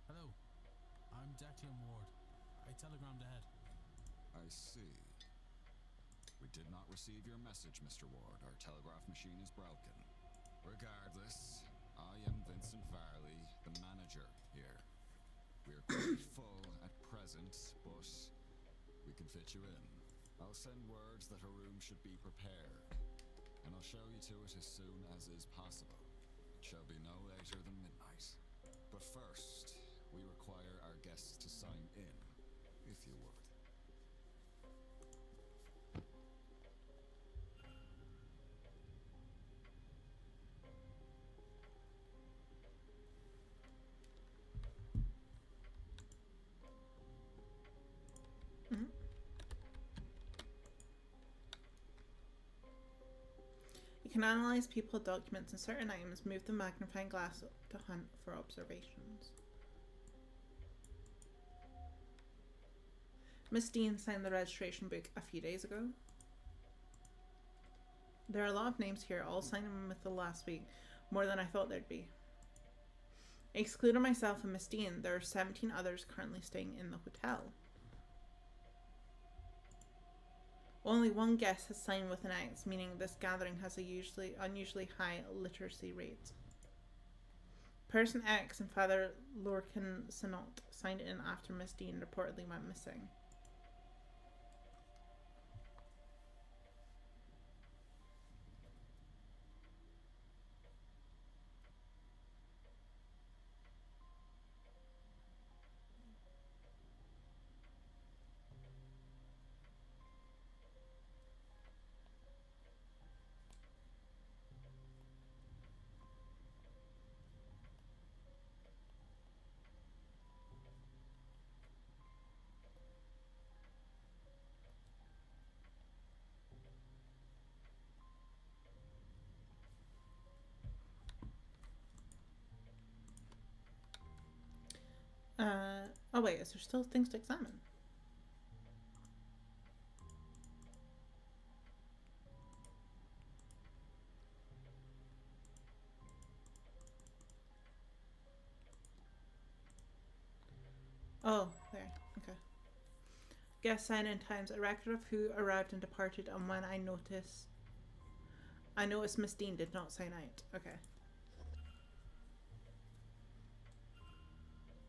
Hello, I'm Declan Ward. I telegrammed ahead. I see. We did not receive your message, Mr. Ward. Our telegraph machine is broken. Regardless, I am Vincent Farley, the manager here. We are quite full at present, but we can fit you in. I'll send words that a room should be prepared, and I'll show you to it as soon as is possible. It shall be no later than midnight. But first, we require our guests to sign in, if you would. You can analyze people, documents, and certain items. Move the magnifying glass to hunt for observations. Miss Dean signed the registration book a few days ago. There are a lot of names here, all signed in with the last week. More than I thought there'd be. Excluding myself and Miss Dean, there are 17 others currently staying in the hotel. Only one guest has signed with an X, meaning this gathering has a unusually high literacy rate. Person X and Father Lorcan Sinot signed in after Miss Dean reportedly went missing. Oh wait, is there still things to examine? Oh, there. Okay. Guest sign-in times. A record of who arrived and departed, and when I noticed Miss Dean did not sign out. Okay.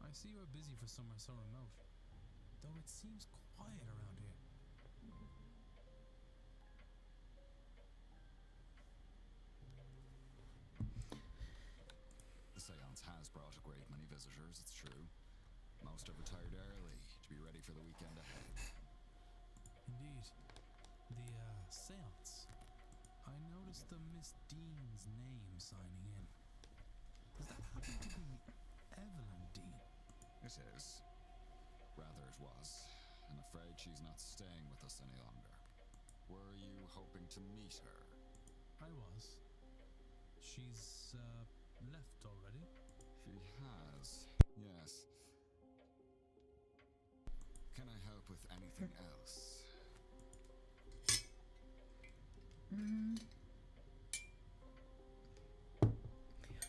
I see you are busy for somewhere so remote, though it seems quiet around here. The seance has brought a great many visitors, it's true. Most have retired early to be ready for the weekend ahead. Indeed. The, seance. I noticed the Miss Dean's name signing in. Does that happen to be Evelyn Dean? It is. Rather it was. I'm afraid she's not staying with us any longer. Were you hoping to meet her? I was. She's, left already? She has, yes. Can I help with anything else?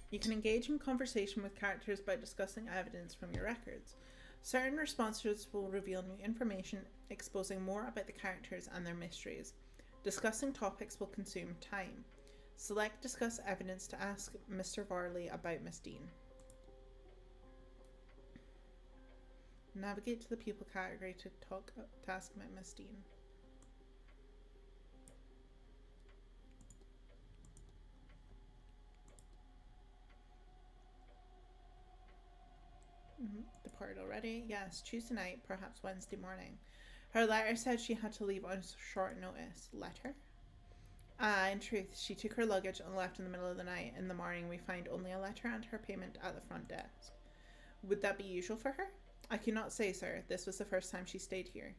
You can engage in conversation with characters by discussing evidence from your records. Certain responses will reveal new information, exposing more about the characters and their mysteries. Discussing topics will consume time. Select Discuss Evidence to ask Mr. Varley about Miss Dean. Navigate to the People category to ask about Miss Dean. Departed already? Yes, Tuesday night, perhaps Wednesday morning. Her letter said she had to leave on short notice. Letter? In truth, she took her luggage and left in the middle of the night. In the morning, we find only a letter and her payment at the front desk. Would that be usual for her? I cannot say, sir. This was the first time she stayed here.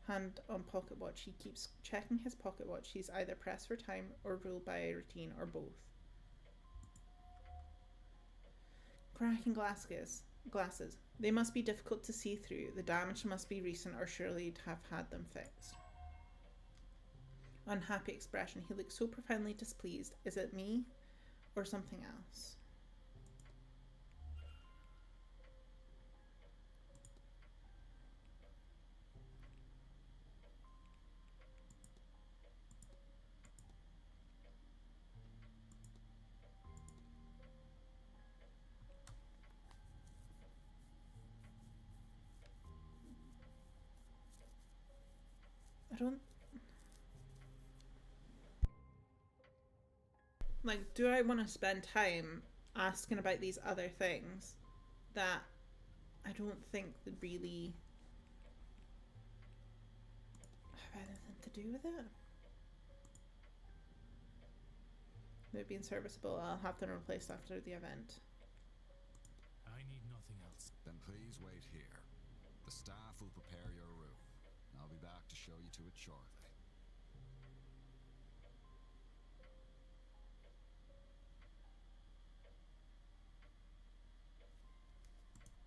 Hand on pocket watch. He keeps checking his pocket watch. He's either pressed for time or ruled by a routine or both. Cracking glasses. They must be difficult to see through. The damage must be recent or surely to have had them fixed. Unhappy expression. He looks so profoundly displeased. Is it me or something else? I don't... Like, do I want to spend time asking about these other things that I don't think would really have anything to do with it? They're being serviceable. I'll have them replaced after the event. I need nothing else. Then please wait here. The staff will prepare your room. I'll be back to show you to it shortly.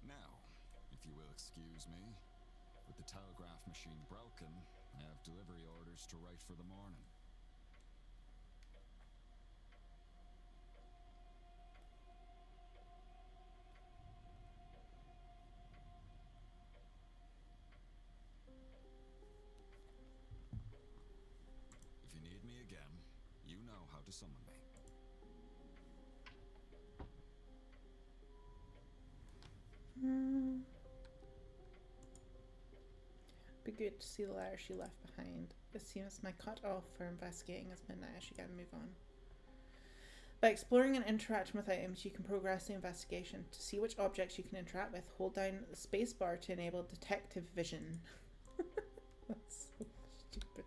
Now, if you will excuse me, with the telegraph machine broken, I have delivery orders to write for the morning. to summon me. Be good to see the letter she left behind. It seems my cut off for investigating is midnight. I should get a move on. By exploring and interacting with items, you can progress the investigation. To see which objects you can interact with, hold down the space bar to enable detective vision. That's so stupid.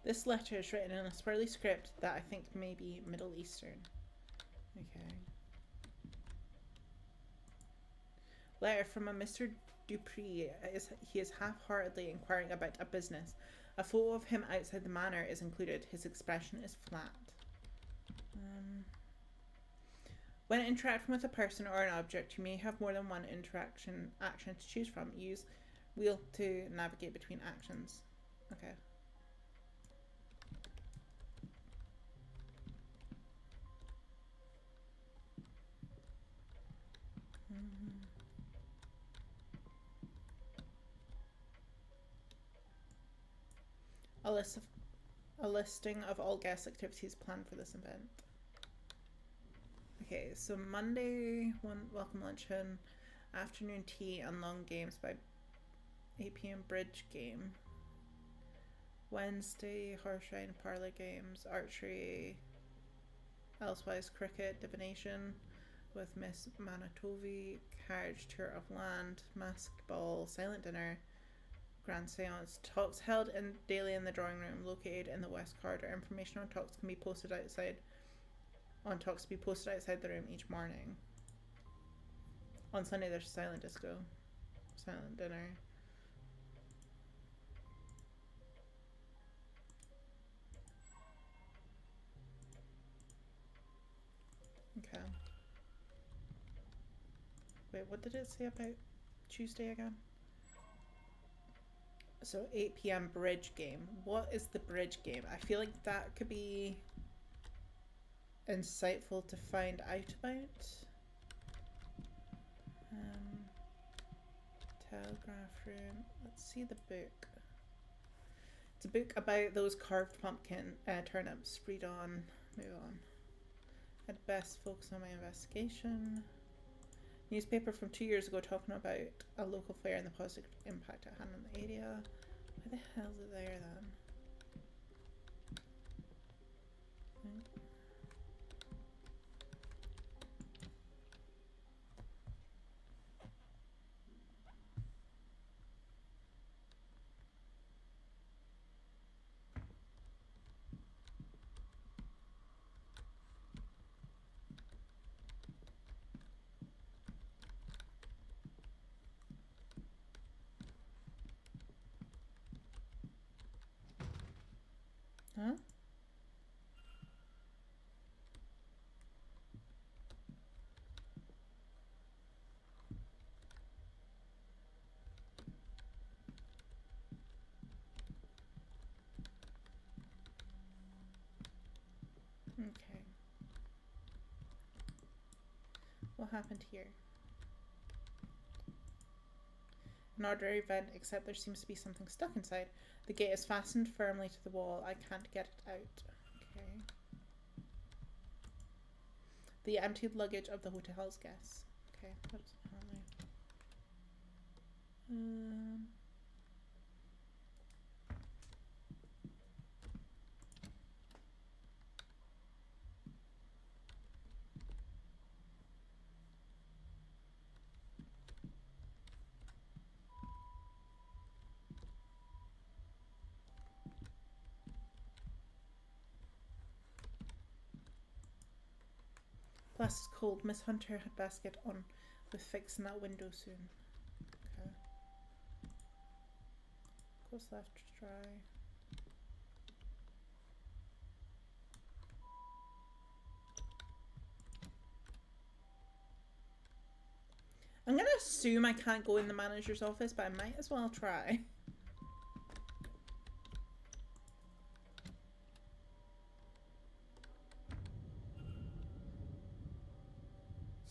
This letter is written in a swirly script that I think may be Middle Eastern. Okay. Letter from a Mr. Dupree. He is half-heartedly inquiring about a business. A photo of him outside the manor is included. His expression is flat. When interacting with a person or an object, you may have more than one action to choose from. Use wheel to navigate between actions. Okay. A listing of all guest activities planned for this event. Okay, so Monday, welcome luncheon, afternoon tea and long games by 8 p.m. bridge game. Wednesday, horse ride and parlor games, archery, elsewise cricket, divination with Miss Manitovi, carriage tour of land, masked ball, silent dinner, grand seance, talks held daily in the drawing room located in the west corridor. Information on talks can be posted outside the room each morning. On Sunday there's silent disco, silent dinner. Okay. Wait, what did it say about Tuesday again? So 8 p.m. bridge game. What is the bridge game? I feel like that could be insightful to find out about. Telegraph room. Let's see the book. It's a book about those carved pumpkin turnips. Read on. Move on. I'd best focus on my investigation. Newspaper from 2 years ago talking about a local fair and the positive impact it had on the area. Why the hell is it there then? Huh? Okay. What happened here? An ordinary vent, except there seems to be something stuck inside. The gate is fastened firmly to the wall. I can't get it out. Okay. The emptied luggage of the hotel's guests. Okay, that's apparently. Plus it's cold. Miss Hunter had best get on with fixing that window soon. Okay. Close left to dry. I'm gonna assume I can't go in the manager's office, but I might as well try.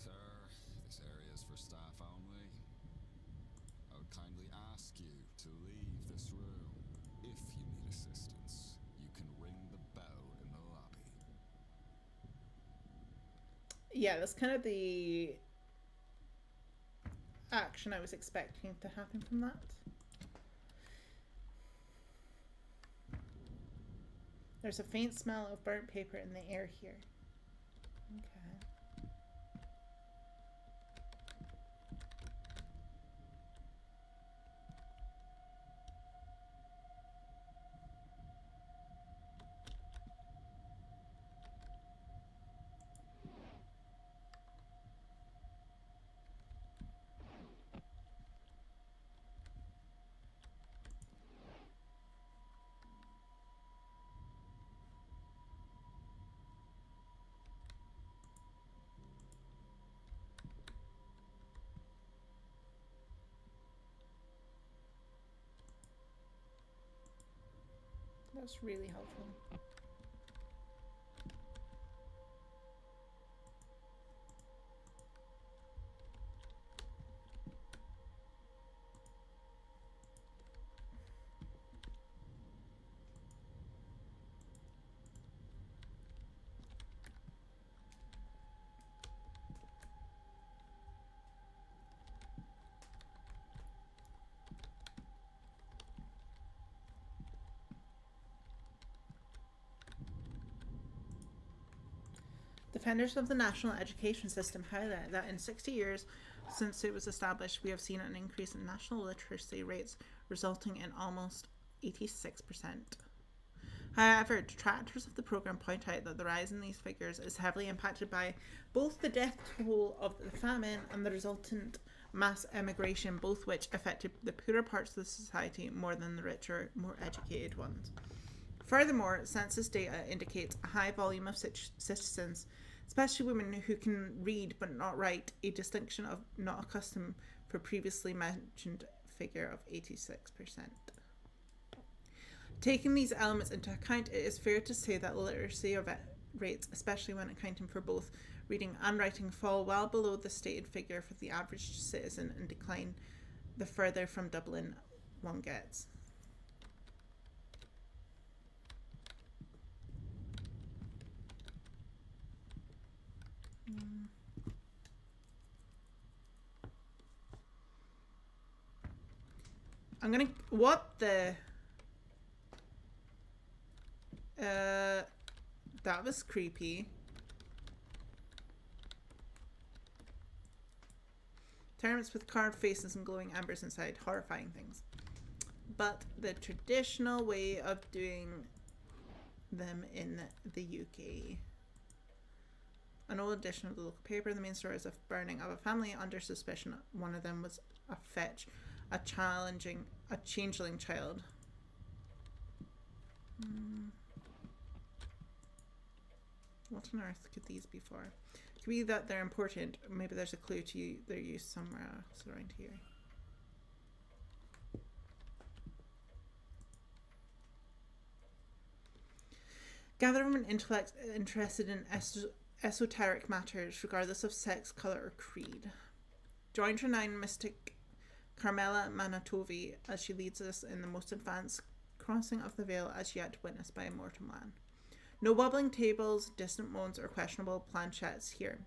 Sir, this area is for staff only. I would kindly ask you to leave this room. If you need assistance, you can ring the bell in the lobby. Yeah, that's kind of the action I was expecting to happen from that. There's a faint smell of burnt paper in the air here. Okay. That's really helpful. Defenders of the national education system highlight that in 60 years since it was established, we have seen an increase in national literacy rates, resulting in almost 86%. However, detractors of the program point out that the rise in these figures is heavily impacted by both the death toll of the famine and the resultant mass emigration, both which affected the poorer parts of the society more than the richer, more educated ones. Furthermore, census data indicates a high volume of citizens, especially women who can read but not write, a distinction of not accustomed for previously mentioned figure of 86%. Taking these elements into account, it is fair to say that literacy rates, especially when accounting for both reading and writing, fall well below the stated figure for the average citizen and decline the further from Dublin one gets. I'm gonna... What the... That was creepy. Tournaments with carved faces and glowing embers inside. Horrifying things. But the traditional way of doing them in the UK. An old edition of the local paper. The main story is of burning of a family under suspicion. One of them was a fetch, a changeling child. What on earth could these be for? It could be that they're important. Maybe there's a clue to their use somewhere else around here. Gather from an intellect interested in esoteric matters, regardless of sex, colour, or creed. Join renowned mystic Carmela Manitovi as she leads us in the most advanced crossing of the veil as yet witnessed by a mortal man. No wobbling tables, distant moans, or questionable planchettes here.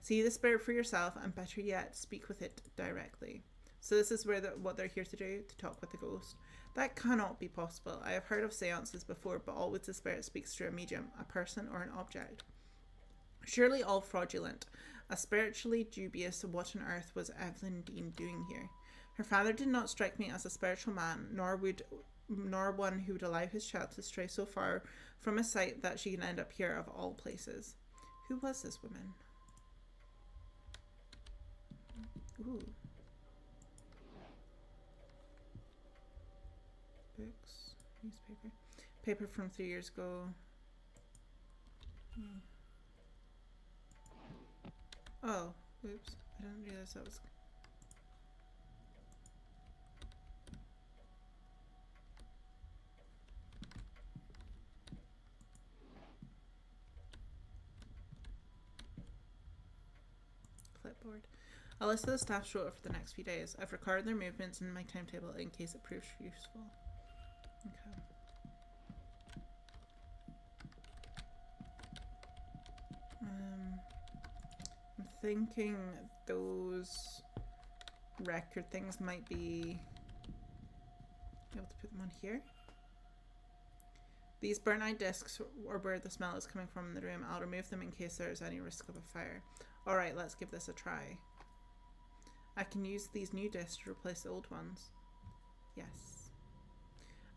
See the spirit for yourself, and better yet, speak with it directly. So this is what they're here to do, to talk with the ghost. That cannot be possible. I have heard of seances before, but always the spirit speaks through a medium, a person, or an object. Surely all fraudulent. A spiritually dubious what on earth was Evelyn Dean doing here? Her father did not strike me as a spiritual man, nor one who would allow his child to stray so far from a sight that she can end up here of all places. Who was this woman? Ooh. Books, newspaper. Paper from 3 years ago. Oh, oops. I didn't realize that was... board. I'll list the staff's rota for the next few days. I've recorded their movements in my timetable in case it proves useful. Okay. I'm thinking those record things might be able to put them on here. These burnt-out discs are where the smell is coming from in the room. I'll remove them in case there's any risk of a fire. Alright, let's give this a try. I can use these new discs to replace the old ones. Yes.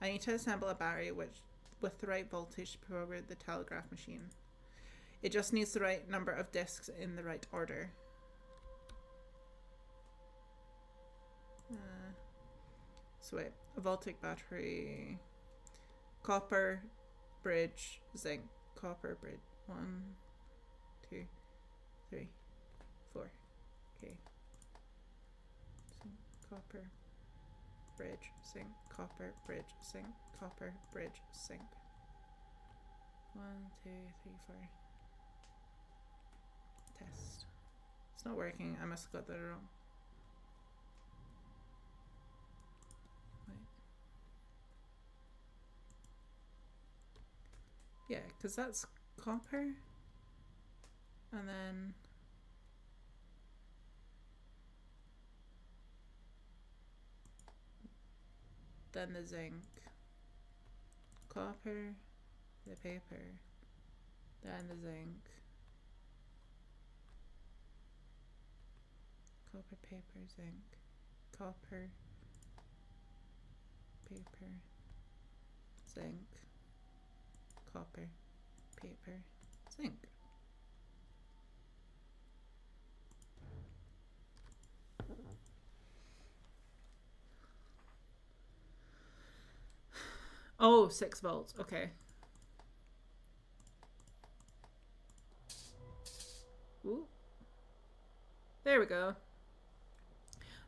I need to assemble a battery with the right voltage to power the telegraph machine. It just needs the right number of discs in the right order. So wait, a voltaic battery, copper, bridge, zinc, copper, bridge, 1, 2, 3, 4, okay. Zinc, copper, bridge, zinc, copper, bridge, zinc, copper, bridge, zinc. 1, 2, 3, 4. Test. It's not working. I must have got that wrong. Wait. Yeah, because that's copper. And then the zinc. Copper, the paper, then the zinc. Copper, paper, zinc. Copper, paper, zinc. Copper, paper, zinc. Oh, 6 volts. Okay. Ooh. There we go.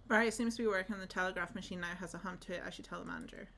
Barry seems to be working on the telegraph machine now. Has a hum to it. I should tell the manager.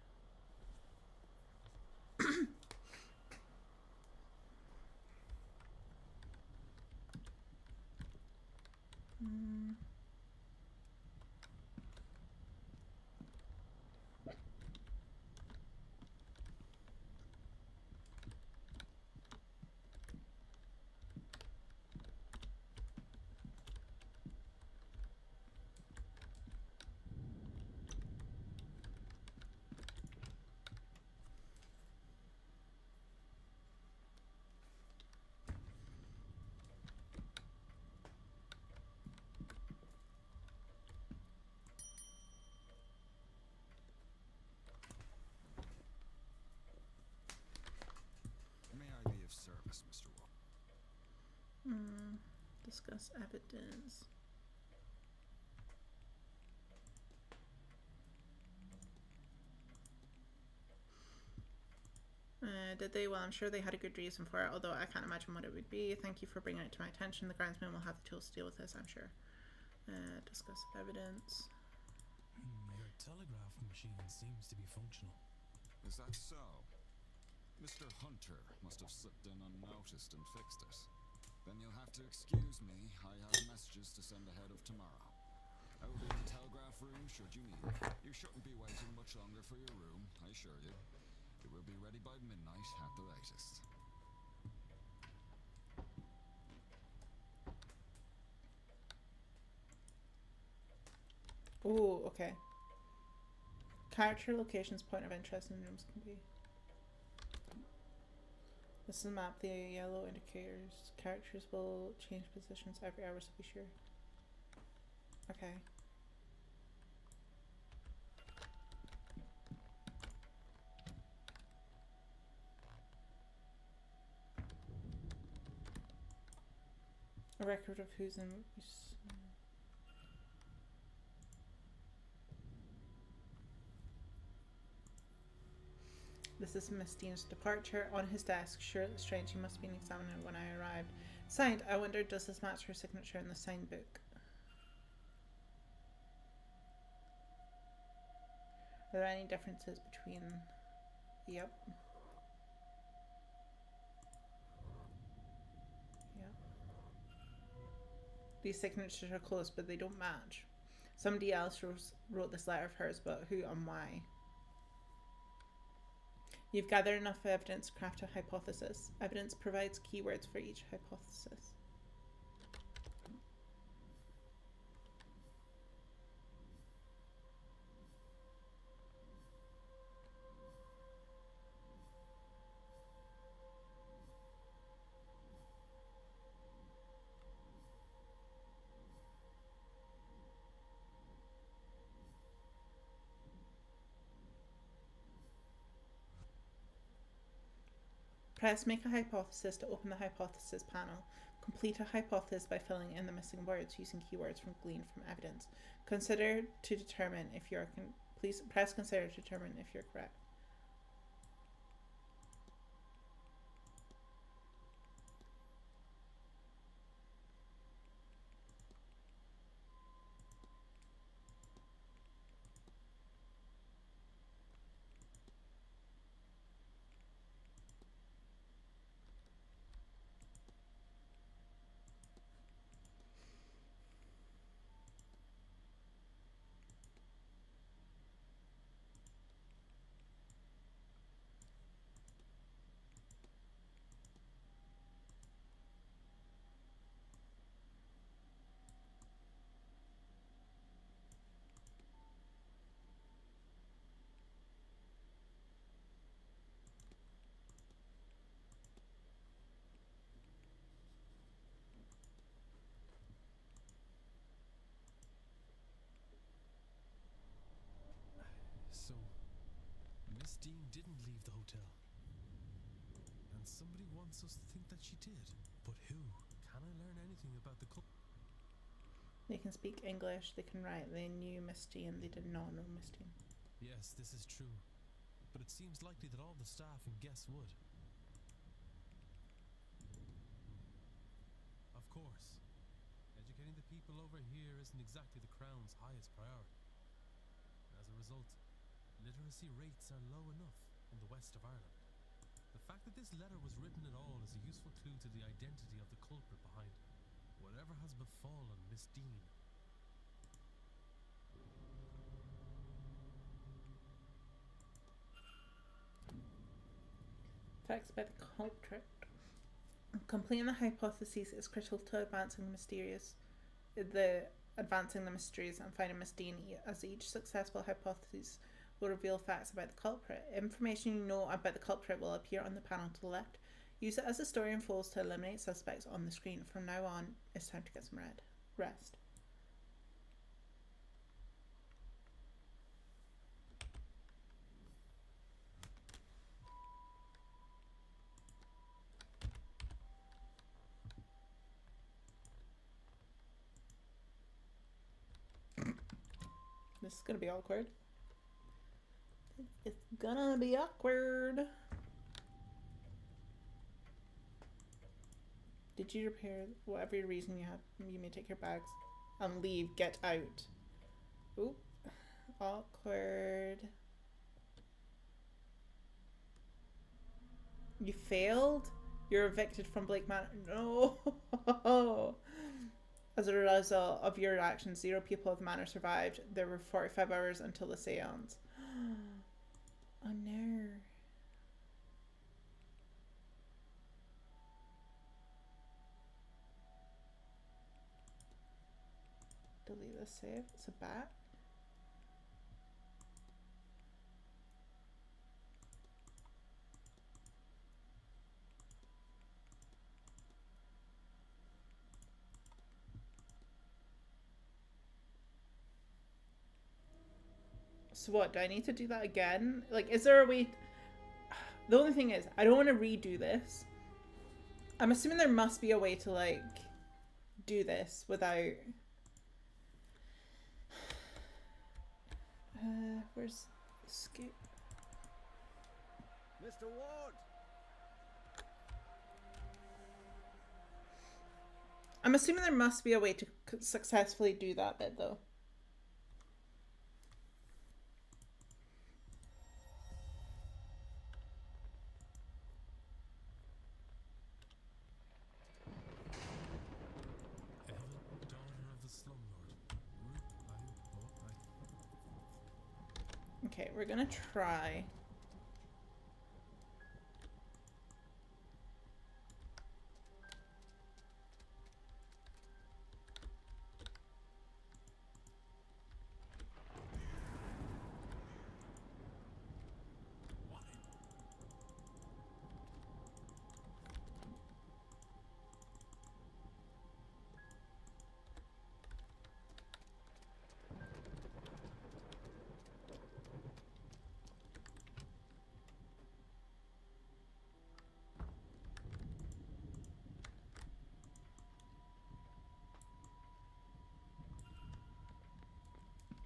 Mr. Ward. Discuss evidence. Did they? Well, I'm sure they had a good reason for it, although I can't imagine what it would be. Thank you for bringing it to my attention. The groundsman will have the tools to deal with this, I'm sure. Discuss evidence. Your telegraph machine seems to be functional. Is that so? Mr. Hunter must have slipped in unnoticed and fixed it. Then you'll have to excuse me. I have messages to send ahead of tomorrow. I will be in the telegraph room should you need. You shouldn't be waiting much longer for your room, I assure you. It will be ready by midnight at the latest. Ooh, okay. Character locations, point of interest in rooms can be. This is a map. The yellow indicators. Characters will change positions every hour, so be sure. Okay. A record of who's in. This is Miss Dean's departure. On his desk, Charlotte Strange, he must have been examining when I arrived. Signed. I wonder, does this match her signature in the signed book? Are there any differences between... Yep. Yep. These signatures are close, but they don't match. Somebody else wrote this letter of hers, but who and why? You've gathered enough evidence to craft a hypothesis. Evidence provides keywords for each hypothesis. Press Make a Hypothesis to open the hypothesis panel. Complete a hypothesis by filling in the missing words using keywords gleaned from evidence. Consider to determine if you're please press Consider to determine if you're correct. So, Miss Dean didn't leave the hotel. And somebody wants us to think that she did. But who? Can I learn anything about the They can speak English, they can write, they knew Miss Dean, they did not know Miss Dean. Yes, this is true. But it seems likely that all the staff and guests would. Of course. Educating the people over here isn't exactly the Crown's highest priority. As a result, literacy rates are low enough in the west of Ireland. The fact that this letter was written at all is a useful clue to the identity of the culprit behind whatever has befallen Miss Dean. Facts about the culprit. Completing the hypotheses is critical to advancing the mysteries and finding Miss Dean, as each successful hypothesis will reveal facts about the culprit. Information you know about the culprit will appear on the panel to the left. Use it as the story unfolds to eliminate suspects on the screen. From now on, it's time to get some rest. This is gonna be awkward. It's gonna be awkward. Did you repair whatever reason you have? You may take your bags and leave. Get out. Oop. Awkward. You failed? You're evicted from Blake Manor. No. As a result of your actions, 0 people of the manor survived. There were 45 hours until the seance. Oh no. Delete the save. It's a bat. So what, do I need to do that again? Like, is there a way... The only thing is, I don't want to redo this. I'm assuming there must be a way to, like, do this without... where's escape? Mr. Ward! I'm assuming there must be a way to successfully do that bit, though. Okay, we're gonna try.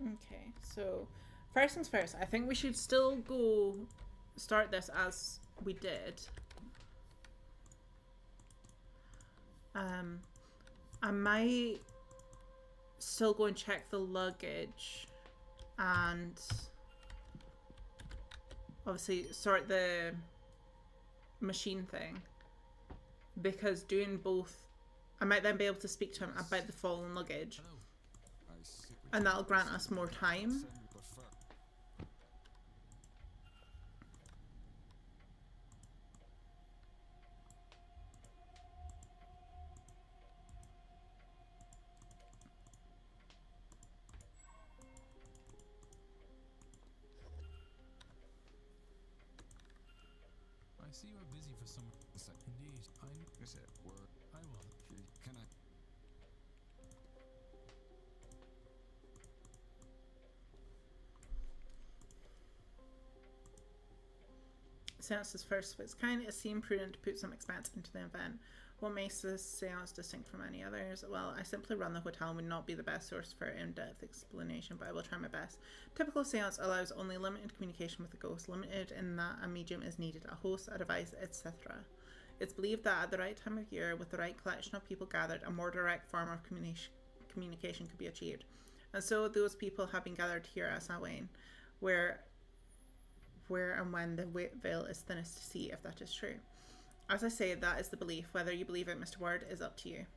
Okay, so first things first, I think we should still go start this as we did. I might still go and check the luggage and obviously sort the machine thing, because doing both, I might then be able to speak to him about the fallen luggage. Hello. I see. And that'll grant us more time. Send you prefer. I see you are busy for some. Indeed, Is it word? I will. Can I? Seance is first of its kind. It seemed prudent to put some expense into the event. What makes this seance distinct from any others? Well, I simply run the hotel and would not be the best source for in-depth explanation, but I will try my best. Typical seance allows only limited communication with the ghost, limited in that a medium is needed, a host, a device, etc. It's believed that at the right time of year, with the right collection of people gathered, a more direct form of communication could be achieved. And so those people have been gathered here at Samhain, where and when the veil is thinnest to see if that is true. As I say, that is the belief. Whether you believe it, Mr. Ward, is up to you.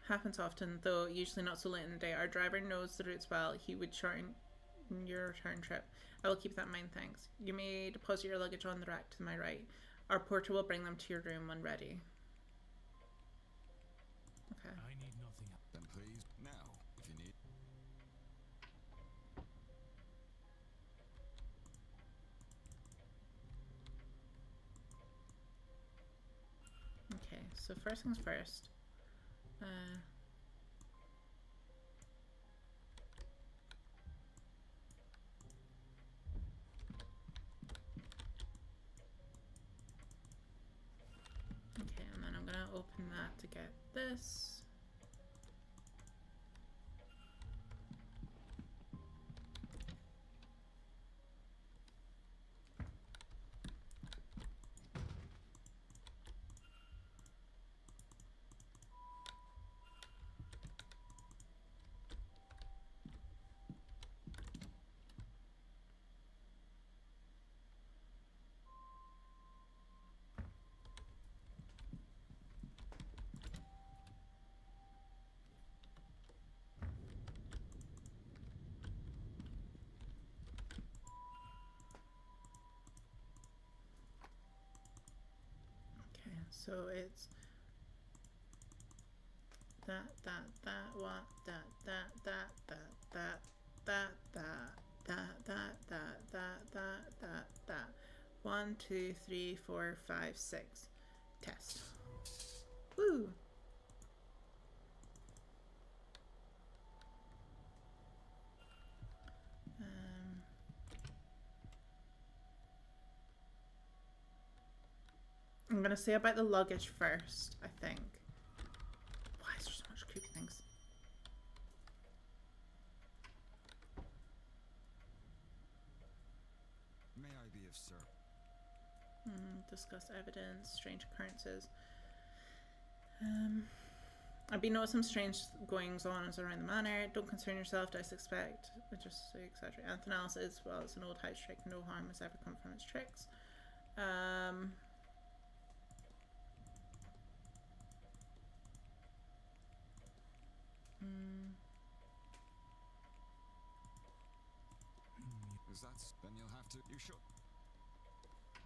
Happens often, though usually not so late in the day. Our driver knows the routes well. He would shorten your return trip. I will keep that in mind, thanks. You may deposit your luggage on the rack to my right. Our porter will bring them to your room when ready. Okay. I need nothing else. Then please now, if you need. Okay, so first things first. Okay, and then I'm gonna open that to get this. So it's that, what, that, 1, 2, 3, 4, 5, 6. Test. Woo! I'm gonna say about the luggage first, I think. Why is there so much creepy things? May I be of service? Discuss evidence, strange occurrences. I've been noticing some strange goings on around the manor. Don't concern yourself, I suspect. Just etc. Anything else is, well, it's an old house trick. No harm has ever come from its tricks. Is that then you'll have to you should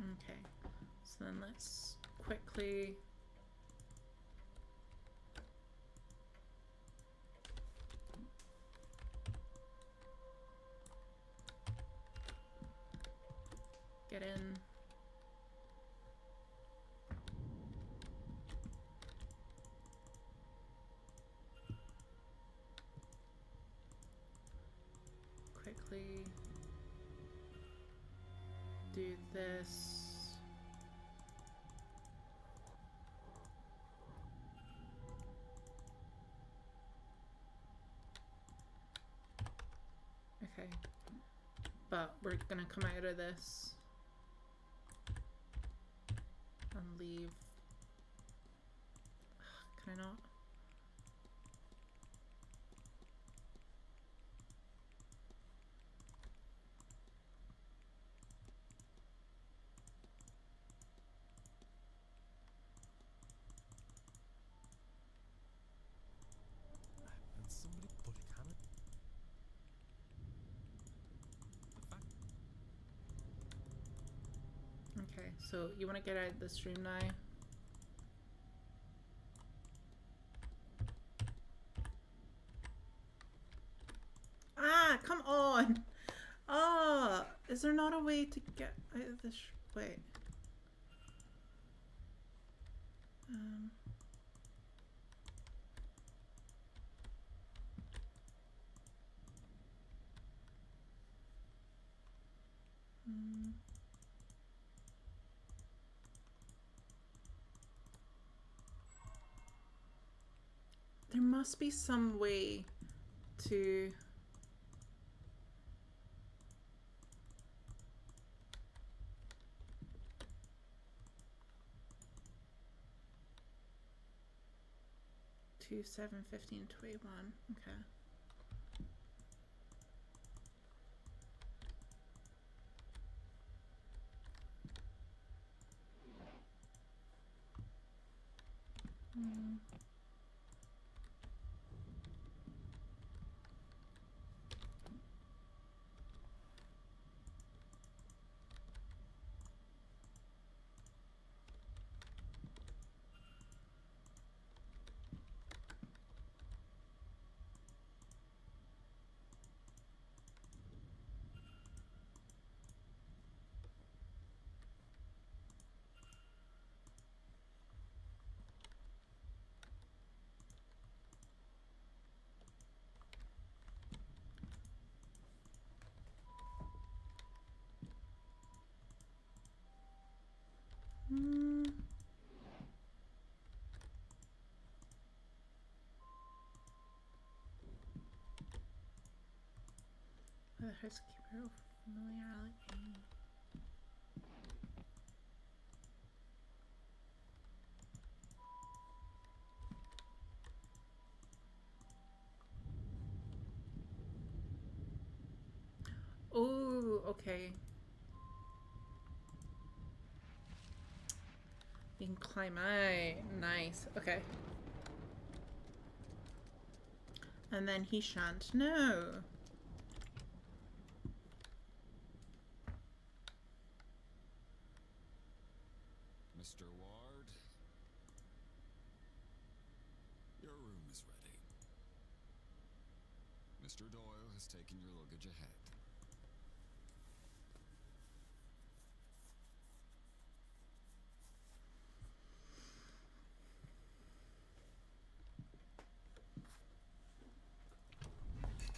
Okay, so then let's quickly get in. Quickly do this. Okay, but we're gonna come out of this and leave. Can I not? And somebody put a cannon. Okay, so you want to get out of the stream now? Ah, come on! Ah, is there not a way to get out of this? Wait. There must be some way to... Two, 7, 15, 21. Okay. The housekeeper of familiarity. Oh, okay. You can climb out. Nice. Okay. And then he shan't know. Mr. Ward, your room is ready. Mr. Doyle has taken your luggage ahead.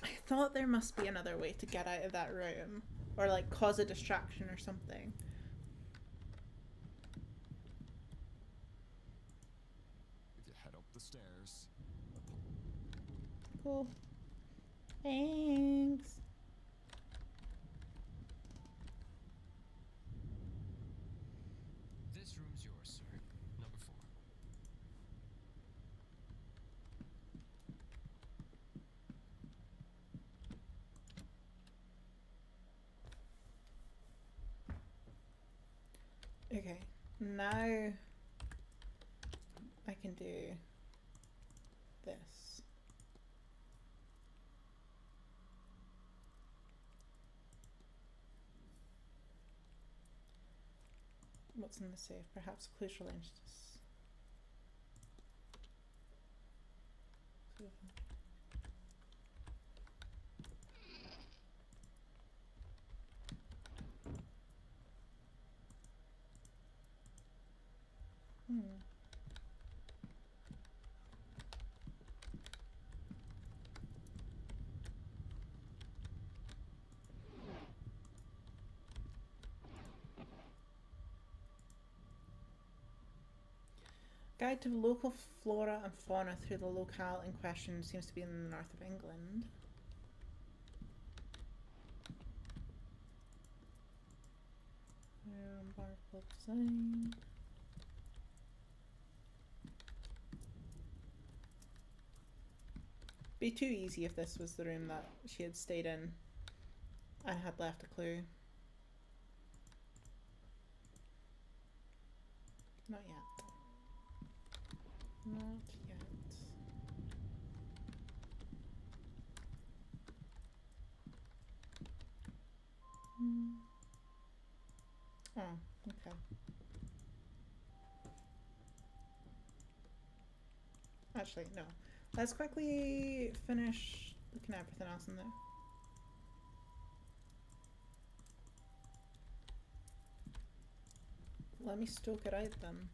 I thought there must be another way to get out of that room. Or like cause a distraction or something. If you head up the stairs, Cool. Thanks. This room's yours, sir. Number 4. Okay, now I can do this. What's in the safe? Perhaps clues related to this. Guide to local flora and fauna through the locale in question seems to be in the north of England. Barcode design. Be too easy if this was the room that she had stayed in. I had left a clue. Not yet. Not yet. Oh, okay. Actually, no. Let's quickly finish looking at everything else in there. Let me stoke it out then.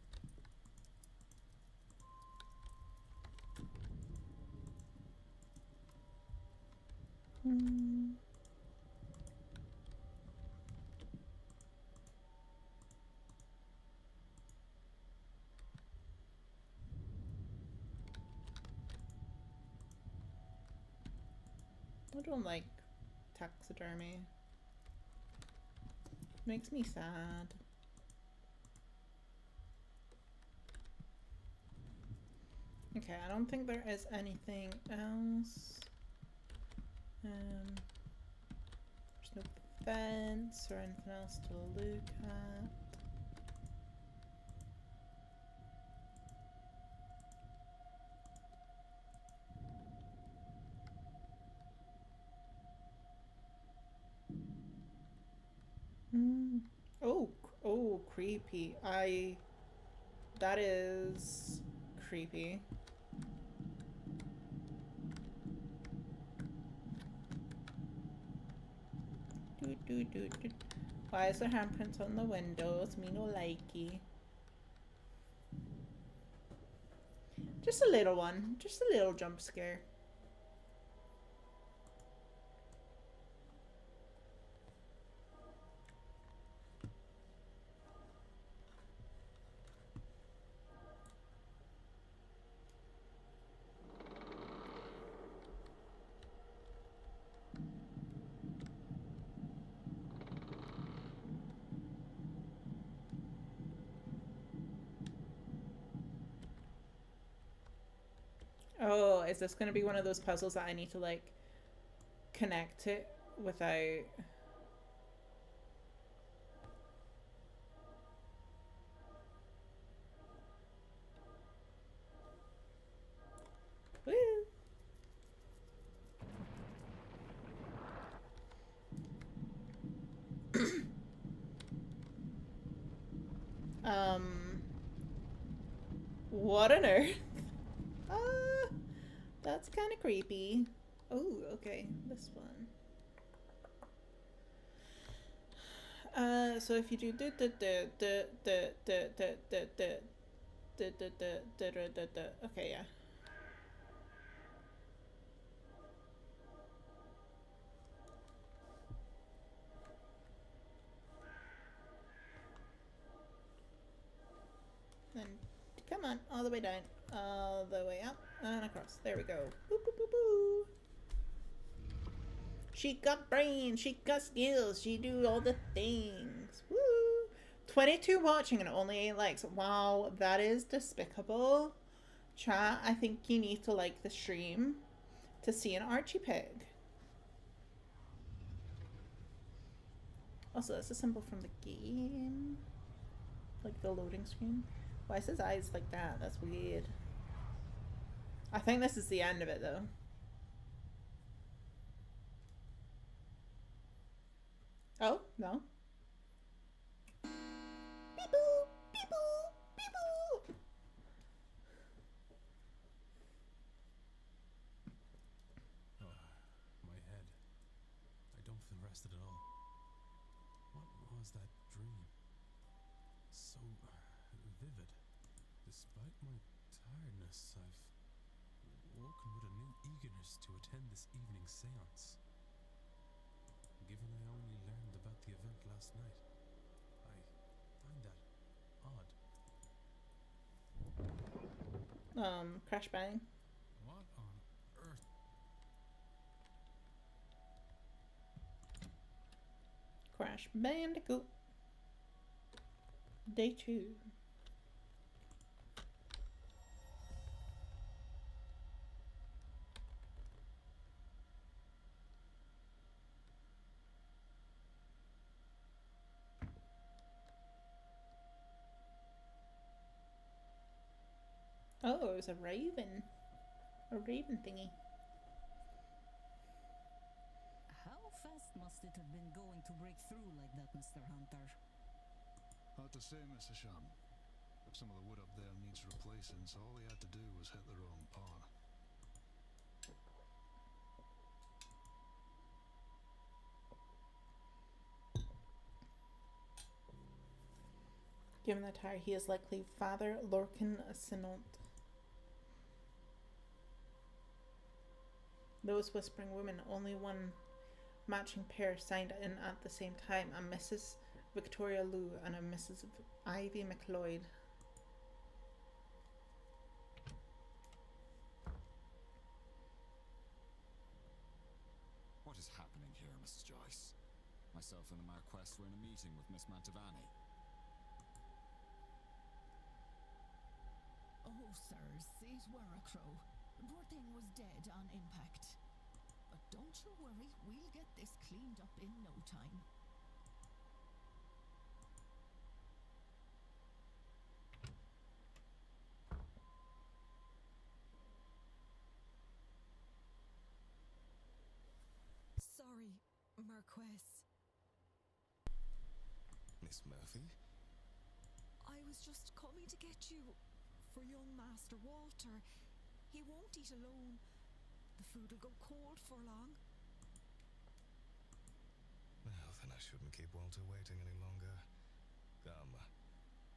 I don't like taxidermy. Makes me sad. Okay, I don't think there is anything else. There's no fence or anything else to look at. Oh, creepy. That is creepy. Why is there handprints on the windows? Me no likey. Just a little one. Just a little jump scare. Oh, is this going to be one of those puzzles that I need to, like, connect it without... Woo! What on earth? That's kind of creepy. Oh, okay, this one. So if you do okay, yeah. Then come on, all the way down, all the way up and across. There we go. Boop, boop, boop, boop. She got brains, she got skills, she do all the things. Woo! 22 watching and only 8 likes. Wow, that is despicable. Chat, I think you need to like the stream to see an Archie pig. Also, that's a symbol from the game. like the loading screen. Why is his eyes like that? That's weird. I think this is the end of it though. Oh, no. Beep boop, beep boop, beep boop. My head. I don't feel rested at all. What was that dream? So vivid. Despite my tiredness, I've woken with a new eagerness to attend this evening's seance. Given I only learned about the event last night, I find that odd. Crash bang. What on earth? Crash Bandicoot. Day 2. Oh, it was a raven. A raven thingy. How fast must it have been going to break through like that, Mr. Hunter? Hard to say, Mr. Sham. Some of the wood up there needs replacing, so all he had to do was hit the wrong part. Given the tire, he is likely Father Lorcan Sinont. Those whispering women, only one matching pair signed in at the same time, a Mrs. Victoria Lou and a Mrs. Ivy McLeod. What is happening here, Mrs. Joyce? Myself and the Marquess were in a meeting with Miss Mantovani. Oh, sirs, it were a crow. Poor thing was dead on impact. But don't you worry, we'll get this cleaned up in no time. Sorry, Marquess. Miss Murphy? I was just coming to get you for young Master Walter. He won't eat alone. The food'll go cold for long. Well, then I shouldn't keep Walter waiting any longer. Come,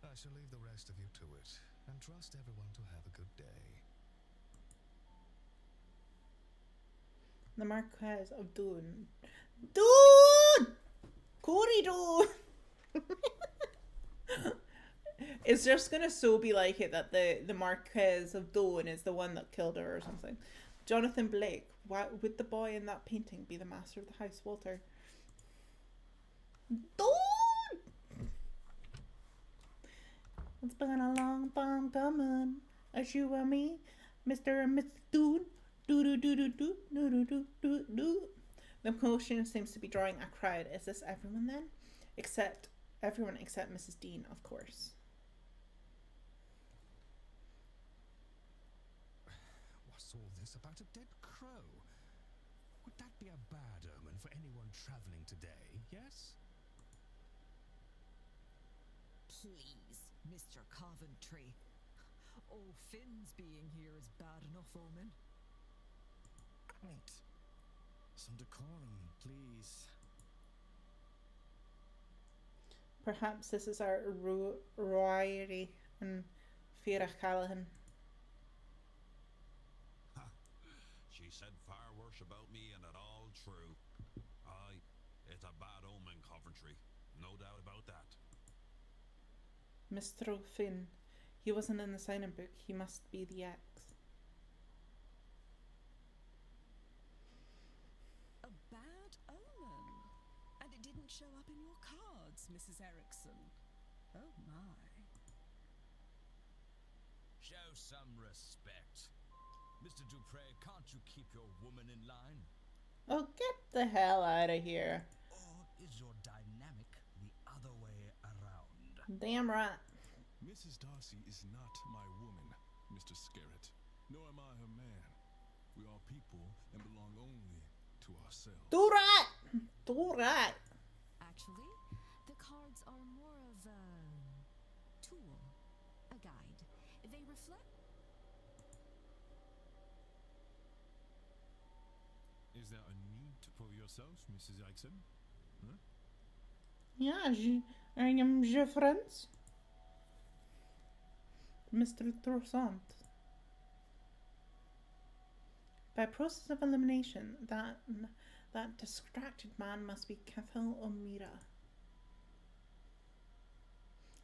I shall leave the rest of you to it, and trust everyone to have a good day. The Marquess of Doon. Doon! Coorie Doon! It's just gonna so be like it that the Marquess of Doon is the one that killed her or something. Jonathan Blake. Why would the boy in that painting be the master of the house, Walter? Doon! It's been a long time coming. As you and me, Mr. and Miss Doon. Do do do do do do do do do do. The commotion seems to be drawing a crowd. Is this everyone then? Everyone except Mrs. Dean, of course. What's all this about a dead crow? Would that be a bad omen for anyone traveling today, yes? Please, Mr. Coventry. Oh, Finn's being here is bad enough omen. Right. Some decorum, please. Perhaps this is our Rory and Fira Callahan. She said far worse about me, and it all true. Aye, it's a bad omen, Coventry. No doubt about that. Mr. Finn. He wasn't in the sign-in book. He must be the ex. A bad omen? And it didn't show up in your cards, Mrs. Erickson. Oh my. Show some respect. Mr. Dupre, can't you keep your woman in line? Oh, get the hell out of here. Or is your dynamic the other way around? Damn right. Mrs. Darcy is not my woman, Mr. Scarrett, nor am I her man. We are people and belong only to ourselves. Do right! Do right! Actually, the cards are more of a tool, a guide. They reflect. Is there a need for yourself, Mrs. Jackson? Huh? Yeah, I am your friends. Mr. Toussaint. By process of elimination, that distracted man must be Cathal O'Meara.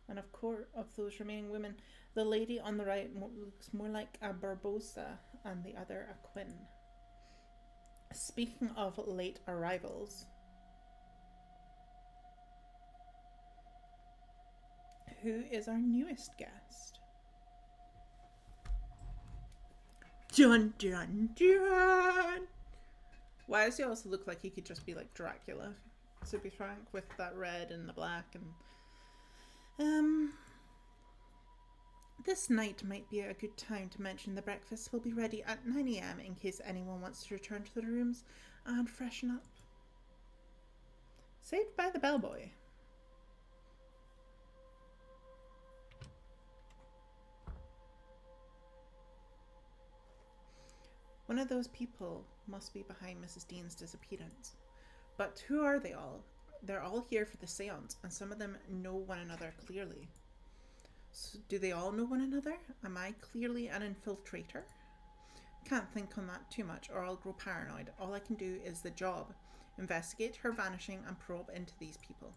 And of course, of those remaining women, the lady on the right looks more like a Barbosa and the other a Quinn. Speaking of late arrivals, who is our newest guest? Dun dun dun! Why does he also look like he could just be like Dracula, to be frank, with that red and the black and this night might be a good time to mention the breakfast will be ready at 9 a.m. in case anyone wants to return to their rooms and freshen up. Saved by the bellboy. One of those people must be behind Mrs. Dean's disappearance. But who are they all? They're all here for the seance, and some of them know one another clearly. So do they all know one another? Am I clearly an infiltrator? Can't think on that too much or I'll grow paranoid. All I can do is the job. Investigate her vanishing and probe into these people.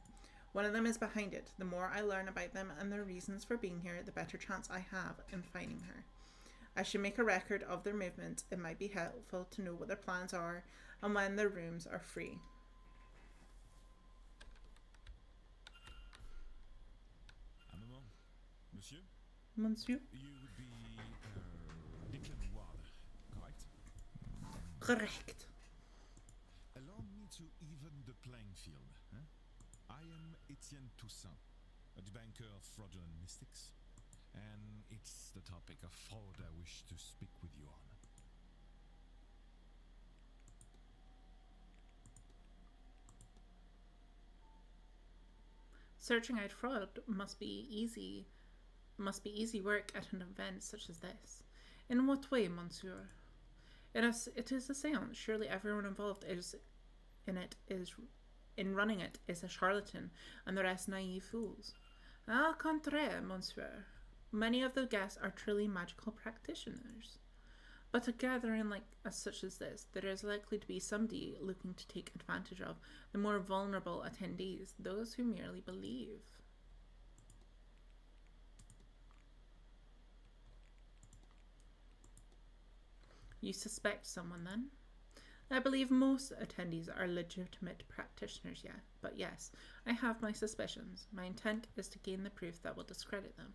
One of them is behind it. The more I learn about them and their reasons for being here, the better chance I have in finding her. I should make a record of their movements. It might be helpful to know what their plans are and when their rooms are free. Monsieur? Monsieur? You would be Declan Ward, correct? Correct. Allow me to even the playing field. Huh? I am Etienne Toussaint, a debunker of fraudulent mystics, and it's the topic of fraud I wish to speak with you on. Searching out fraud must be easy work at an event such as this. In what way, monsieur? It is a seance. Surely everyone involved in running it is a charlatan, and the rest naive fools. Au contraire, monsieur. Many of the guests are truly magical practitioners. But a gathering such as this, there is likely to be somebody looking to take advantage of the more vulnerable attendees, those who merely believe. You suspect someone then? I believe most attendees are legitimate practitioners, yeah. But yes, I have my suspicions. My intent is to gain the proof that will discredit them.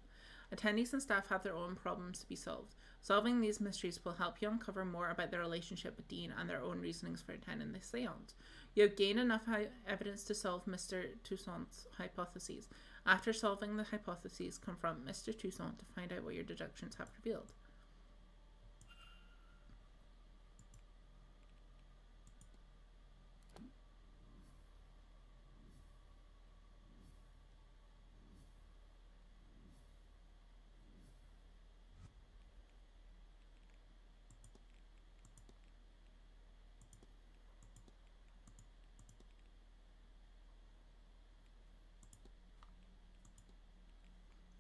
Attendees and staff have their own problems to be solved. Solving these mysteries will help you uncover more about their relationship with Dean and their own reasonings for attending this seance. You have gained enough evidence to solve Mr. Toussaint's hypotheses. After solving the hypotheses, confront Mr. Toussaint to find out what your deductions have revealed.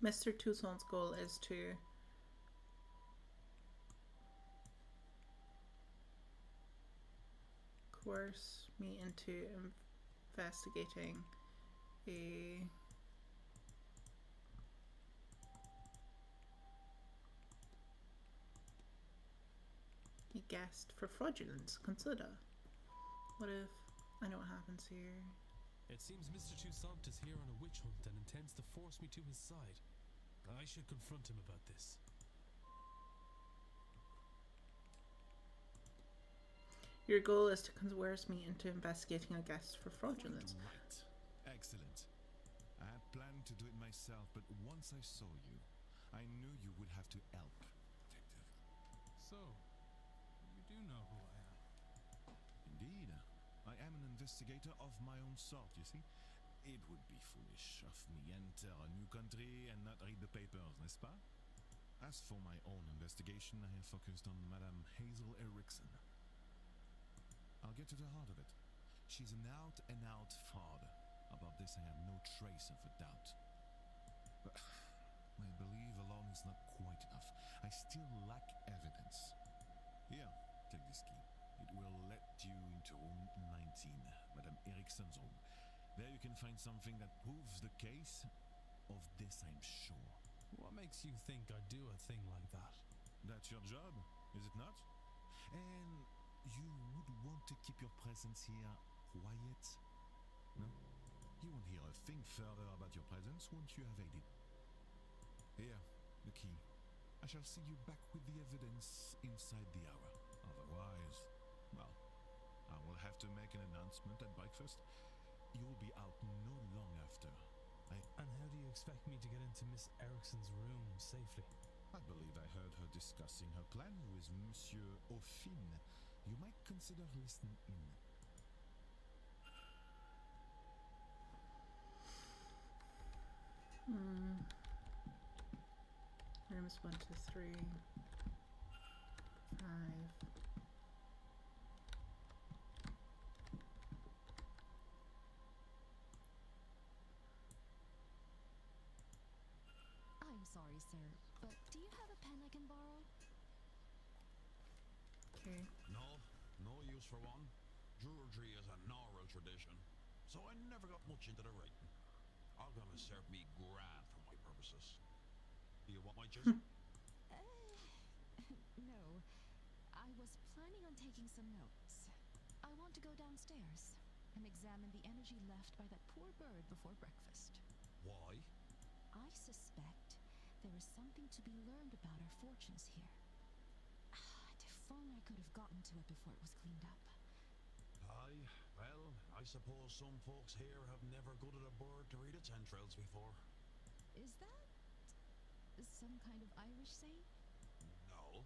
Mr. Toussaint's goal is to coerce me into investigating a guest for fraudulence. Consider. What if I know what happens here? It seems Mr. Toussaint is here on a witch hunt and intends to force me to his side. I should confront him about this. Your goal is to coerce me into investigating a guest for fraudulence. Right. Excellent. At planned to do it myself, but once I saw you, I knew you would have to help, Detective. So, you do know who I am. Indeed. I am an investigator of my own sort, you see. It would be foolish of me enter a new country and not read the papers, n'est-ce pas? As for my own investigation, I have focused on Madame Hazel Erickson. I'll get to the heart of it. She's an out-and-out fraud. About this, I have no trace of a doubt. But I believe alone is not quite enough. I still lack evidence. Here, take this key. It will let you into room 19, Madame Erickson's room. There you can find something that proves the case. Of this, I'm sure. What makes you think I'd do a thing like that? That's your job, is it not? And you would want to keep your presence here quiet? No? You won't hear a thing further about your presence once you have aided. Here, the key. I shall see you back with the evidence inside the hour. Otherwise, well, I will have to make an announcement at breakfast. You'll be out no long after. And how do you expect me to get into Miss Erickson's room safely? I believe I heard her discussing her plan with Monsieur Aufin. You might consider listening in. Rooms 1 to 3, 5. I'm sorry, sir, but do you have a pen I can borrow? Okay. No use for one. Druidry is an oral tradition, so I never got much into the writing. All gonna serve me grand for my purposes. Do you want my chisel? No. I was planning on taking some notes. I want to go downstairs and examine the energy left by that poor bird before breakfast. Why? I suspect there is something to be learned about our fortunes here. If only I could have gotten to it before it was cleaned up. Aye, well, I suppose some folks here have never gutted a bird to read its entrails before. Is that some kind of Irish saying? No.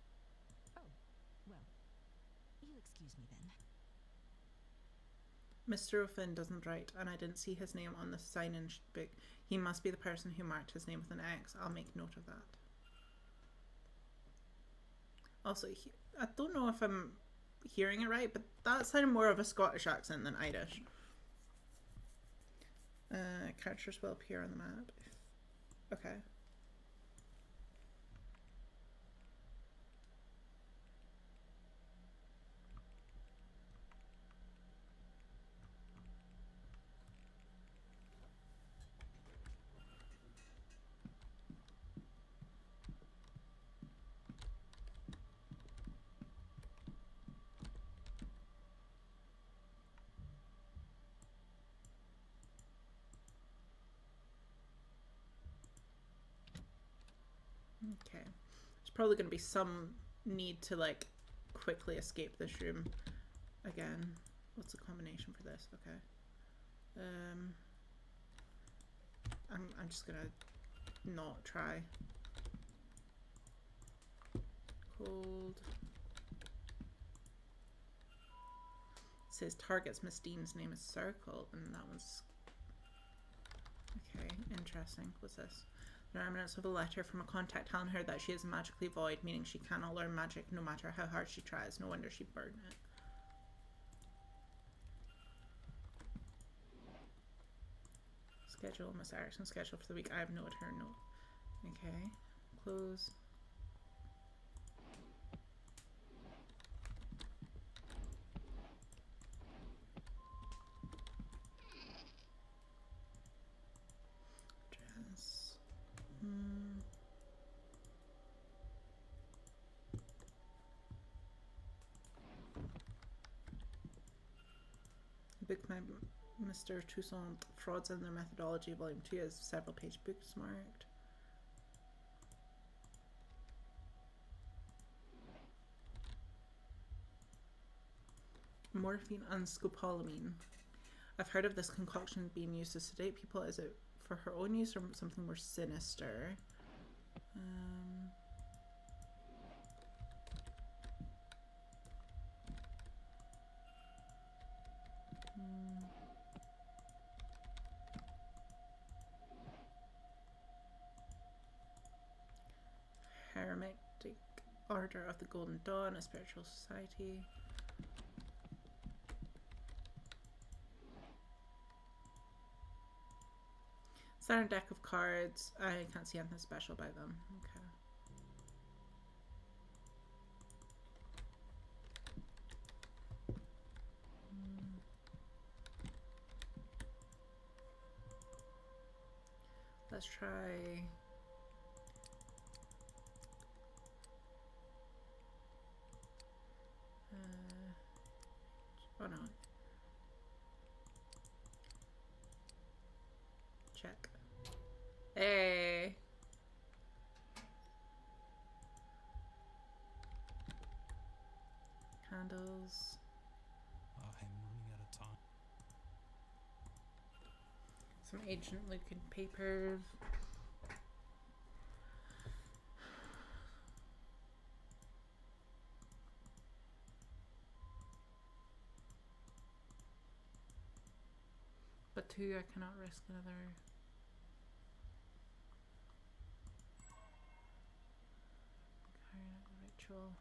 Oh, well, you'll excuse me then. Mr. O'Finn doesn't write, and I didn't see his name on the sign-in book. He must be the person who marked his name with an X. I'll make note of that. Also, I don't know if I'm hearing it right, but that sounded more of a Scottish accent than Irish. Characters will appear on the map. Okay. Okay. There's probably going to be some need to, like, quickly escape this room again. What's the combination for this? Okay. I'm just going to not try. Cold. It says targets Miss Dean's name is Circle, and that one's... Okay, interesting. What's this? The remnants of a letter from a contact telling her that she is magically void, meaning she cannot learn magic no matter how hard she tries. No wonder she burned it. Schedule, Miss Erickson schedule for the week. I have noted her note. Okay, close. Dress. Book by Mr. Toussaint, Frauds and Their Methodology, Volume 2 has several page books marked. Morphine and scopolamine. I've heard of this concoction being used to sedate people. Is it for her own use or something more sinister. Hermetic Order of the Golden Dawn, a spiritual society. Standard deck of cards. I can't see anything special about them. Okay. Let's try. Oh no. Check. Hey. Candles. I'm running out of time. Some ancient looking papers. But two, I cannot risk another. Carrying out the ritual.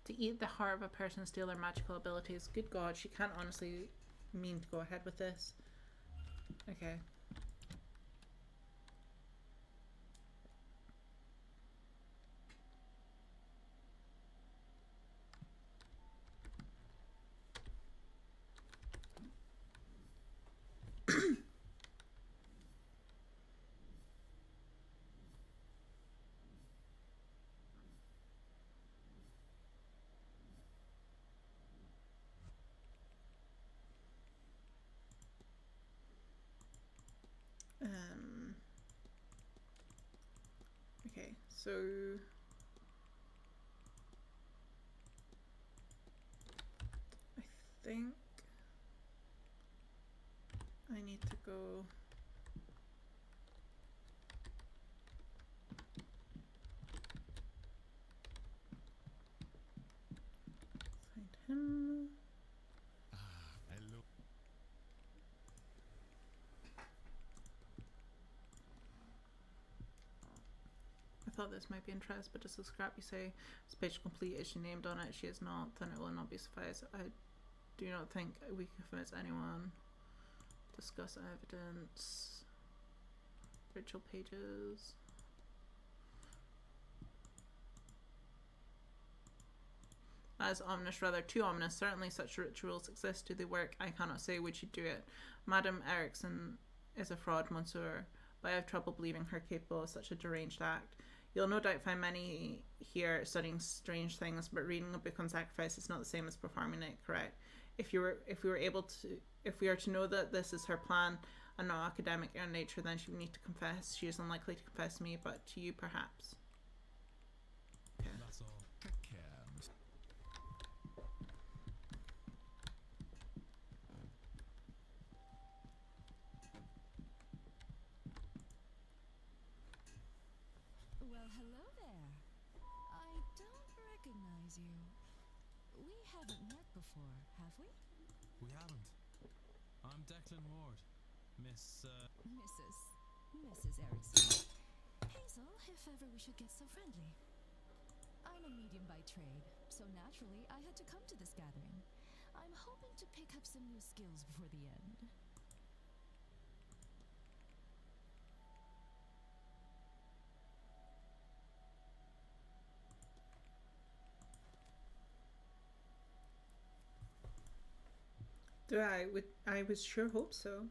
To eat the heart of a person, steal their magical abilities. Good God, she can't honestly mean to go ahead with this. Okay. Okay, so I think I need to go find him. Hello. I thought this might be interest, but just a scrap you say this page complete. Is she named on it? She is not, then it will not be suffice. I do not think we can convince anyone. Discuss evidence. Ritual pages. That is ominous, rather too ominous. Certainly such rituals exist. Do they work? I cannot say. Would she do it? Madame Erickson is a fraud, monsieur, but I have trouble believing her capable of such a deranged act. You'll no doubt find many here studying strange things, but reading a book on sacrifice is not the same as performing it, correct? If we are to know that this is her plan and not academic in nature, then she would need to confess. She is unlikely to confess to me, but to you perhaps. Okay. That's all. Well, hello there. I don't recognize you. We haven't met before, have we? We haven't. I'm Declan Ward. Mrs. Erickson. Hazel, if ever we should get so friendly. I'm a medium by trade, so naturally I had to come to this gathering. I'm hoping to pick up some new skills before the end. I would sure hope so.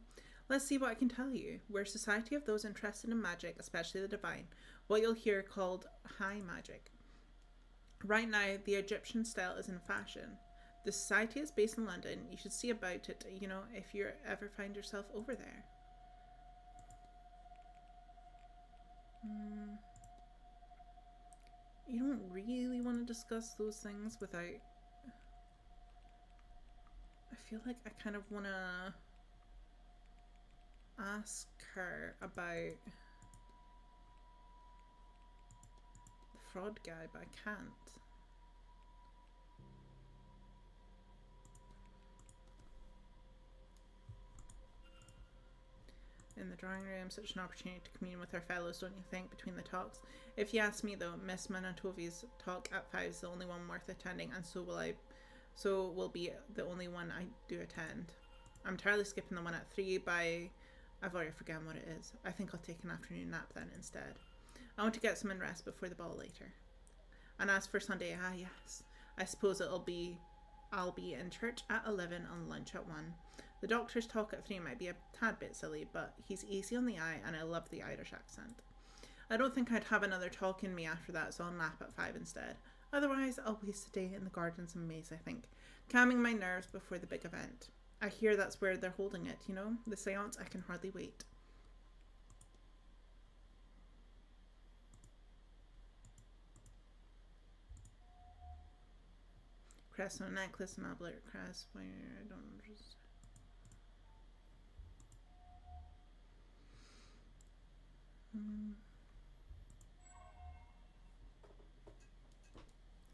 Let's see what I can tell you. We're a society of those interested in magic, especially the divine, what you'll hear called high magic. Right now, the Egyptian style is in fashion. The society is based in London. You should see about it, if you ever find yourself over there. You don't really want to discuss those things without... I feel like I kind of want to ask her about the fraud guy, but I can't. In the drawing room, such an opportunity to commune with our fellows, don't you think, between the talks? If you ask me, though, Miss Manatovi's talk at 5 is the only one worth attending, and so will be the only one I do attend. I'm entirely skipping the one at 3 by... I've already forgotten what it is. I think I'll take an afternoon nap then instead. I want to get some rest before the ball later. And as for Sunday, yes. I suppose I'll be in church at 11 and lunch at 1. The doctor's talk at 3 might be a tad bit silly, but he's easy on the eye and I love the Irish accent. I don't think I'd have another talk in me after that, so I'll nap at 5 instead. Otherwise, I'll waste a day in the gardens and maze, I think. Calming my nerves before the big event. I hear that's where they're holding it, you know? The seance, I can hardly wait. Crest on a necklace, an oblator crest, where I don't just...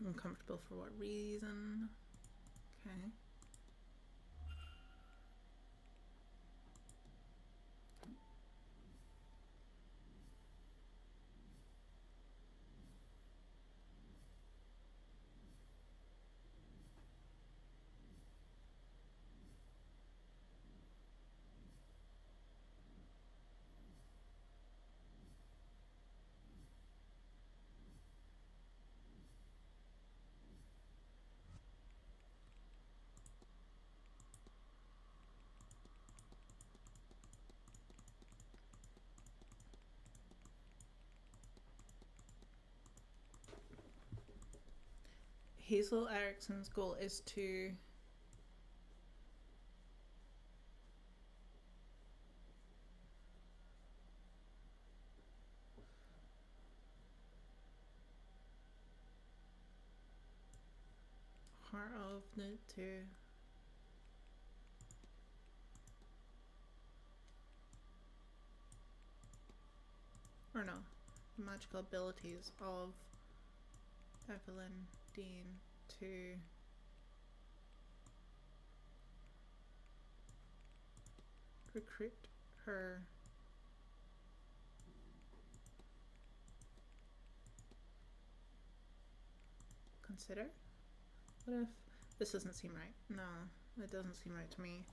Uncomfortable for what reason? Okay. Hazel Erickson's goal is to Heart of the two. Or no, the magical abilities of Evelyn Dean to recruit her consider? What if this doesn't seem right? No, it doesn't seem right to me.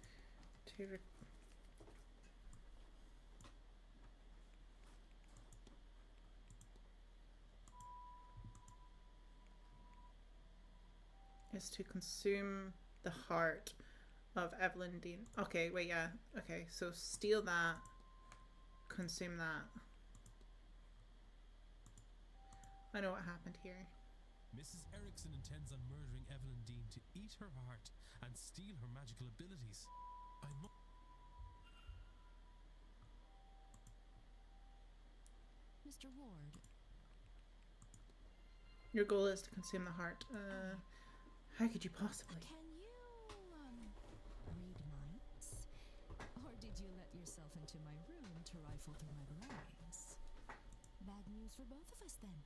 Is to consume the heart of Evelyn Dean. Okay, wait, yeah. Okay, so steal that, consume that. I know what happened here. Mrs. Erickson intends on murdering Evelyn Dean to eat her heart and steal her magical abilities. Mr. Ward. Your goal is to consume the heart. How could you possibly? Can you, read minds? Or did you let yourself into my room to rifle through my belongings? Bad news for both of us then.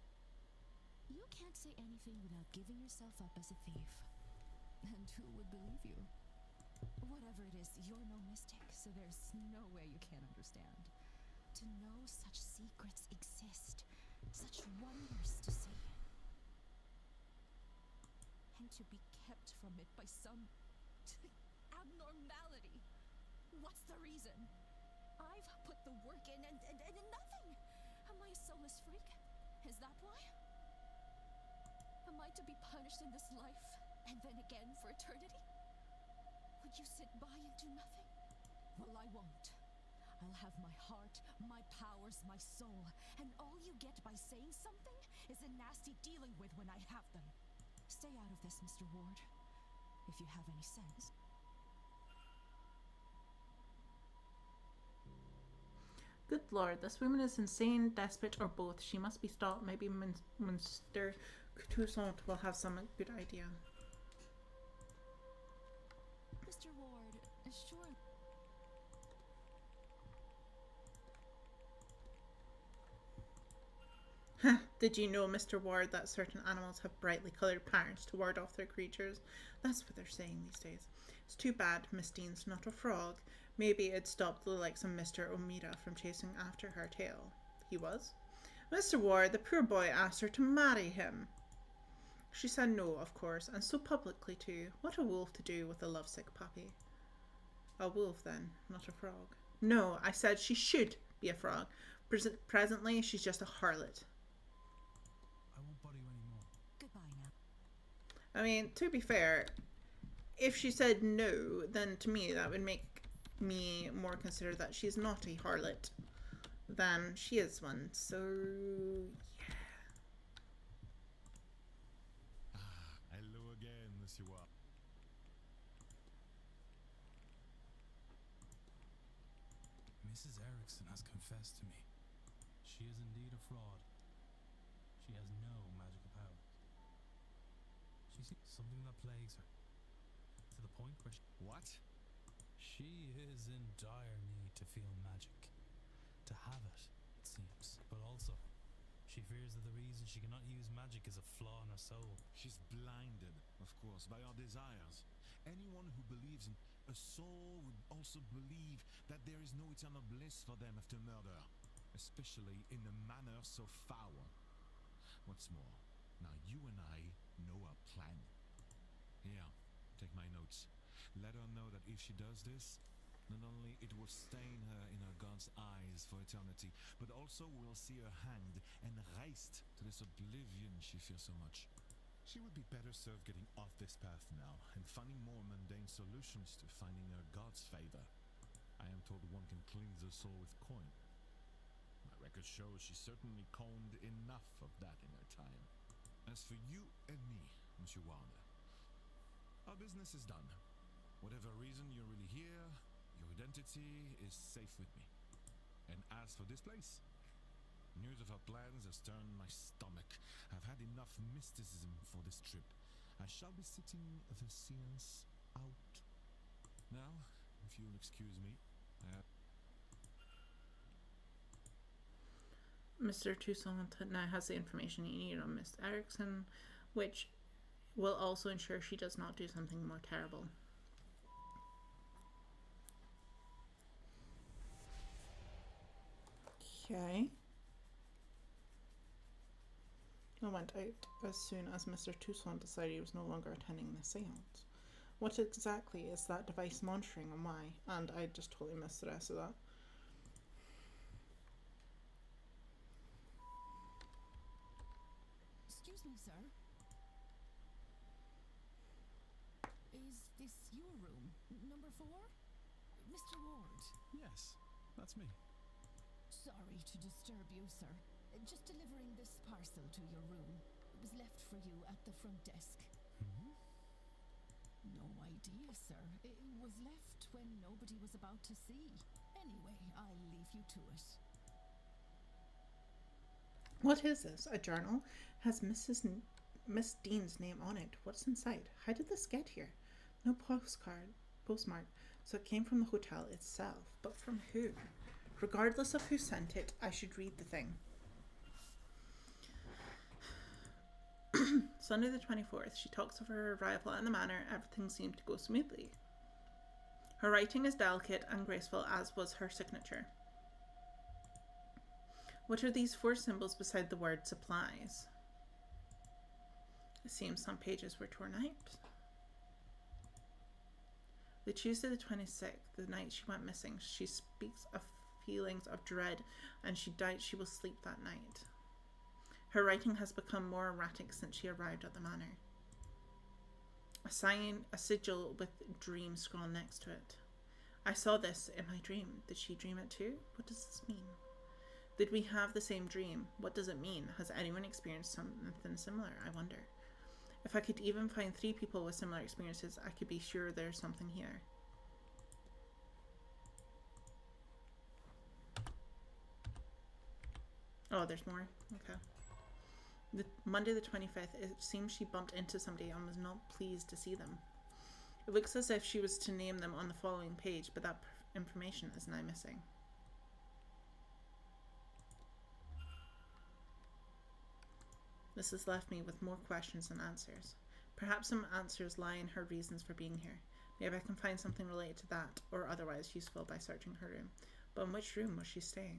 You can't say anything without giving yourself up as a thief. And who would believe you? Whatever it is, you're no mystic, so there's no way you can't understand. To know such secrets exist, such wonders to see. And to be kept from it by some abnormality. What's the reason? I've put the work in and nothing. Am I a soulless freak? Is that why? Am I to be punished in this life and then again for eternity? Would you sit by and do nothing? Well, I won't. I'll have my heart, my powers, my soul, and all you get by saying something is a nasty dealing with when I have them. Stay out of this, Mr. Ward, if you have any sense. Good lord, this woman is insane, desperate, or both. She must be stopped. Maybe Mr. Toussaint will have some good idea. Mr. Ward, sure. Did you know, Mr. Ward, that certain animals have brightly coloured patterns to ward off their creatures? That's what they're saying these days. It's too bad Miss Dean's not a frog. Maybe it stopped the likes of Mr. Omida from chasing after her tail. He was? Mr. Ward, the poor boy, asked her to marry him. She said no, of course, and so publicly too. What a wolf to do with a lovesick puppy. A wolf, then, not a frog. No, I said she should be a frog. Presently, she's just a harlot. I won't bother you anymore. Goodbye now. I mean, to be fair, if she said no, then to me that would make me more consider that she's not a harlot than she is one. So, yeah. Hello again, Monsieur Ward. Mrs. Erickson has confessed to me. She is indeed a fraud. She has no magical powers. She sees something that plagues her, to the point where What? she is in dire need to feel magic. To have it, it seems. But also, she fears that the reason she cannot use magic is a flaw in her soul. She's blinded, of course, by our desires. Anyone who believes in a soul would also believe that there is no eternal bliss for them after murder, especially in a manner so foul. What's more, now you and I know our plan. Here, take my notes. Let her know that if she does this, not only it will stain her in her God's eyes for eternity, but also we'll see her hanged and raised to this oblivion she fears so much. She would be better served getting off this path now and finding more mundane solutions to finding her God's favor. I am told one can cleanse the soul with coin. My record shows she certainly coined enough of that in her time. As for you and me, Monsieur Ward, our business is done. Whatever reason you're really here, your identity is safe with me. And as for this place, news of our plans has turned my stomach. I've had enough mysticism for this trip. I shall be sitting the seance out. Now, if you'll excuse me, Mr. Toussaint now has the information he needed on Miss Erickson, which will also ensure she does not do something more terrible. Okay. I went out as soon as Mr. Toussaint decided he was no longer attending the seance. What exactly is that device monitoring and why? And I just totally missed the rest of that. Excuse me, sir. Is this your room? Number 4? Mr. Ward. Yes, that's me. Sorry to disturb you, sir. Just delivering this parcel to your room. It was left for you at the front desk. Hmm? No idea, sir. It was left when nobody was about to see. Anyway, I'll leave you to it. What is this? A journal? Has Miss Dean's name on it. What's inside? How did this get here? No postmark. So it came from the hotel itself. But from who? Regardless of who sent it, I should read the thing. Sunday the 24th, she talks of her arrival at the manor. Everything seemed to go smoothly. Her writing is delicate and graceful, as was her signature. What are these 4 symbols beside the word supplies? It seems some pages were torn out. The Tuesday the 26th, the night she went missing, she speaks of feelings of dread and she doubts she will sleep that night. Her writing has become more erratic since she arrived at the manor. A sigil with dream scrawled next to it. I saw this in my dream. Did she dream it too? What does this mean? Did we have the same dream? What does it mean? Has anyone experienced something similar? I wonder. If I could even find 3 people with similar experiences, I could be sure there's something here. Oh, there's more? Okay. Monday the 25th, it seems she bumped into somebody and was not pleased to see them. It looks as if she was to name them on the following page, but that information is now missing. This has left me with more questions than answers. Perhaps some answers lie in her reasons for being here. Maybe I can find something related to that, or otherwise useful by searching her room. But in which room was she staying?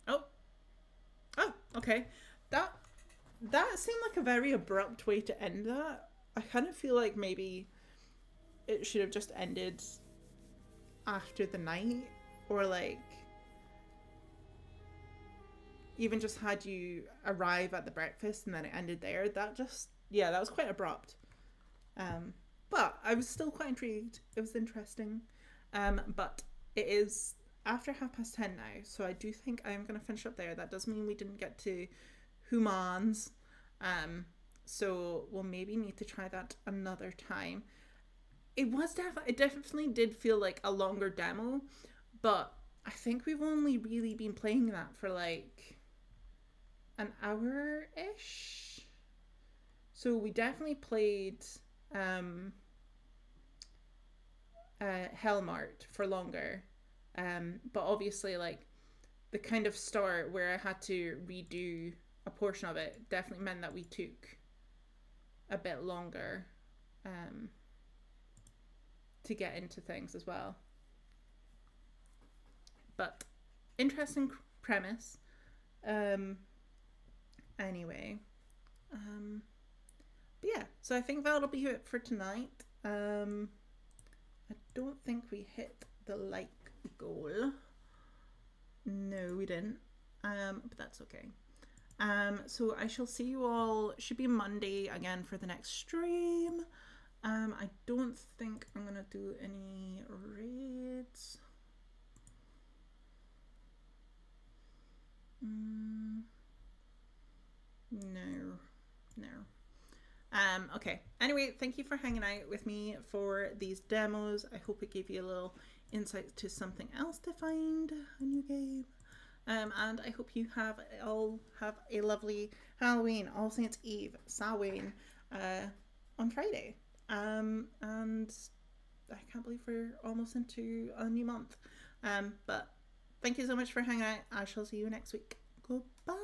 Oh, okay. That seemed like a very abrupt way to end that. I kind of feel like maybe it should have just ended after the night, or like even just had you arrive at the breakfast and then it ended there. That was quite abrupt. But I was still quite intrigued. It was interesting. But it is after 10:30 now, so I do think I'm going to finish up there. That does mean we didn't get to humans. So we'll maybe need to try that another time. It definitely did feel like a longer demo, but I think we've only really been playing that for like an hour-ish. So we definitely played Hellmart for longer. But obviously like the kind of start where I had to redo a portion of it definitely meant that we took a bit longer to get into things as well. But interesting premise. Anyway. But yeah, so I think that'll be it for tonight. I don't think we hit the like goal. No, we didn't. But that's okay. So I shall see you all, should be Monday again for the next stream. I don't think I'm gonna do any raids. No. Okay. Anyway, thank you for hanging out with me for these demos. I hope it gave you a little insight to something else to find a new game. And I hope you all have a lovely Halloween, All Saints Eve, Samhain, on Friday. And I can't believe we're almost into a new month. But thank you so much for hanging out. I shall see you next week. Goodbye.